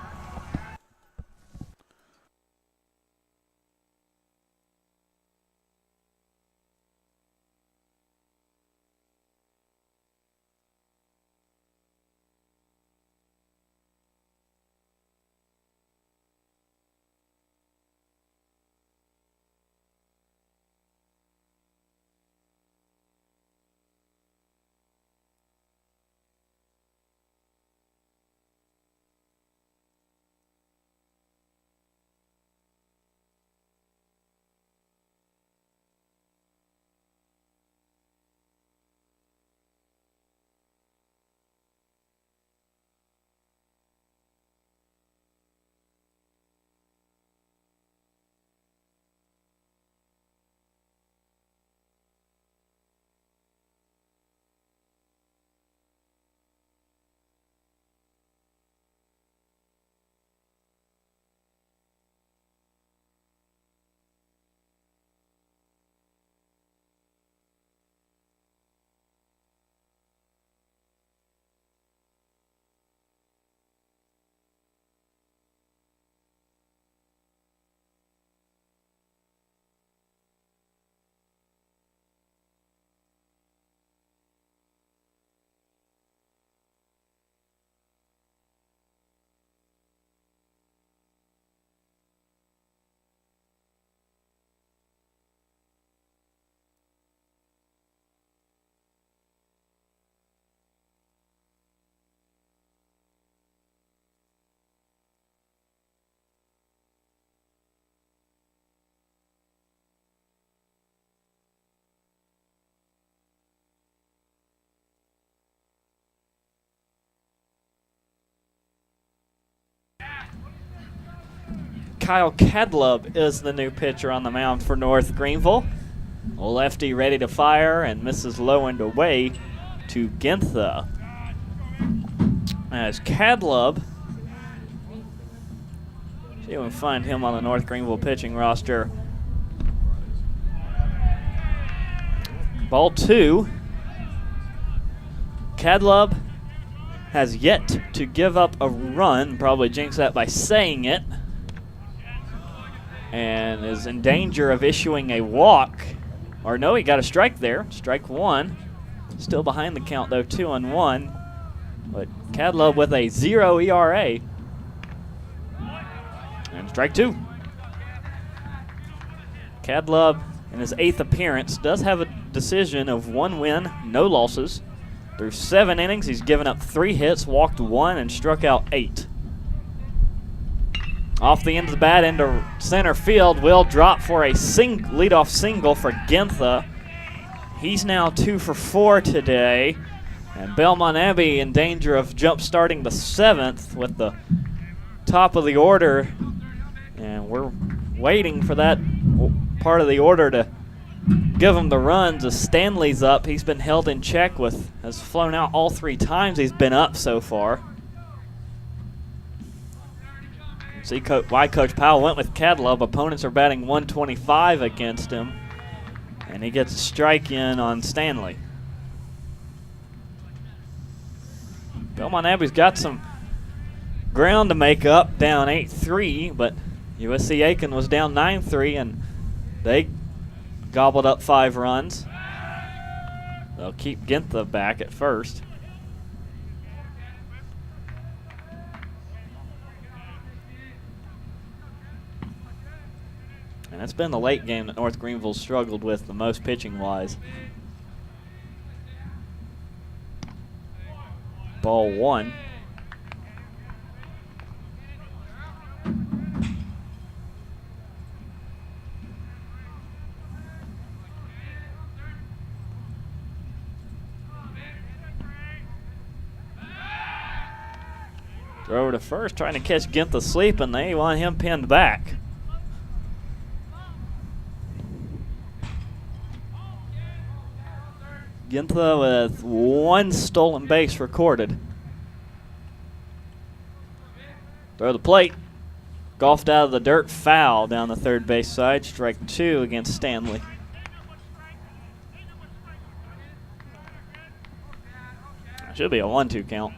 A: Kyle Cadlib is the new pitcher on the mound for North Greenville. A lefty ready to fire and misses low and away to Gintha. As Cadlib, see if we can find him on the North Greenville pitching roster. Ball 2. Cadlib has yet to give up a run, probably jinx that by saying it, and is in danger of issuing a walk. Or no, he got a strike there. Strike 1. Still behind the count, though, 2-1. But Cadlib with a 0 ERA. And strike 2. Cadlib, in his 8th appearance, does have a decision of 1 win, no losses. Through 7 innings, he's given up 3 hits, walked 1, and struck out 8. Off the end of the bat into center field, will drop for a leadoff single for Gintha. He's now 2 for 4 today. And Belmont Abbey in danger of jump starting the 7th with the top of the order. And we're waiting for that part of the order to give him the runs as Stanley's up. He's been held in check has flown out all 3 times he's been up so far. See why Coach Powell went with Cadlib. Opponents are batting 125 against him. And he gets a strike in on Stanley. Belmont Abbey's got some ground to make up, down 8-3, but USC Aiken was down 9-3, and they gobbled up 5 runs. They'll keep Gintha back at first. And it's been the late game that North Greenville struggled with the most pitching-wise. Ball 1. Throw over to first, trying to catch Gintha sleeping. They want him pinned back. Gintha with 1 stolen base recorded. Throw the plate. Golfed out of the dirt, foul down the third base side. Strike 2 against Stanley. Should be a 1-2 count.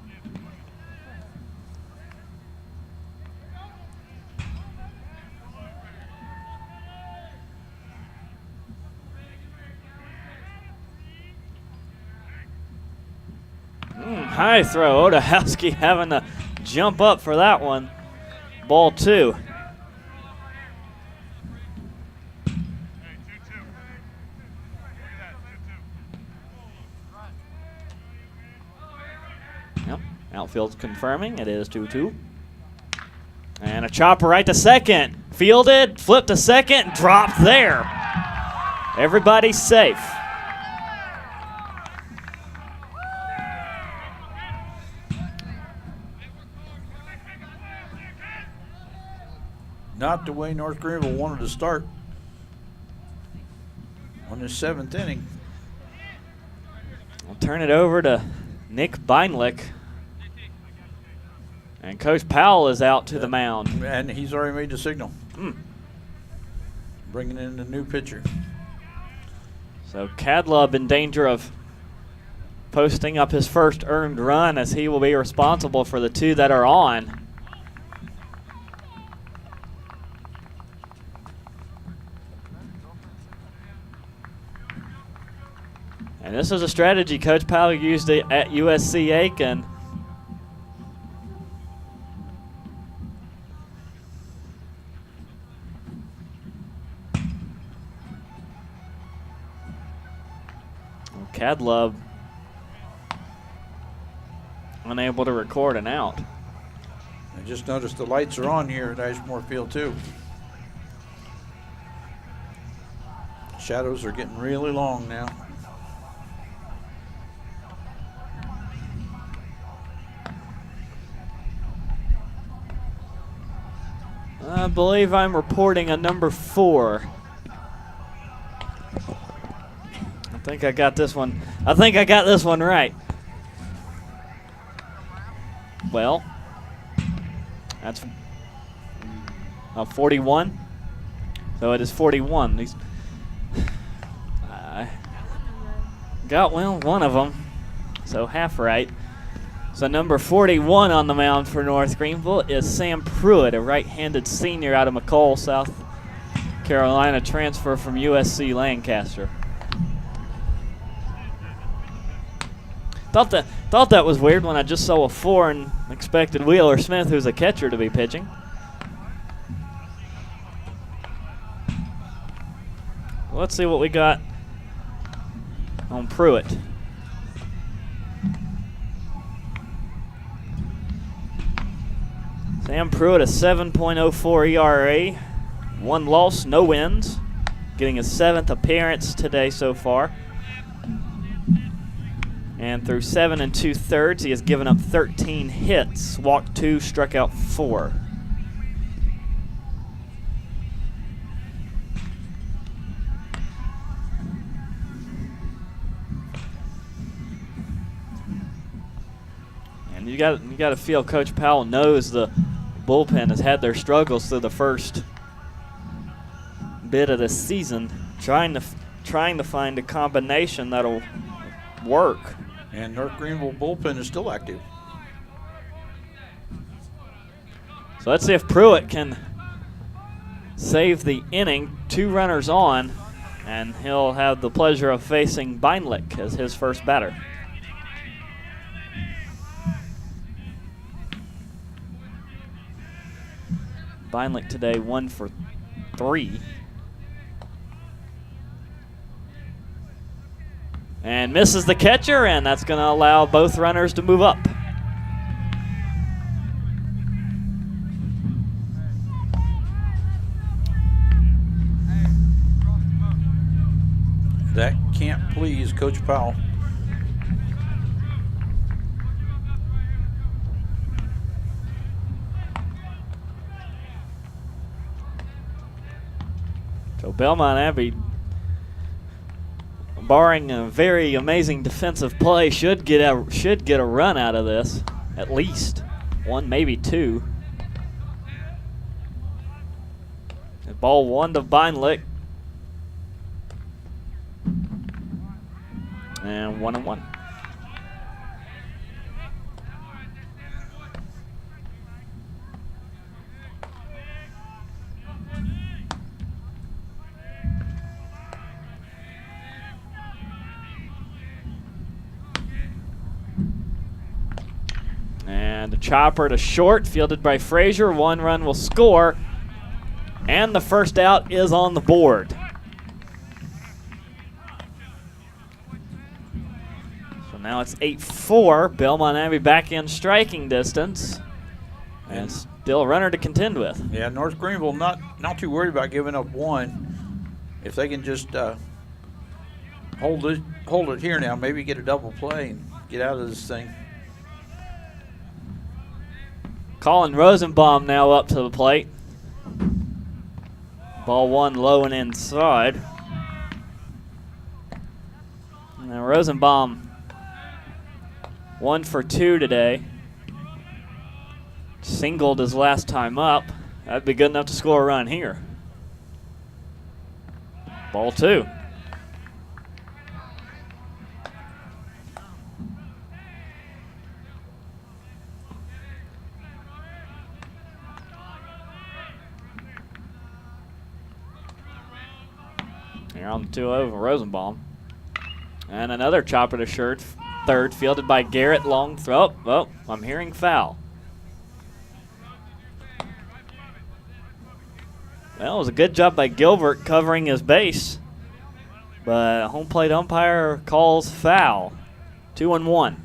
A: High throw. Odahowski having to jump up for that one. Ball 2. Yep. Outfield's confirming. It is 2-2. And a chopper right to second. Fielded, flipped to second, dropped there. Everybody's safe.
B: Not the way North Greenville wanted to start on the 7th inning.
A: I'll turn it over to Nick Beinlich. And Coach Powell is out to the mound.
B: And he's already made the signal. Bringing in the new pitcher.
A: So Cadlib in danger of posting up his first earned run, as he will be responsible for the 2 that are on. And this is a strategy Coach Powell used it at USC Aiken. Cadlib unable to record an out.
B: I just noticed the lights are on here at Ashmore Field too. Shadows are getting really long now.
A: I believe I'm reporting a number 4. I think I got this one. I think I got this one right. Well, that's 41. So it is 41. These got one of them. So half right. So number 41 on the mound for North Greenville is Sam Pruitt, a right-handed senior out of McCall, South Carolina, transfer from USC Lancaster. Thought that was weird when I just saw a 4 and expected Wheeler Smith, who's a catcher, to be pitching. Let's see what we got on Pruitt. Sam Pruitt, a 7.04 ERA, 1 loss, no wins, getting his 7th appearance today so far. And through 7 2/3, he has given up 13 hits, walked 2, struck out 4. And you got to feel Coach Powell knows the bullpen has had their struggles through the first bit of the season, trying to find a combination that'll work.
B: And North Greenville bullpen is still active.
A: So let's see if Pruitt can save the inning. 2 runners on, and he'll have the pleasure of facing Beinlich as his first batter. Beinlich today 1 for 3. And misses the catcher, and that's going to allow both runners to move up.
B: That can't please Coach Powell.
A: So Belmont Abbey barring a very amazing defensive play, should get a run out of this, at least one, maybe two. Ball one to Beinlick. And 1-1. And the chopper to short, fielded by Frazier. One run will score. And the first out is on the board. So now it's 8-4. Belmont Abbey back in striking distance. And still a runner to contend with.
B: Yeah, North Greenville not too worried about giving up one. If they can just hold it here now, maybe get a double play and get out of this thing.
A: Colin Rosenbaum now up to the plate. Ball one low and inside. Now Rosenbaum 1 for 2 today. Singled his last time up. That'd be good enough to score a run here. Ball two. Here on the 2-0 for Rosenbaum. And another chopper to short, third, fielded by Garrett. Long throw. Oh, I'm hearing foul. Well, it was a good job by Gilbert covering his base. But home plate umpire calls foul. 2-1.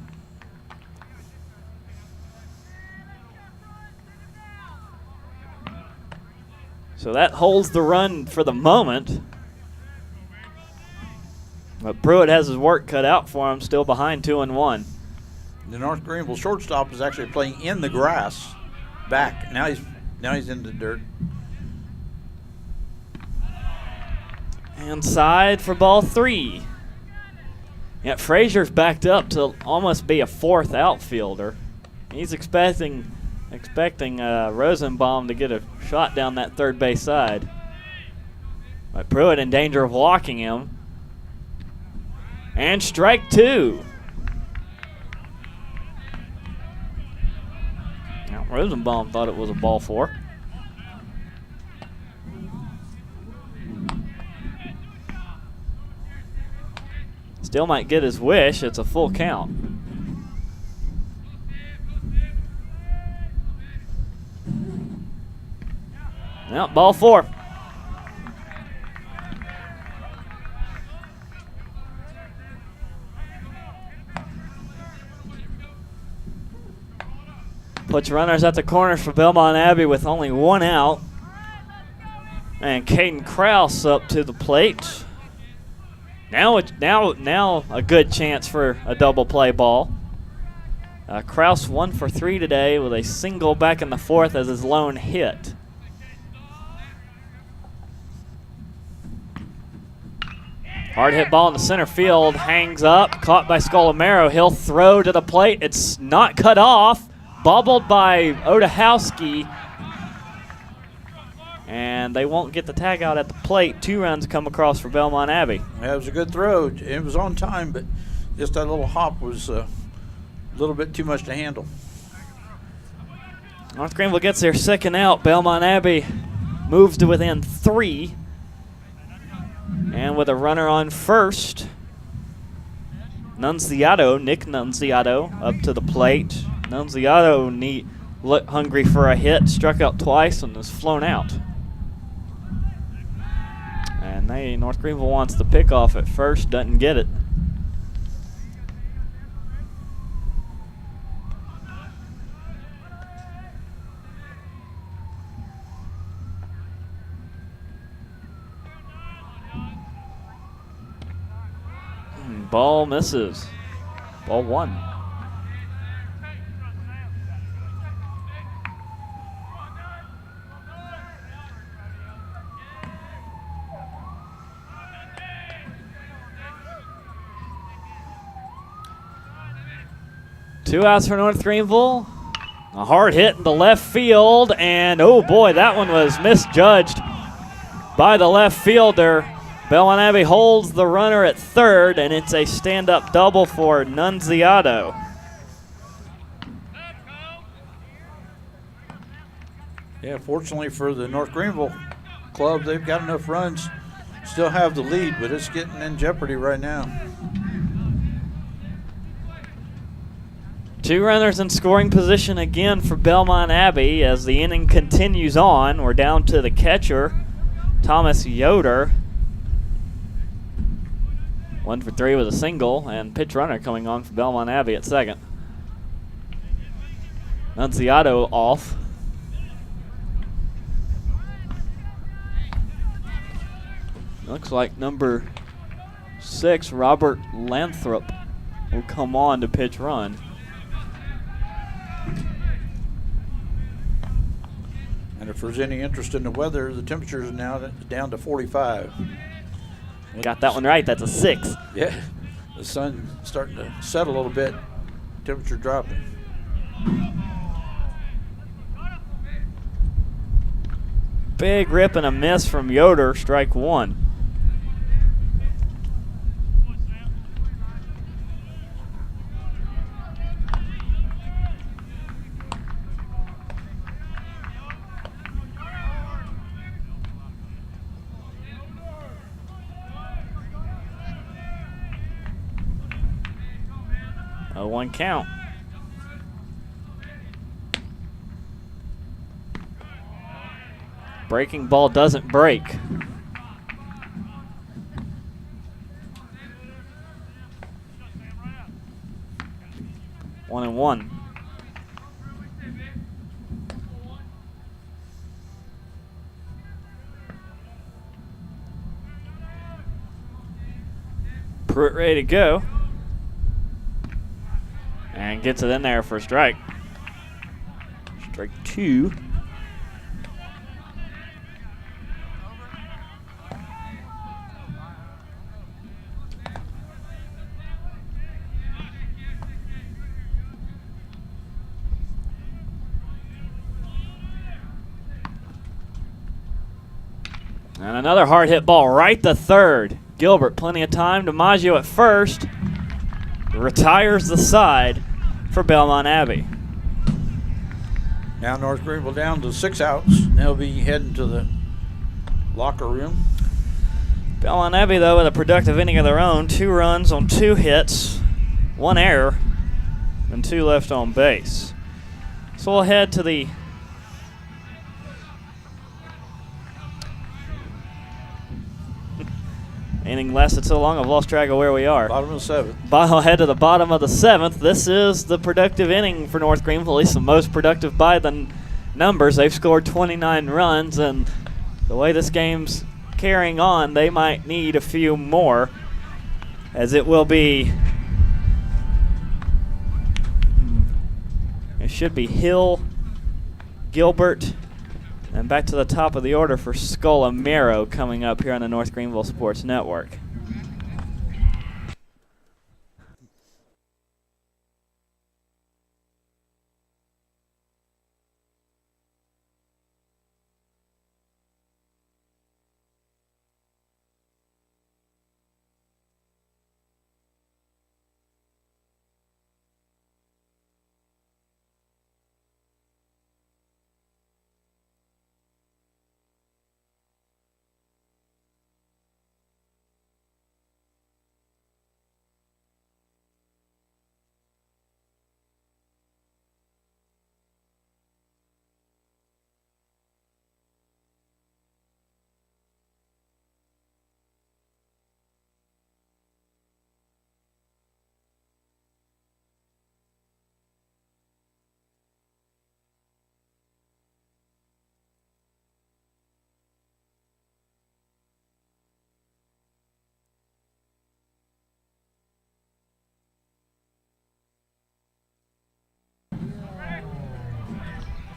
A: So that holds the run for the moment. But Pruitt has his work cut out for him, still behind 2-1.
B: The North Greenville shortstop is actually playing in the grass, back. Now he's in the dirt.
A: Inside for ball three. Yet Frazier's backed up to almost be a fourth outfielder. He's expecting Rosenbaum to get a shot down that third base side. But Pruitt in danger of walking him. And strike two. Now Rosenbaum thought it was a ball four. Still might get his wish. It's a full count. Now ball four. Puts runners at the corners for Belmont Abbey with only one out. And Caden Krause up to the plate. Now a good chance for a double play ball. Krause 1 for 3 today with a single back in the fourth as his lone hit. Hard hit ball in the center field, hangs up, caught by Scolomero. He'll throw to the plate. It's not cut off. Bobbled by Odahowski. And they won't get the tag out at the plate. 2 runs come across for Belmont Abbey.
B: Yeah, it was a good throw. It was on time, but just that little hop was a little bit too much to handle.
A: North Greenville gets their second out. Belmont Abbey moves to within 3. And with a runner on first, Nick Nunziato up to the plate. Nunziato looked hungry for a hit, struck out twice, and was flown out. And North Greenville wants the pickoff at first, doesn't get it. Ball misses. Ball 1. 2 outs for North Greenville. A hard hit in the left field, and oh boy, that one was misjudged by the left fielder. Belmont Abbey holds the runner at third, and it's a stand-up double for Nunziato.
B: Yeah, fortunately for the North Greenville club, they've got enough runs, still have the lead, but it's getting in jeopardy right now.
A: 2 runners in scoring position again for Belmont Abbey as the inning continues on. We're down to the catcher, Thomas Yoder. 1 for 3 with a single, and pitch runner coming on for Belmont Abbey at second. Nunziato off. Looks like number 6, Robert Lathrop, will come on to pitch run.
B: And if there's any interest in the weather, the temperature is now down to 45.
A: Got that one right. That's a 6.
B: Yeah, the sun starting to set a little bit, temperature dropping.
A: Big rip and a miss from Yoder, strike 1. A 1 count. Breaking ball doesn't break. One and one. Pruitt ready to go. And gets it in there for a strike. Strike 2. And another hard hit ball right to third. Gilbert, plenty of time. DiMaggio at first. Retires the side for Belmont Abbey.
B: Now North Greenville down to 6 outs. They'll be heading to the locker room.
A: Belmont Abbey, though, with a productive inning of their own. 2 runs on 2 hits, 1 error, and 2 left on base. So we'll head to the inning lasted so long I've lost track of where we are.
B: Bottom of the 7th.
A: I'll head to the bottom of the 7th. This is the productive inning for North Greenville, at least the most productive by the numbers. They've scored 29 runs, and the way this game's carrying on, they might need a few more, as it will be. It should be Hill, Gilbert, and back to the top of the order for Scolamero coming up here on the North Greenville Sports Network.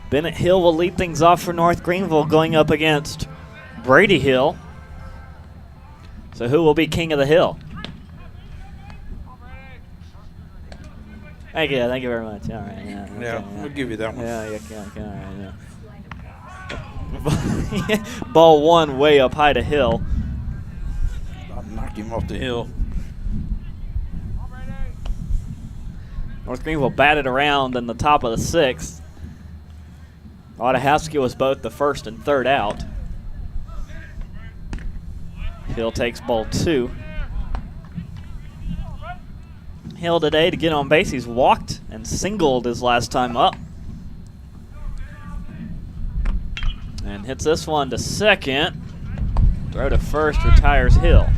A: Bennett Hill will lead things off for North Greenville, going up against Brady Hill. So who will be king of the hill? Thank you very much. All right, yeah. Okay,
B: Yeah, we'll give you that one.
A: Yeah, all right, yeah. Ball one way up high to Hill.
B: I knocked him off the hill.
A: North Greenville batted around in the top of the sixth. Ottahowski was both the first and third out. Hill takes ball two. Hill today to get on base. He's walked and singled his last time up. And hits this one to second. Throw to first, retires Hill.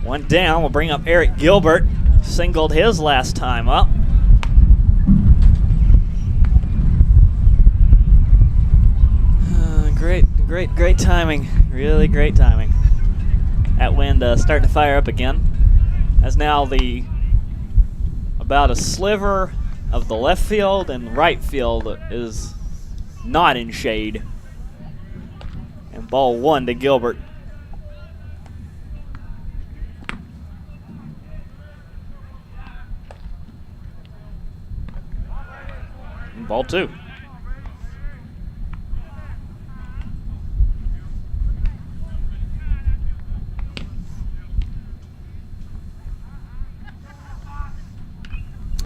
A: One down, we'll bring up Eric Gilbert. Singled his last time up. Great timing. Really great timing. That wind starting to fire up again. As now about a sliver of the left field and right field is not in shade. And ball one to Gilbert. And ball two.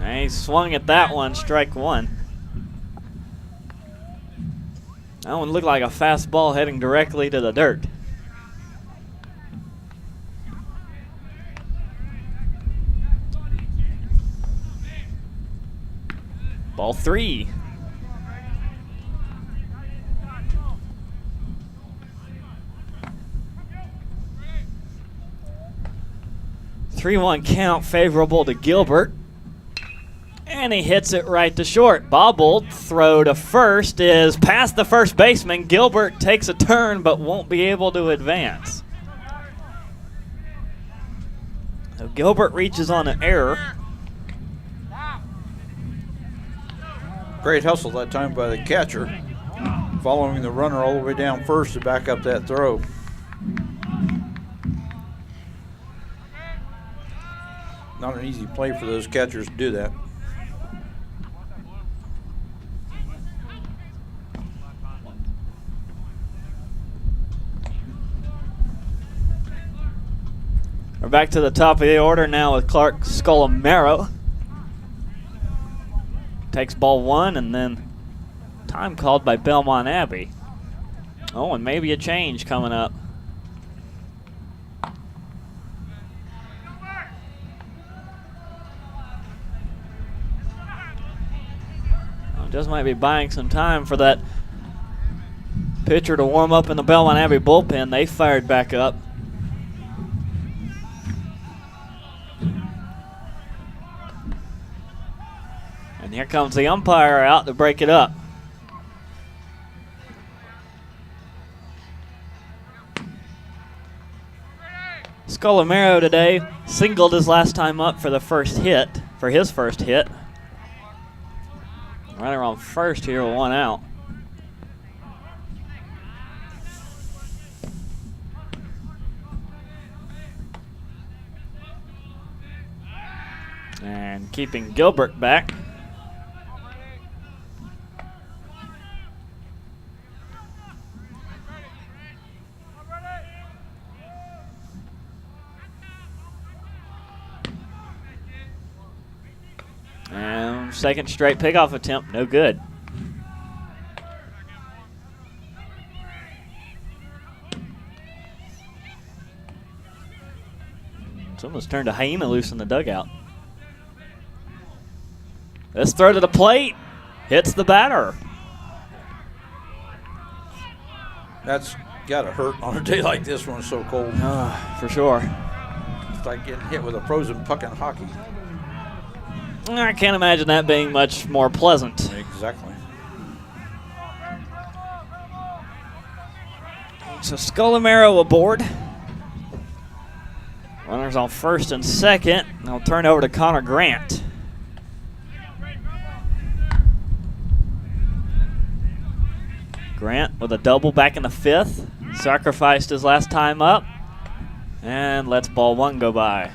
A: And he swung at that one, strike one. That one looked like a fastball heading directly to the dirt. Ball three. Three-one count favorable to Gilbert. And he hits it right to short. Bobbled throw to first is past the first baseman. Gilbert takes a turn but won't be able to advance. So Gilbert reaches on an error.
B: Great hustle that time by the catcher, following the runner all the way down first to back up that throw. Not an easy play for those catchers to do that.
A: We're back to the top of the order now with Clark Scolamero. Takes ball one and then time called by Belmont Abbey. Oh, and maybe a change coming up. Just might be buying some time for that pitcher to warm up in the Belmont Abbey bullpen. They fired back up. And here comes the umpire out to break it up. Scolamero today singled his last time up for his first hit. Runner on first here with one out. And keeping Gilbert back. And second straight pickoff attempt, no good. Someone's turned a hyena loose in the dugout. This throw to the plate hits the batter.
B: That's got to hurt on a day like this when it's so cold.
A: For sure.
B: It's like getting hit with a frozen puck in hockey.
A: I can't imagine that being much more pleasant.
B: Exactly.
A: So Scolamero aboard. Runners on first and second. They'll turn over to Conor Grant. Grant with a double back in the fifth. Sacrificed his last time up. And lets ball one go by.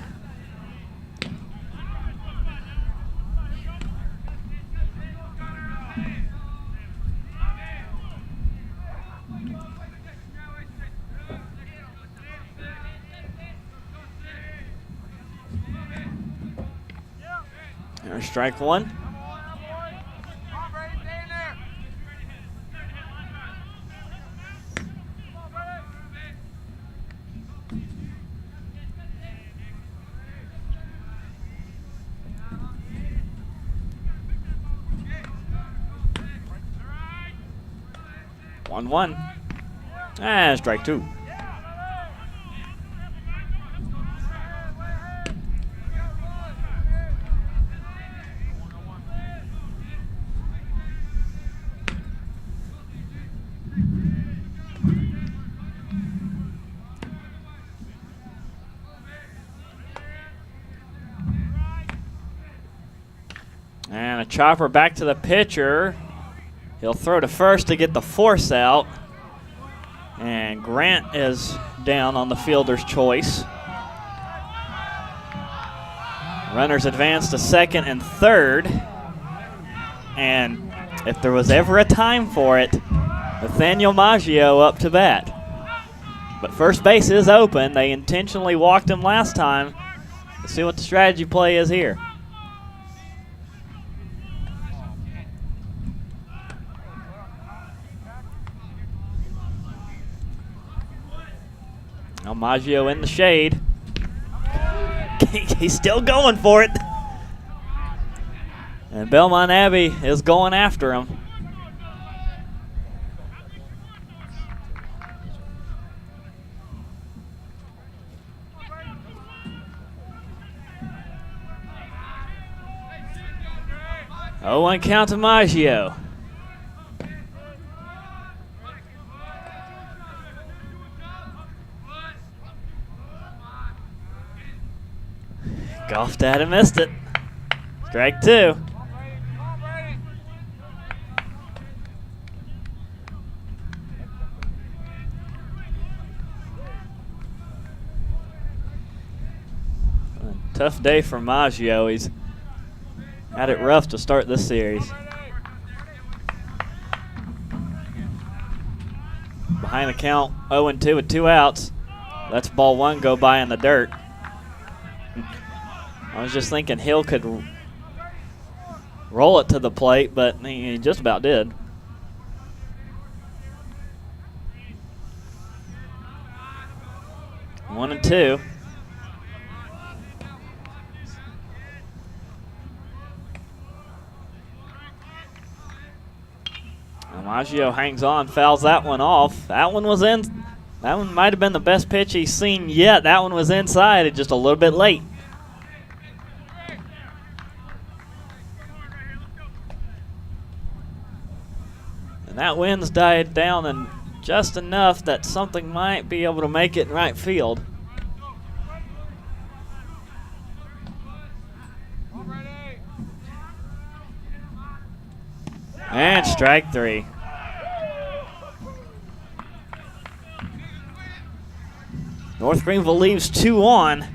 A: There's strike one. One. And strike two. And a chopper back to the pitcher. He'll throw to first to get the force out. And Grant is down on the fielder's choice. Runners advance to second and third. And if there was ever a time for it, Nathaniel Maggio up to bat. But first base is open. They intentionally walked him last time. Let's see what the strategy play is here. Now Maggio in the shade. He's still going for it. And Belmont Abbey is going after him. Oh, 1 count to Maggio. Golfed at and missed it. Strike two. Tough day for Maggio. He's had it rough to start this series. Behind the count, 0-2 with 2 outs. Lets ball one go by in the dirt. I was just thinking Hill could roll it to the plate, but he just about did. One and two. Maggio hangs on, fouls that one off. That one was in. That one might have been the best pitch he's seen yet. That one was inside, just a little bit late. And that wind's died down and just enough that something might be able to make it in right field. And strike three. North Greenville leaves 2 on.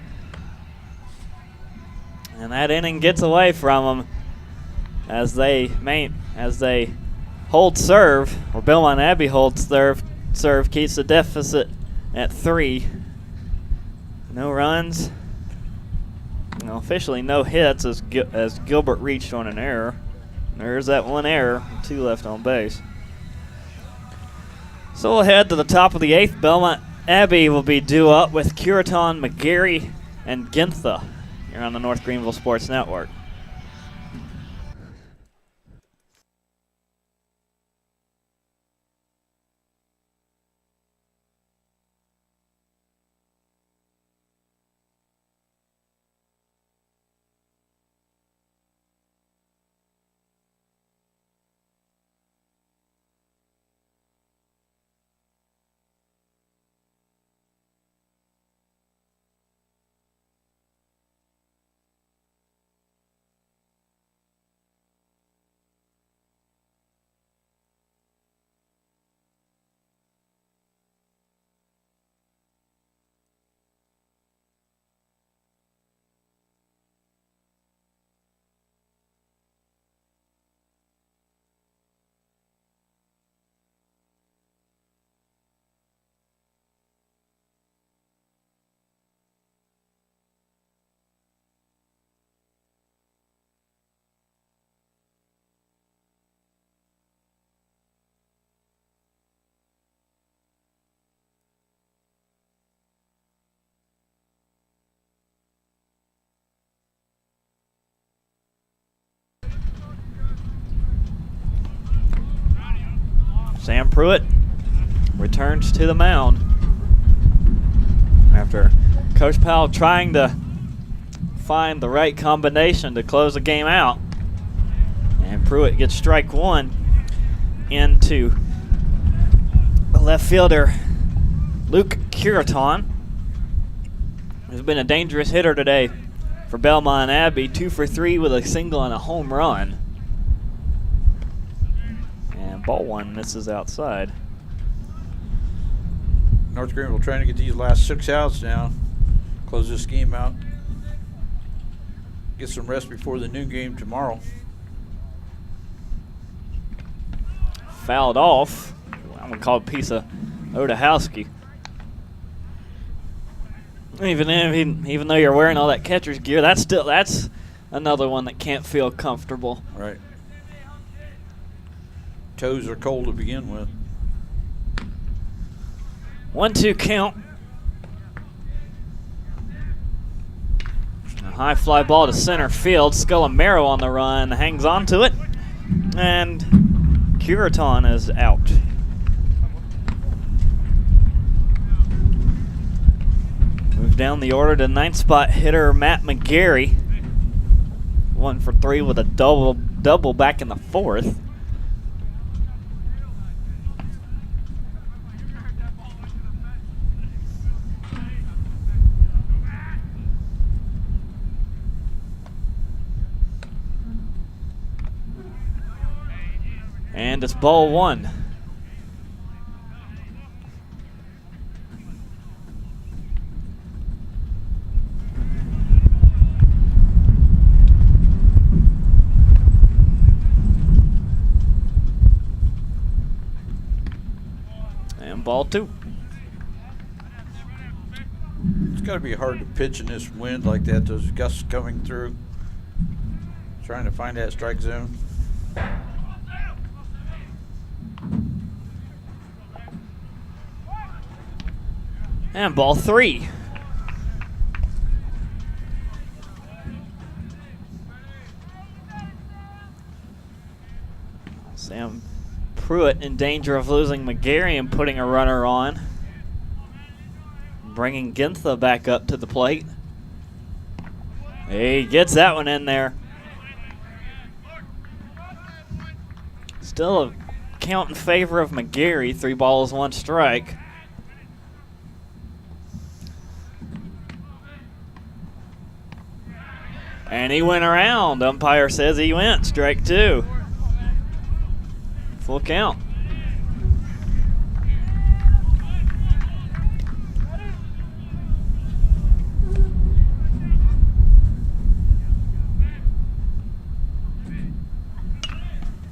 A: And that inning gets away from them as they hold serve, or Belmont Abbey holds serve, keeps the deficit at 3. No runs. Officially no hits as Gilbert reached on an error. There's that one error, 2 left on base. So we'll head to the top of the 8th. Belmont Abbey will be due up with Curiton, McGarry, and Gintha here on the North Greenville Sports Network. Sam Pruitt returns to the mound after Coach Powell trying to find the right combination to close the game out. And Pruitt gets strike one into the left fielder, Luke Curiton, who's been a dangerous hitter today for Belmont Abbey, 2 for 3 with a single and a home run. And ball one misses outside.
B: North Greenville trying to get these last 6 outs now. Close this game out. Get some rest before the noon game tomorrow.
A: Fouled off. I'm going to call it a piece of Odahowski. Even though you're wearing all that catcher's gear, that's another one that can't feel comfortable.
B: Right. Toes are cold to begin with.
A: 1-2 count. A high fly ball to center field. Sculamaro on the run, hangs on to it, and Curiton is out. Move down the order to 9th spot hitter Matt McGarry. 1 for 3 with a double back in the 4th. And it's ball one. And ball two.
B: It's got to be hard to pitch in this wind like that, those gusts coming through. Trying to find that strike zone.
A: And ball three. Sam Pruitt in danger of losing McGarry and putting a runner on. Bringing Gintha back up to the plate. He gets that one in there. Still a count in favor of McGarry. 3 balls, 1 strike. And he went around. Umpire says he went. Strike 2. Full count.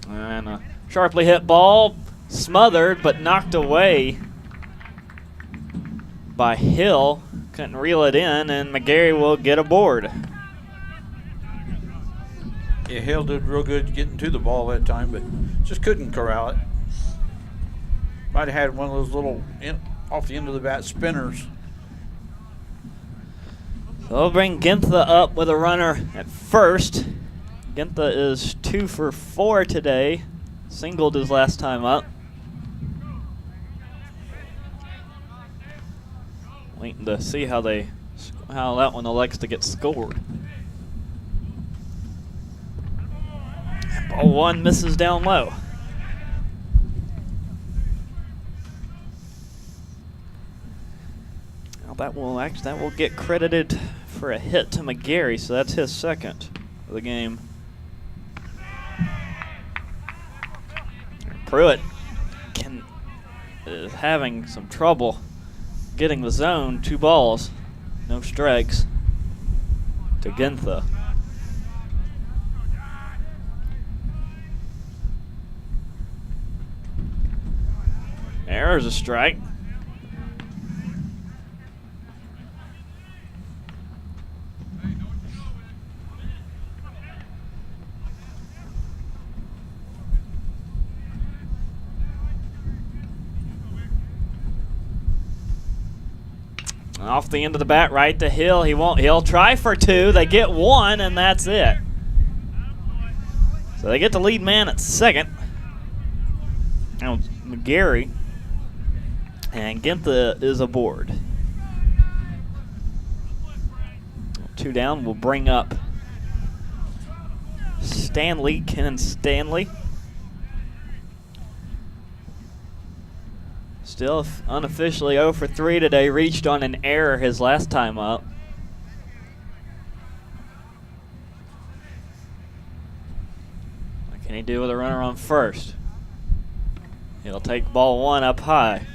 A: And a sharply hit ball, smothered but knocked away by Hill. Couldn't reel it in, and McGarry will get aboard.
B: Yeah, Hill did real good getting to the ball that time, but just couldn't corral it. Might have had one of those little off the end of the bat spinners.
A: So they'll bring Gintha up with a runner at first. Gintha is 2 for 4 today. Singled his last time up. Waiting to see how that one elects to get scored. Ball one misses down low. Now that will get credited for a hit to McGarry, so that's his second of the game. Pruitt is having some trouble getting the zone. 2 balls, no strikes to Gintha. There's a strike. Off the end of the bat, right to Hill. He'll try for 2. They get 1, and that's it. So they get the lead man at second. Now McGarry. And Gintha is aboard. 2 down will bring up Stanley, Ken Stanley. Still unofficially 0 for 3 today. Reached on an error his last time up. What can he do with a runner on first? He'll take ball 1 up high.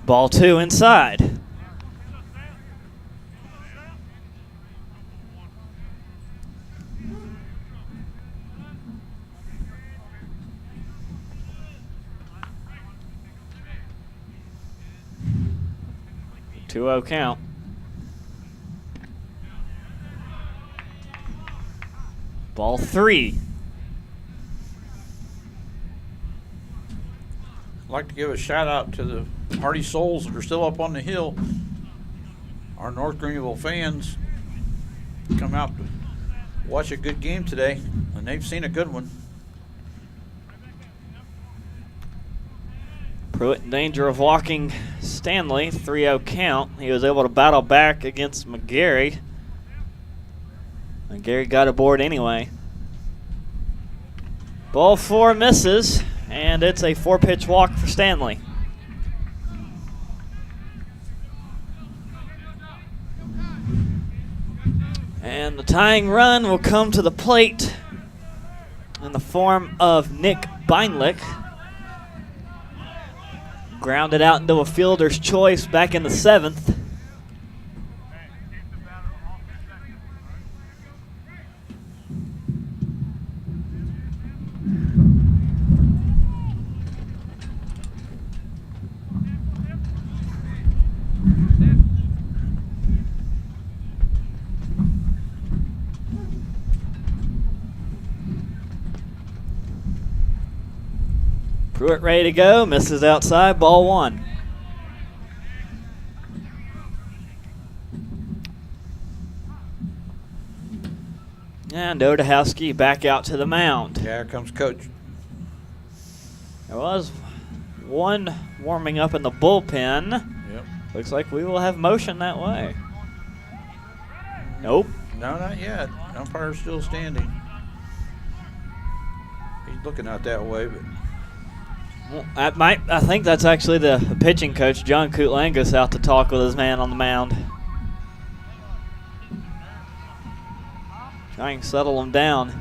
A: Ball 2 inside. Two-0 count. Ball 3.
B: I'd like to give a shout out to the hardy souls that are still up on the hill. Our North Greenville fans come out to watch a good game today, and they've seen a good one.
A: Pruitt in danger of walking Stanley. 3-0 count. He was able to battle back against McGarry. McGarry got aboard anyway. Ball 4 misses, and it's a 4-pitch walk for Stanley. And the tying run will come to the plate in the form of Nick Beinlich. Grounded out into a fielder's choice back in the 7th. Pruitt ready to go, misses outside, ball 1. And Odahowski back out to the mound.
B: Yeah, here comes Coach.
A: There was one warming up in the bullpen.
B: Yep.
A: Looks like we will have motion that way. Nope.
B: No, not yet. Umpire's still standing. He's looking out that way, but
A: Well, I think that's actually the pitching coach, John Koutlangus, out to talk with his man on the mound. Trying to settle him down.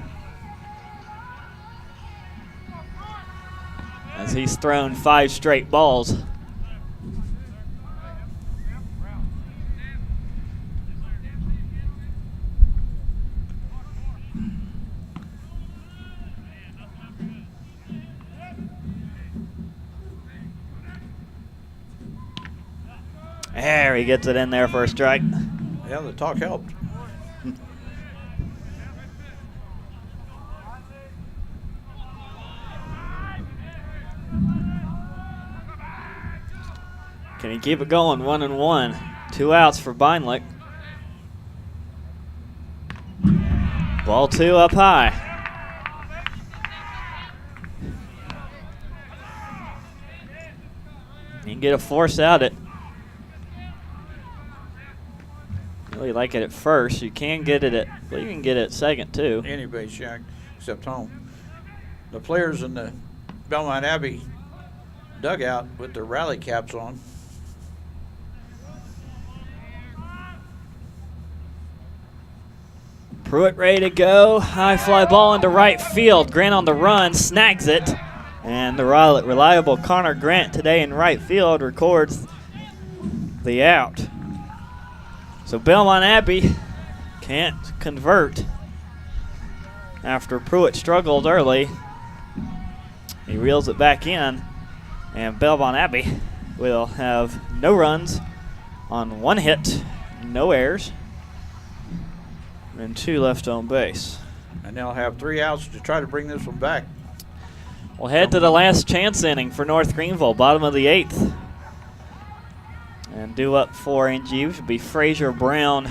A: As he's thrown 5 straight balls. There, he gets it in there for a strike.
B: yeah, the talk helped.
A: Can he keep it going? 1-1. 2 outs for Beinlich. Ball 2 up high. You can get a force out it. Really like it at first. You can get it at, well, you can get it at second too.
B: Any base, Shack, except home. The players in the Belmont Abbey dugout with their rally caps on.
A: Pruitt ready to go. High fly ball into right field. Grant on the run, snags it. And the reliable Conor Grant today in right field records the out. So Belmont Abbey can't convert after Pruitt struggled early. He reels it back in, and Belmont Abbey will have no runs on 1 hit, no errors, and 2 left on base.
B: And they'll have 3 outs to try to bring this one back.
A: We'll head to the last chance inning for North Greenville, bottom of the 8th. And due up for NGU should be Frazier, Brown,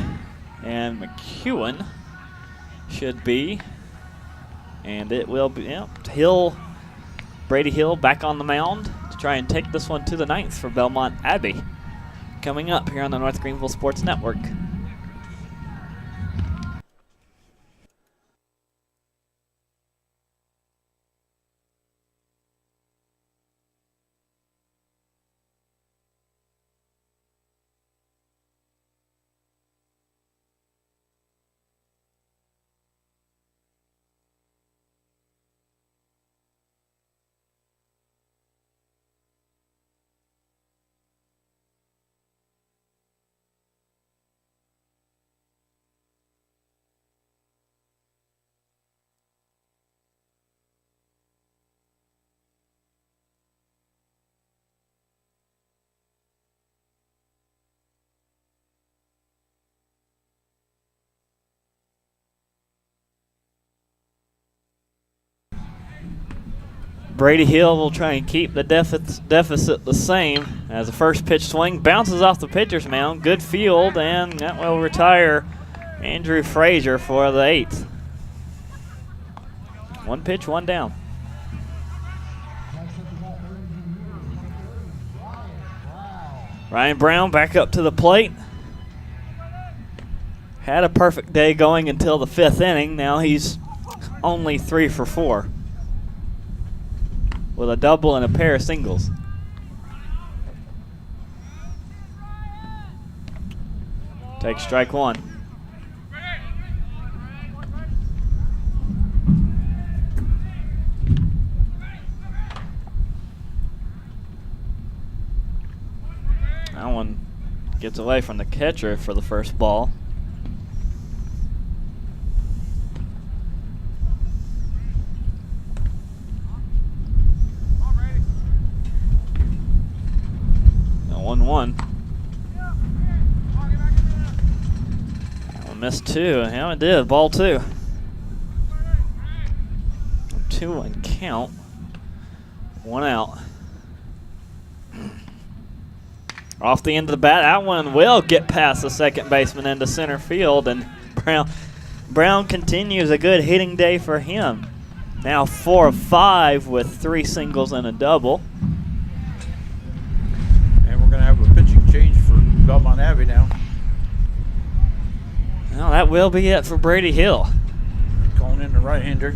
A: and McEwen should be. And it will be Hill, Brady Hill back on the mound to try and take this one to the 9th for Belmont Abbey. Coming up here on the North Greenville Sports Network. Brady Hill will try and keep the deficit the same as the first pitch swing bounces off the pitcher's mound. Good field, and that will retire Andrew Frazier for the 8th. 1 pitch, 1 down. Ryan Brown back up to the plate. Had a perfect day going until the 5th inning. Now he's only 3 for 4. With a double and a pair of singles. Take strike 1. That one gets away from the catcher for the first ball. One. That one missed 2. Yeah, it did. Ball 2. 2-1 count. 1 out. Off the end of the bat, that one will get past the second baseman into center field, and Brown continues a good hitting day for him. Now 4 of 5 with 3 singles and a double.
B: Going to have a pitching change for Belmont Abbey now.
A: Well, that will be it for Brady Hill.
B: Calling in the right-hander.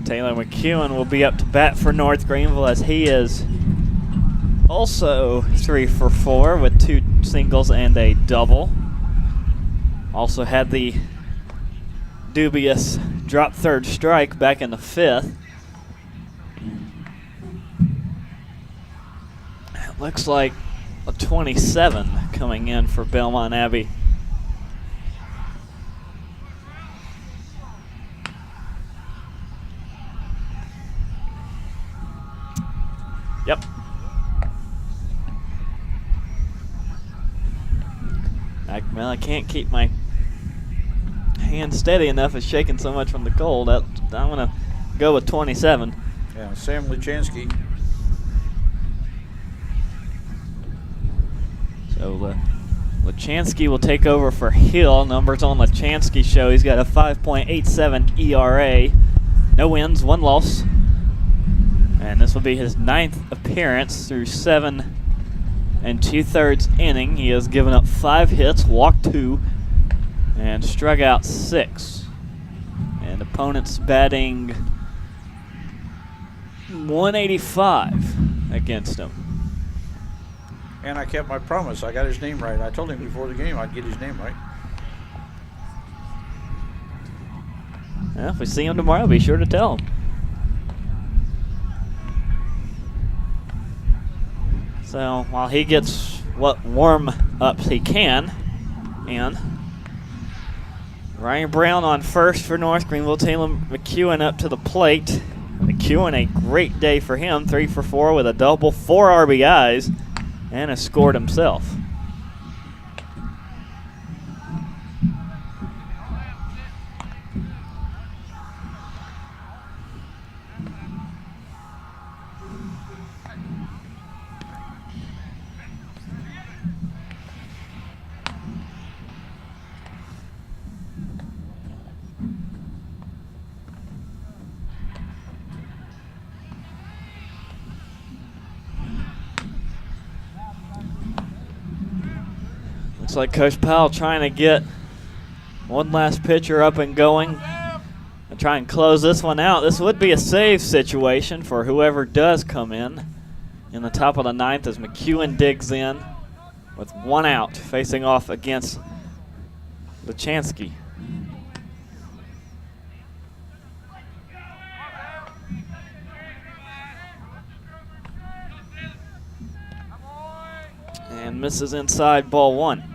A: Taylor McEwen will be up to bat for North Greenville as he is also 3 for 4 with 2 singles and a double. Also had the dubious drop third strike back in the 5th. Looks like a 27 coming in for Belmont Abbey. Yep. I can't keep my hand steady enough. It's shaking so much from the cold. I'm going to go with 27.
B: Yeah, Sam Luchansky.
A: So Luchansky will take over for Hill. Numbers on Luchansky show he's got a 5.87 ERA. No wins, 1 loss. And this will be his 9th appearance through 7 2/3 inning. He has given up 5 hits, walked 2, and struck out 6. And opponents batting 185 against him.
B: And I kept my promise. I got his name right. I told him before the game I'd get his name right.
A: Well, if we see him tomorrow, be sure to tell him. So while he gets what warm-ups he can, and Ryan Brown on first for North Greenville. Taylor McEwen up to the plate. McEwen, a great day for him. 3 for 4 with a double, 4 RBIs. And has scored himself. Looks like Coach Powell trying to get one last pitcher up and going and try and close this one out. This would be a save situation for whoever does come in the top of the ninth as McEwen digs in with one out, facing off against Luchansky. And misses inside, ball one.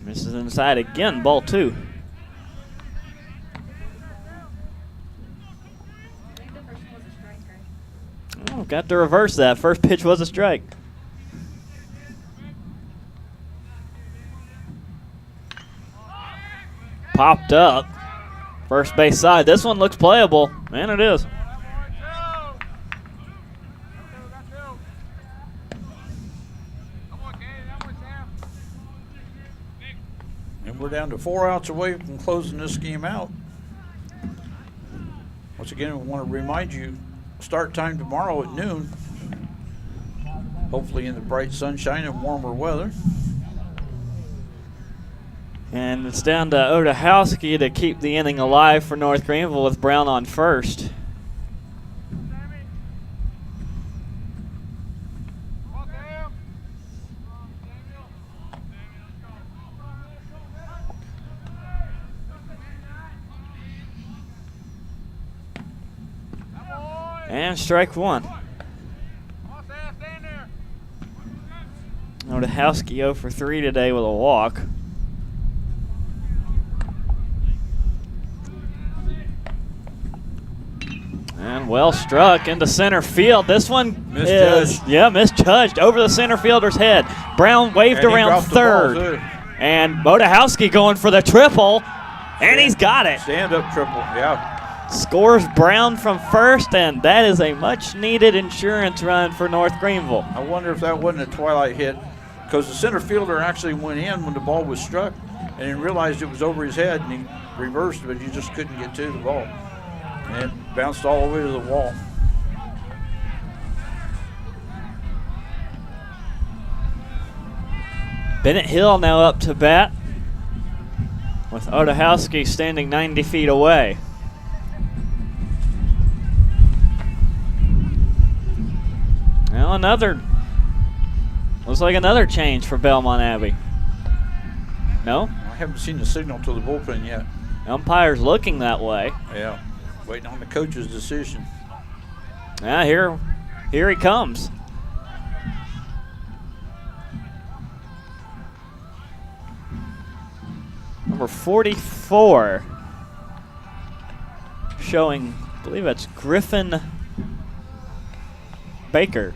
A: Misses inside again, ball two. Oh, got to reverse that. First pitch was a strike. Popped up. First base side. This one looks playable. Man, it is.
B: And we're down to 4 outs away from closing this game out. Once again, we want to remind you, start time tomorrow at noon. Hopefully in the bright sunshine and warmer weather.
A: And it's down to Odahowski to keep the inning alive for North Greenville with Brown on first. And strike one. Odahowski 0 for 3 today with a walk. And well struck into center field. This one misjudged over the center fielder's head. Brown waved around third. And Odahowski going for the triple. And he's got it.
B: Stand-up triple, yeah.
A: Scores Brown from first, and that is a much-needed insurance run for North Greenville.
B: I wonder if that wasn't a twilight hit, because the center fielder actually went in when the ball was struck and he realized it was over his head, and he reversed, but he just couldn't get to the ball. And it bounced all the way to the wall.
A: Bennett Hill now up to bat, with Odahowski standing 90 feet away. Well, looks like another change for Belmont Abbey. No?
B: I haven't seen the signal to the bullpen yet.
A: Umpire's looking that way.
B: Yeah, waiting on the coach's decision.
A: Yeah, here he comes. Number 44, showing, I believe that's Griffin Baker.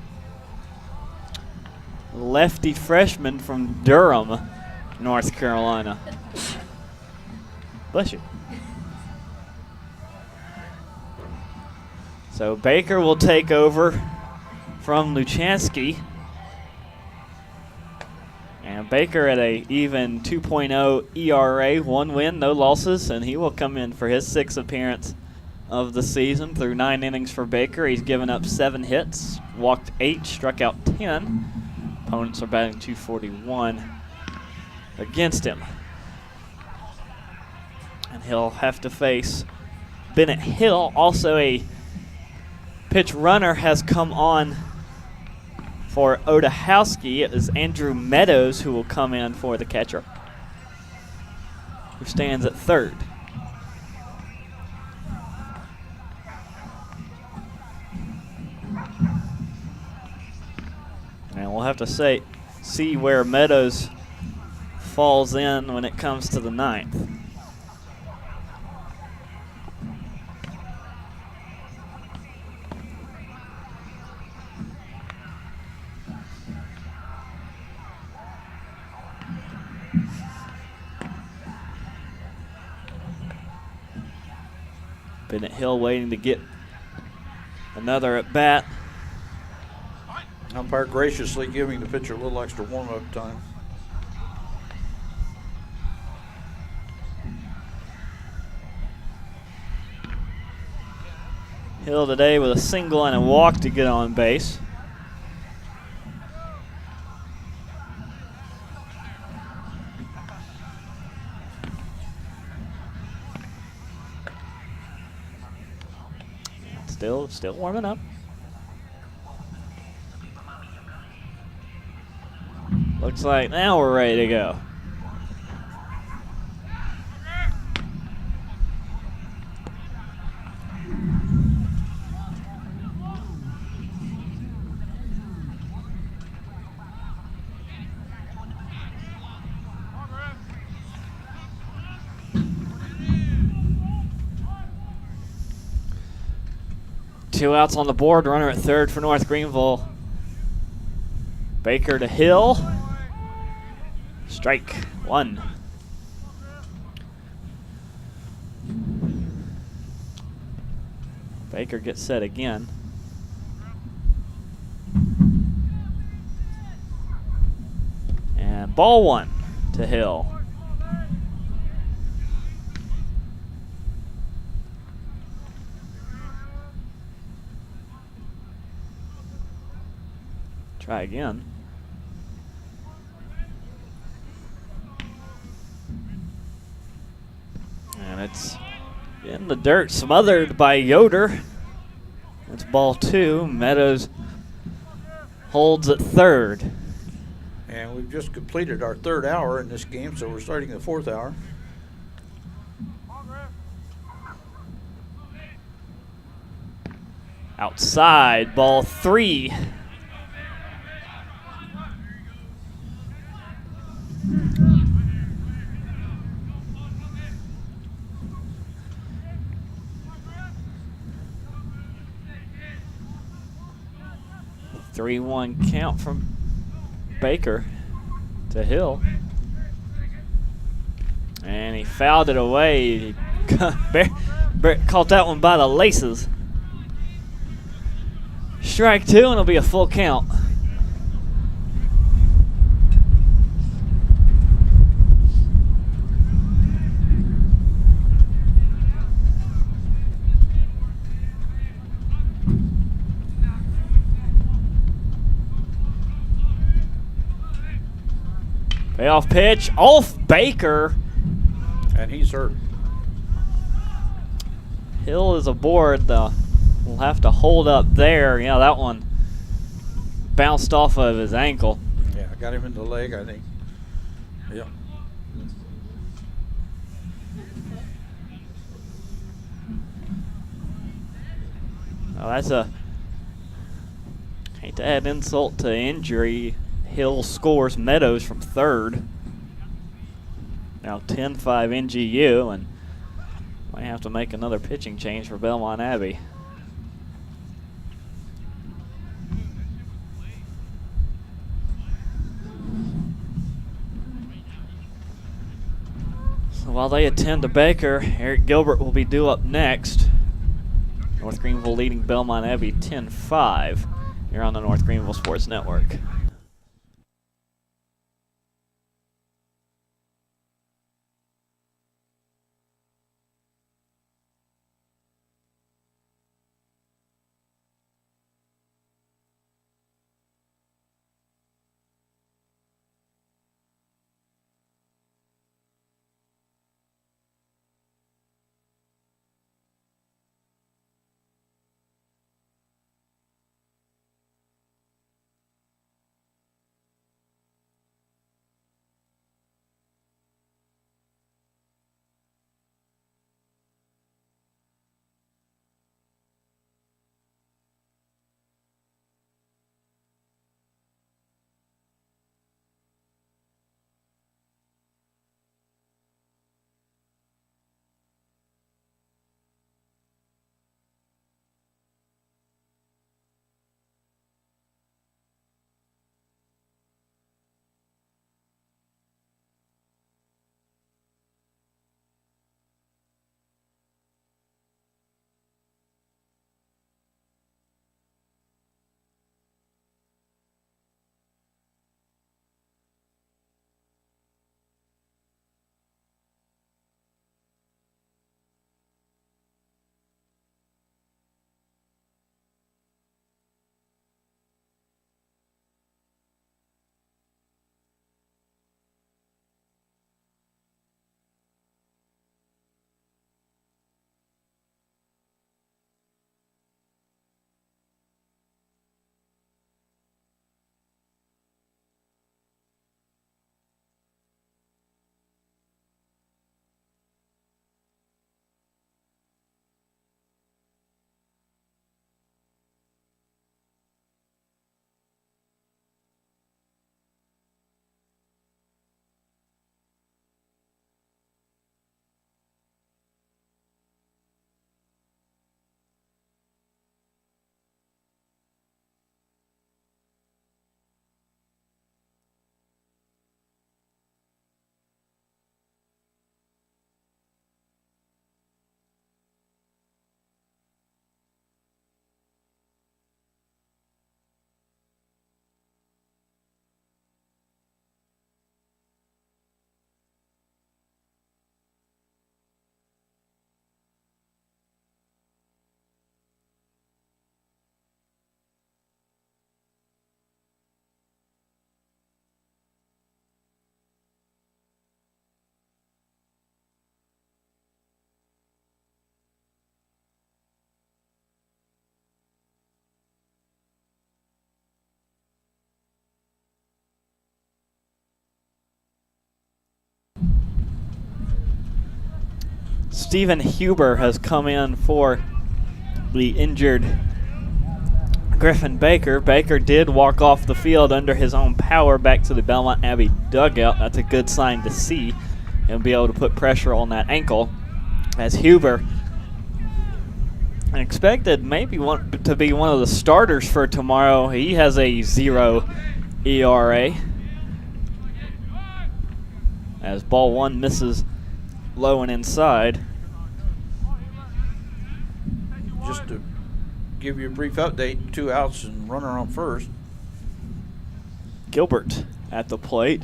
A: Lefty freshman from Durham, North Carolina. Bless you. So Baker will take over from Luchansky. And Baker at a even 2.0 ERA, 1 win, no losses, and he will come in for his 6th appearance of the season through 9 innings for Baker. He's given up 7 hits, walked 8, struck out 10. Opponents are batting .241 against him. And he'll have to face Bennett Hill. Also a pitch runner has come on for Odahowski. It is Andrew Meadows who will come in for the catcher, who stands at third. And we'll have to see where Meadows falls in when it comes to the ninth. Bennett Hill waiting to get another at bat.
B: Umpire graciously giving the pitcher a little extra warm-up time.
A: Hill today with a single and a walk to get on base. Still warming up. Looks like now we're ready to go. Two outs on the board, runner at third for North Greenville. Baker to Hill. Strike one. Baker gets set again. And ball one to Hill. Try again. And it's in the dirt, smothered by Yoder. It's ball two. Meadows holds at third.
B: And we've just completed our third hour in this game, so we're starting the fourth hour.
A: Outside, ball three. Three-one count from Baker to Hill. And he fouled it away. He caught that one by the laces. Strike two, and it'll be a full count. Payoff pitch off Baker.
B: And he's hurt.
A: Hill is aboard. We'll have to hold up there. Yeah, that one bounced off of his ankle.
B: Yeah, got him in the leg, I think. Yep.
A: Oh, that's a, hate to add insult to injury. Hill scores Meadows from third. Now 10-5 NGU, and might have to make another pitching change for Belmont Abbey. So while they attend to Baker, Eric Gilbert will be due up next. North Greenville leading Belmont Abbey 10-5 here on the North Greenville Sports Network. Stephen Huber has come in for the injured Griffin Baker. Baker did walk off the field under his own power back to the Belmont Abbey dugout. That's a good sign to see, and be able to put pressure on that ankle. As Huber expected maybe to be one of the starters for tomorrow, he has a 0 ERA. As ball one misses low and inside.
B: Just to give you a brief update, 2 outs and runner on first.
A: Gilbert at the plate.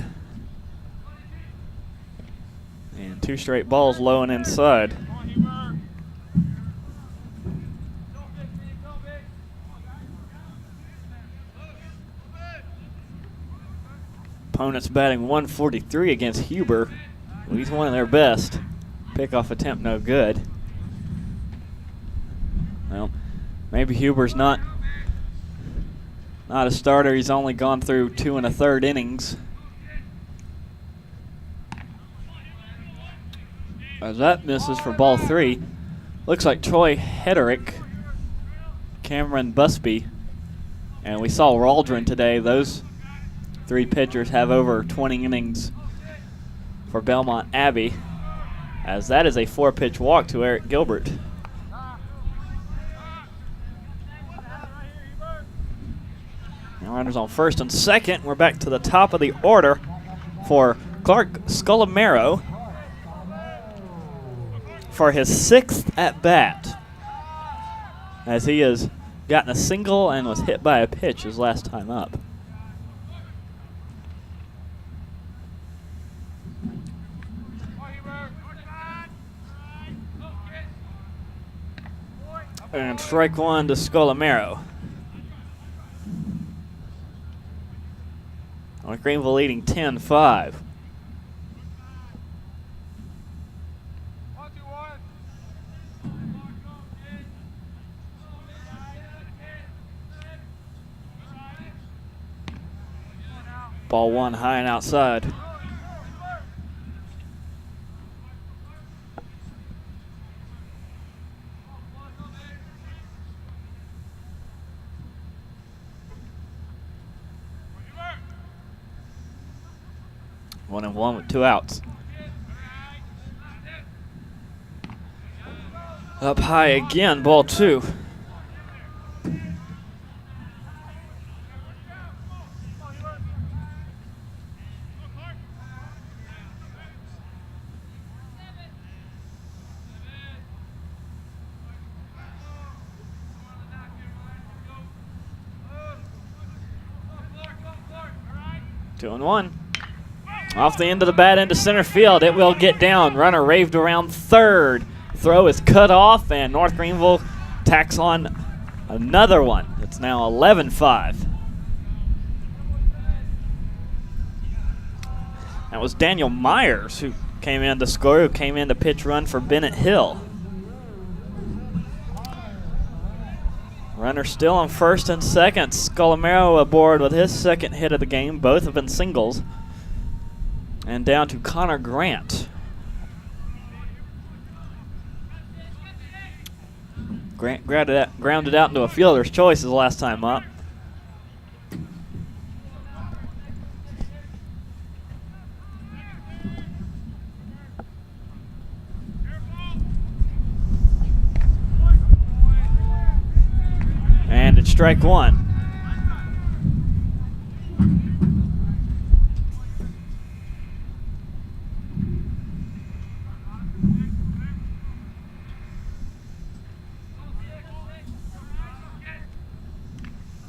A: And 2 straight balls low and inside. Opponents batting 143 against Huber. Well, he's one of their best. Pickoff attempt no good. Well, maybe Huber's not a starter. He's only gone through 2 1/3 innings. As that misses for ball 3. Looks like Troy Hederick, Cameron Busby, and we saw Waldron today. Those 3 pitchers have over 20 innings for Belmont Abbey, as that is a 4-pitch walk to Eric Gilbert. Now runners on first and second. We're back to the top of the order for Clark Scolamero for his 6th at-bat, as he has gotten a single and was hit by a pitch his last time up. And strike 1 to Scolamero. North Greenville leading 10-5. Ball 1 high and outside. One and one with 2 outs. Up high again, ball 2. Two and one. Off the end of the bat into center field. It will get down. Runner raved around third. Throw is cut off, and North Greenville tacks on another one. It's now 11-5. That was Daniel Myers who came in to score, who came in to pitch run for Bennett Hill. Runner still on first and second. Scolamero aboard with his 2nd hit of the game. Both have been singles. And down to Conor Grant. Grant grounded out into a fielder's choice his last time up. And it's strike 1.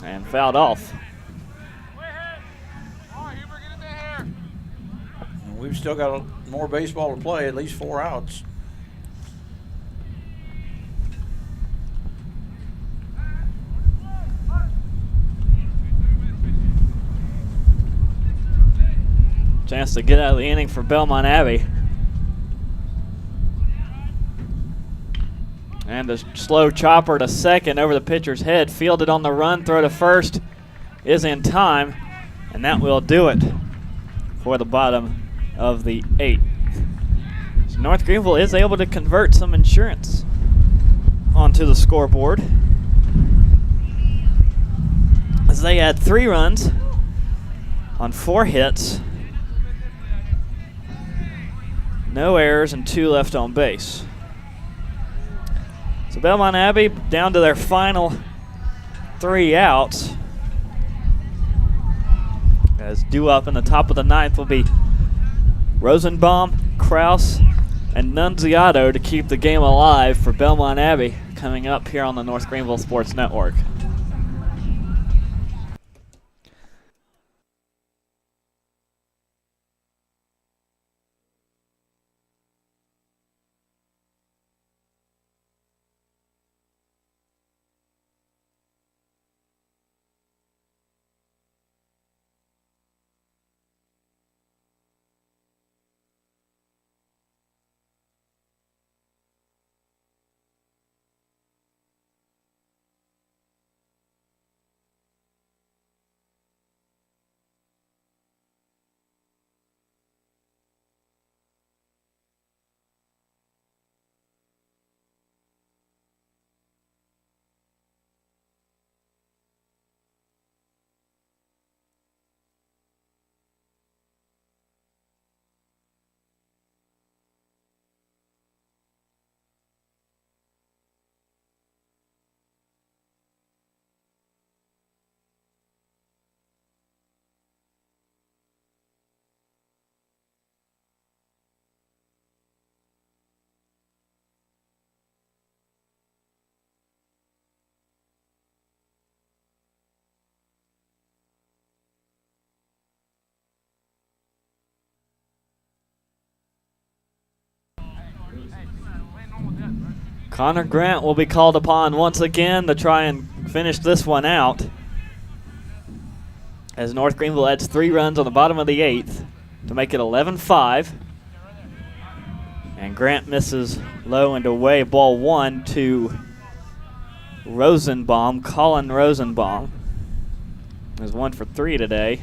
A: And fouled off.
B: We've still got more baseball to play, at least 4 outs.
A: Chance to get out of the inning for Belmont Abbey. And a slow chopper to second over the pitcher's head. Fielded on the run. Throw to first is in time. And that will do it for the bottom of the 8th. North Greenville is able to convert some insurance onto the scoreboard, as they had 3 runs on 4 hits, no errors, and 2 left on base. So Belmont Abbey down to their final 3 outs, as due up in the top of the 9th will be Rosenbaum, Kraus, and Nunziato to keep the game alive for Belmont Abbey coming up here on the North Greenville Sports Network. Conor Grant will be called upon once again to try and finish this one out, as North Greenville adds 3 runs on the bottom of the 8th to make it 11-5. And Grant misses low and away, ball 1 to Rosenbaum, Colin Rosenbaum. Is 1 for 3 today.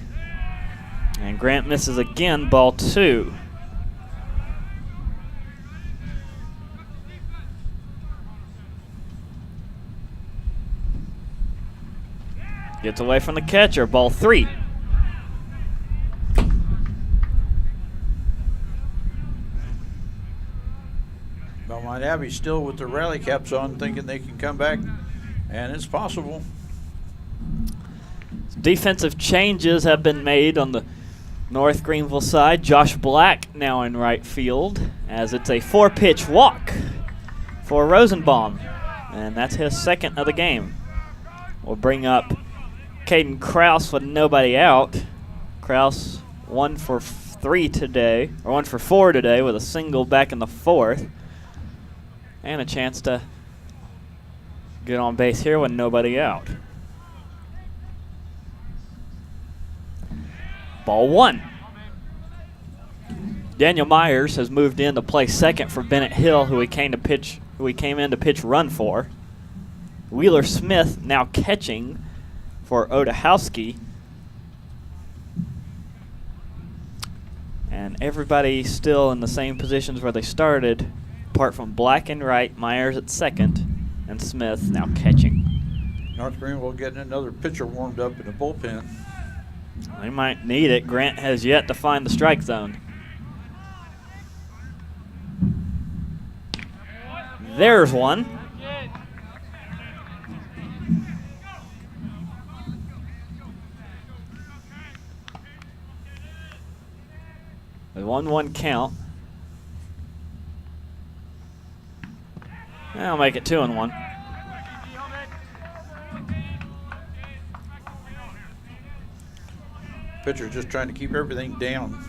A: And Grant misses again, ball 2. Gets away from the catcher, ball 3.
B: Belmont Abbey still with their rally caps on, thinking they can come back, and it's possible.
A: Defensive changes have been made on the North Greenville side. Josh Black now in right field, as it's a 4-pitch walk for Rosenbaum, and that's his 2nd of the game. We'll bring up Caden Kraus with nobody out. Kraus 1 for 3 today, or 1 for 4 today, with a single back in the 4th. And a chance to get on base here with nobody out. Ball 1. Daniel Myers has moved in to play 2nd for Bennett Hill, who he came in to pitch run for. Wheeler Smith now catching for Odahowski. And everybody still in the same positions where they started, apart from Black in right, Myers at 2nd, and Smith now catching.
B: North Greenville getting another pitcher warmed up in the bullpen.
A: They might need it. Grant has yet to find the strike zone. There's one. A 1-1 count. I'll make it 2-1.
B: Pitcher just trying to keep everything down,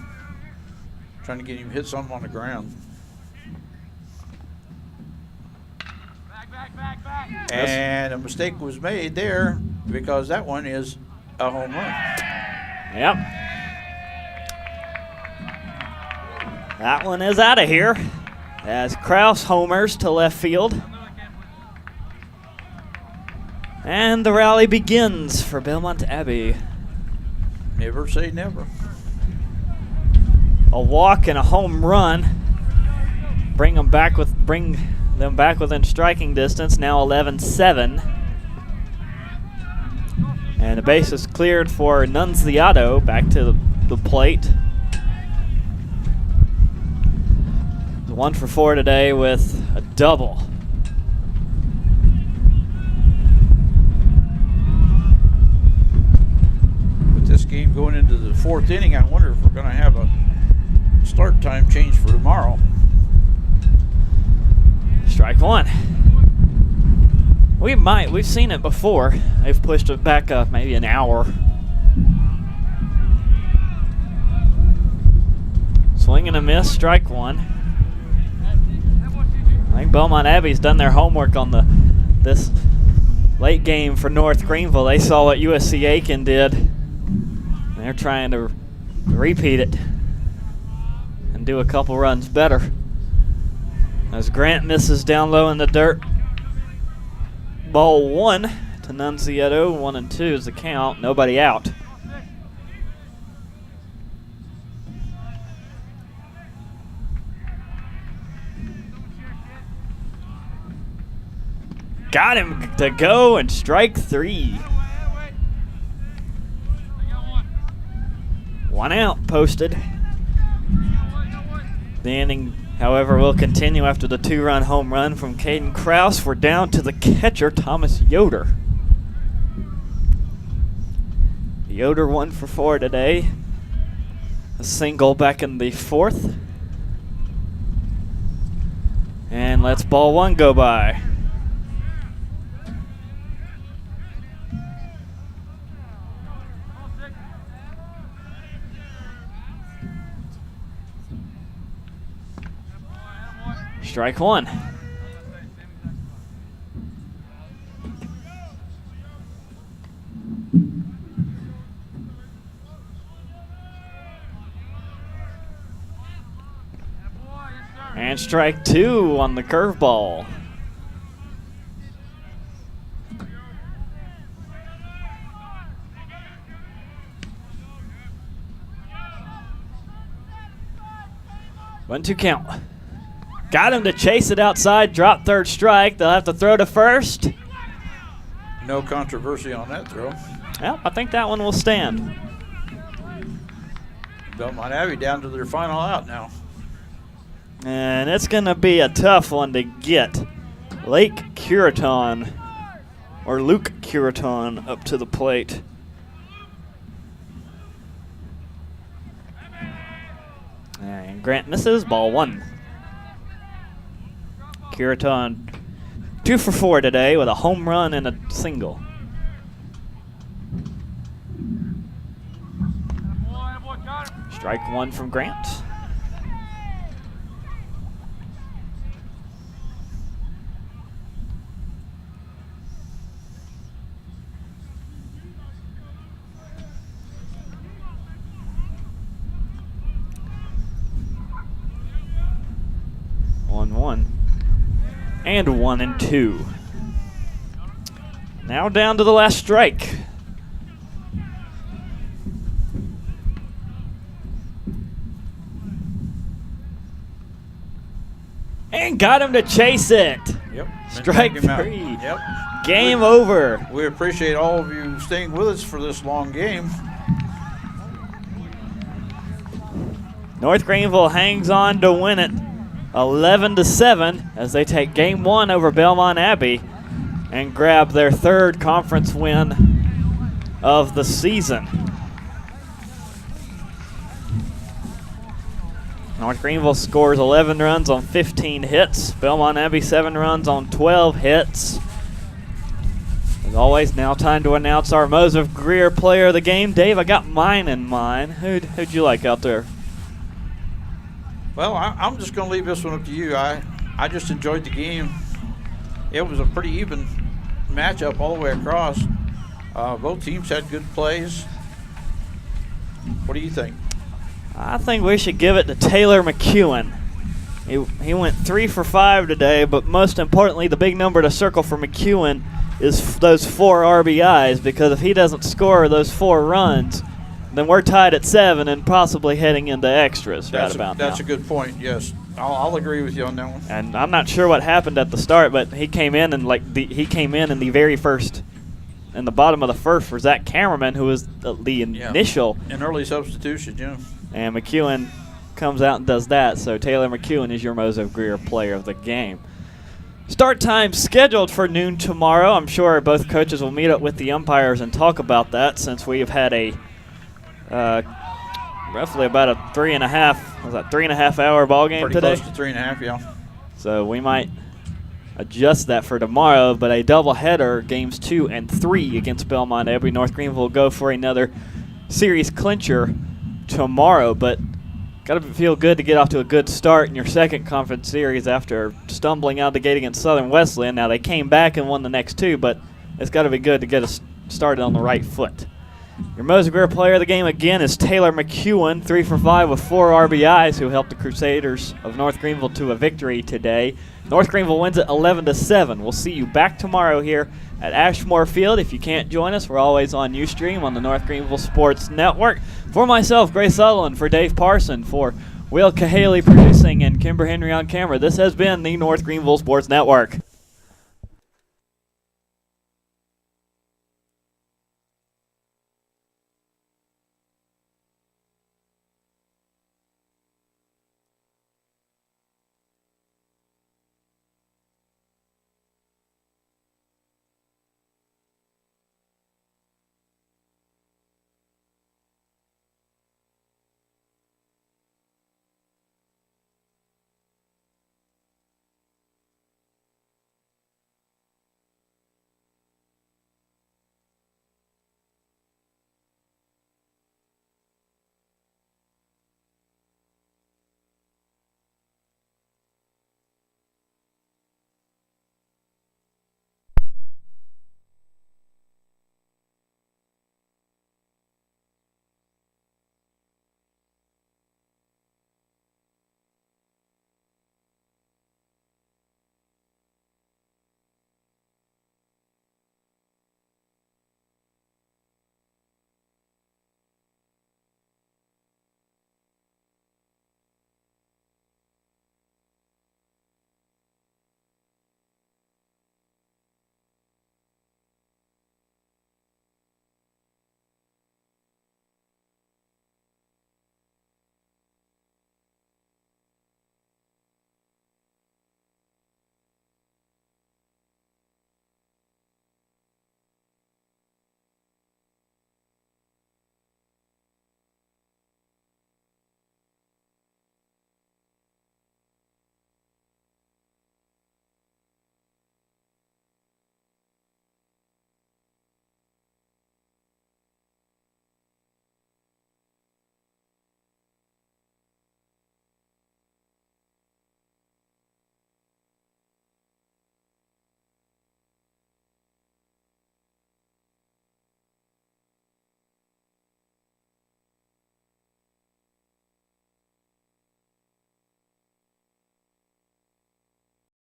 B: trying to get him hit something on the ground. Back. And a mistake was made there, because that one is a home run.
A: Yep. That one is out of here, as Kraus homers to left field. And the rally begins for Belmont Abbey.
B: Never say never.
A: A walk and a home run bring them back within striking distance. Now 11-7. And the base is cleared for Nunziato back to the plate. 1 for 4 today with a double.
B: With this game going into the 4th inning, I wonder if we're going to have a start time change for tomorrow.
A: Strike 1. We've seen it before. They've pushed it back up maybe an hour. Swing and a miss, strike 1. I think Belmont Abbey's done their homework on this late game for North Greenville. They saw what USC Aiken did. And they're trying to repeat it and do a couple runs better. As Grant misses down low in the dirt. Ball 1 to Nunziato. 1-2 is the count. Nobody out. Got him to go and strike 3. 1 out posted. The inning, however, will continue after the 2-run home run from Caden Kraus. We're down to the catcher, Thomas Yoder. Yoder 1 for 4 today. A single back in the 4th. And let's ball 1 go by. Strike 1. And strike 2 on the curveball. One, 2 count. Got him to chase it outside, drop 3rd strike. They'll have to throw to 1st.
B: No controversy on that throw.
A: Well, I think that one will stand.
B: Belmont Abbey down to their final out now.
A: And it's going to be a tough one to get. Luke Curiton up to the plate. And Grant misses, ball 1. Curiton 2 for 4 today with a home run and a single. Strike 1 from Grant. And 1-2. Now down to the last strike. And got him to chase it.
B: Yep.
A: Strike 3.
B: Yep.
A: Game over.
B: We appreciate all of you staying with us for this long game.
A: North Greenville hangs on to win it 11-7 as they take game 1 over Belmont Abbey and grab their 3rd conference win of the season. North Greenville scores 11 runs on 15 hits. Belmont Abbey 7 runs on 12 hits. As always, now time to announce our Moses Greer player of the game. Dave, I got mine in mind. Who'd you like out there?
B: Well, I'm just going to leave this one up to you. I just enjoyed the game. It was a pretty even matchup all the way across. Both teams had good plays. What do you think?
A: I think we should give it to Taylor McEwen. He went 3 for 5 today, but most importantly, the big number to circle for McEwen is those 4 RBIs, because if he doesn't score those 4 runs, then we're tied at 7 and possibly heading into extras right about now.
B: That's a good point, yes. I'll agree with you on that one.
A: And I'm not sure what happened at the start, but he came in and the very first, in the bottom of the first for Zach Cameraman, who was the initial.
B: An early substitution, yeah.
A: And McEwen comes out and does that. So Taylor McEwen is your Mozo Greer player of the game. Start time scheduled for noon tomorrow. I'm sure both coaches will meet up with the umpires and talk about that, since we have had a roughly about a 3.5 hour ball game today.
B: Pretty close to 3.5, yeah.
A: So we might adjust that for tomorrow, but a doubleheader, games 2 and 3 against Belmont Abbey. North Greenville will go for another series clincher tomorrow, but got to feel good to get off to a good start in your second conference series after stumbling out the gate against Southern Wesleyan. Now they came back and won the next 2, but it's got to be good to get us started on the right foot. Your Mozo Greer player of the game again is Taylor McEwen, 3 for 5 with 4 RBIs, who helped the Crusaders of North Greenville to a victory today. North Greenville wins it 11-7. We'll see you back tomorrow here at Ashmore Field. If you can't join us, we're always on Ustream on the North Greenville Sports Network. For myself, Gray Sutherland, for Dave Parson, for Will Cahaley producing, and Kimber Henry on camera, this has been the North Greenville Sports Network.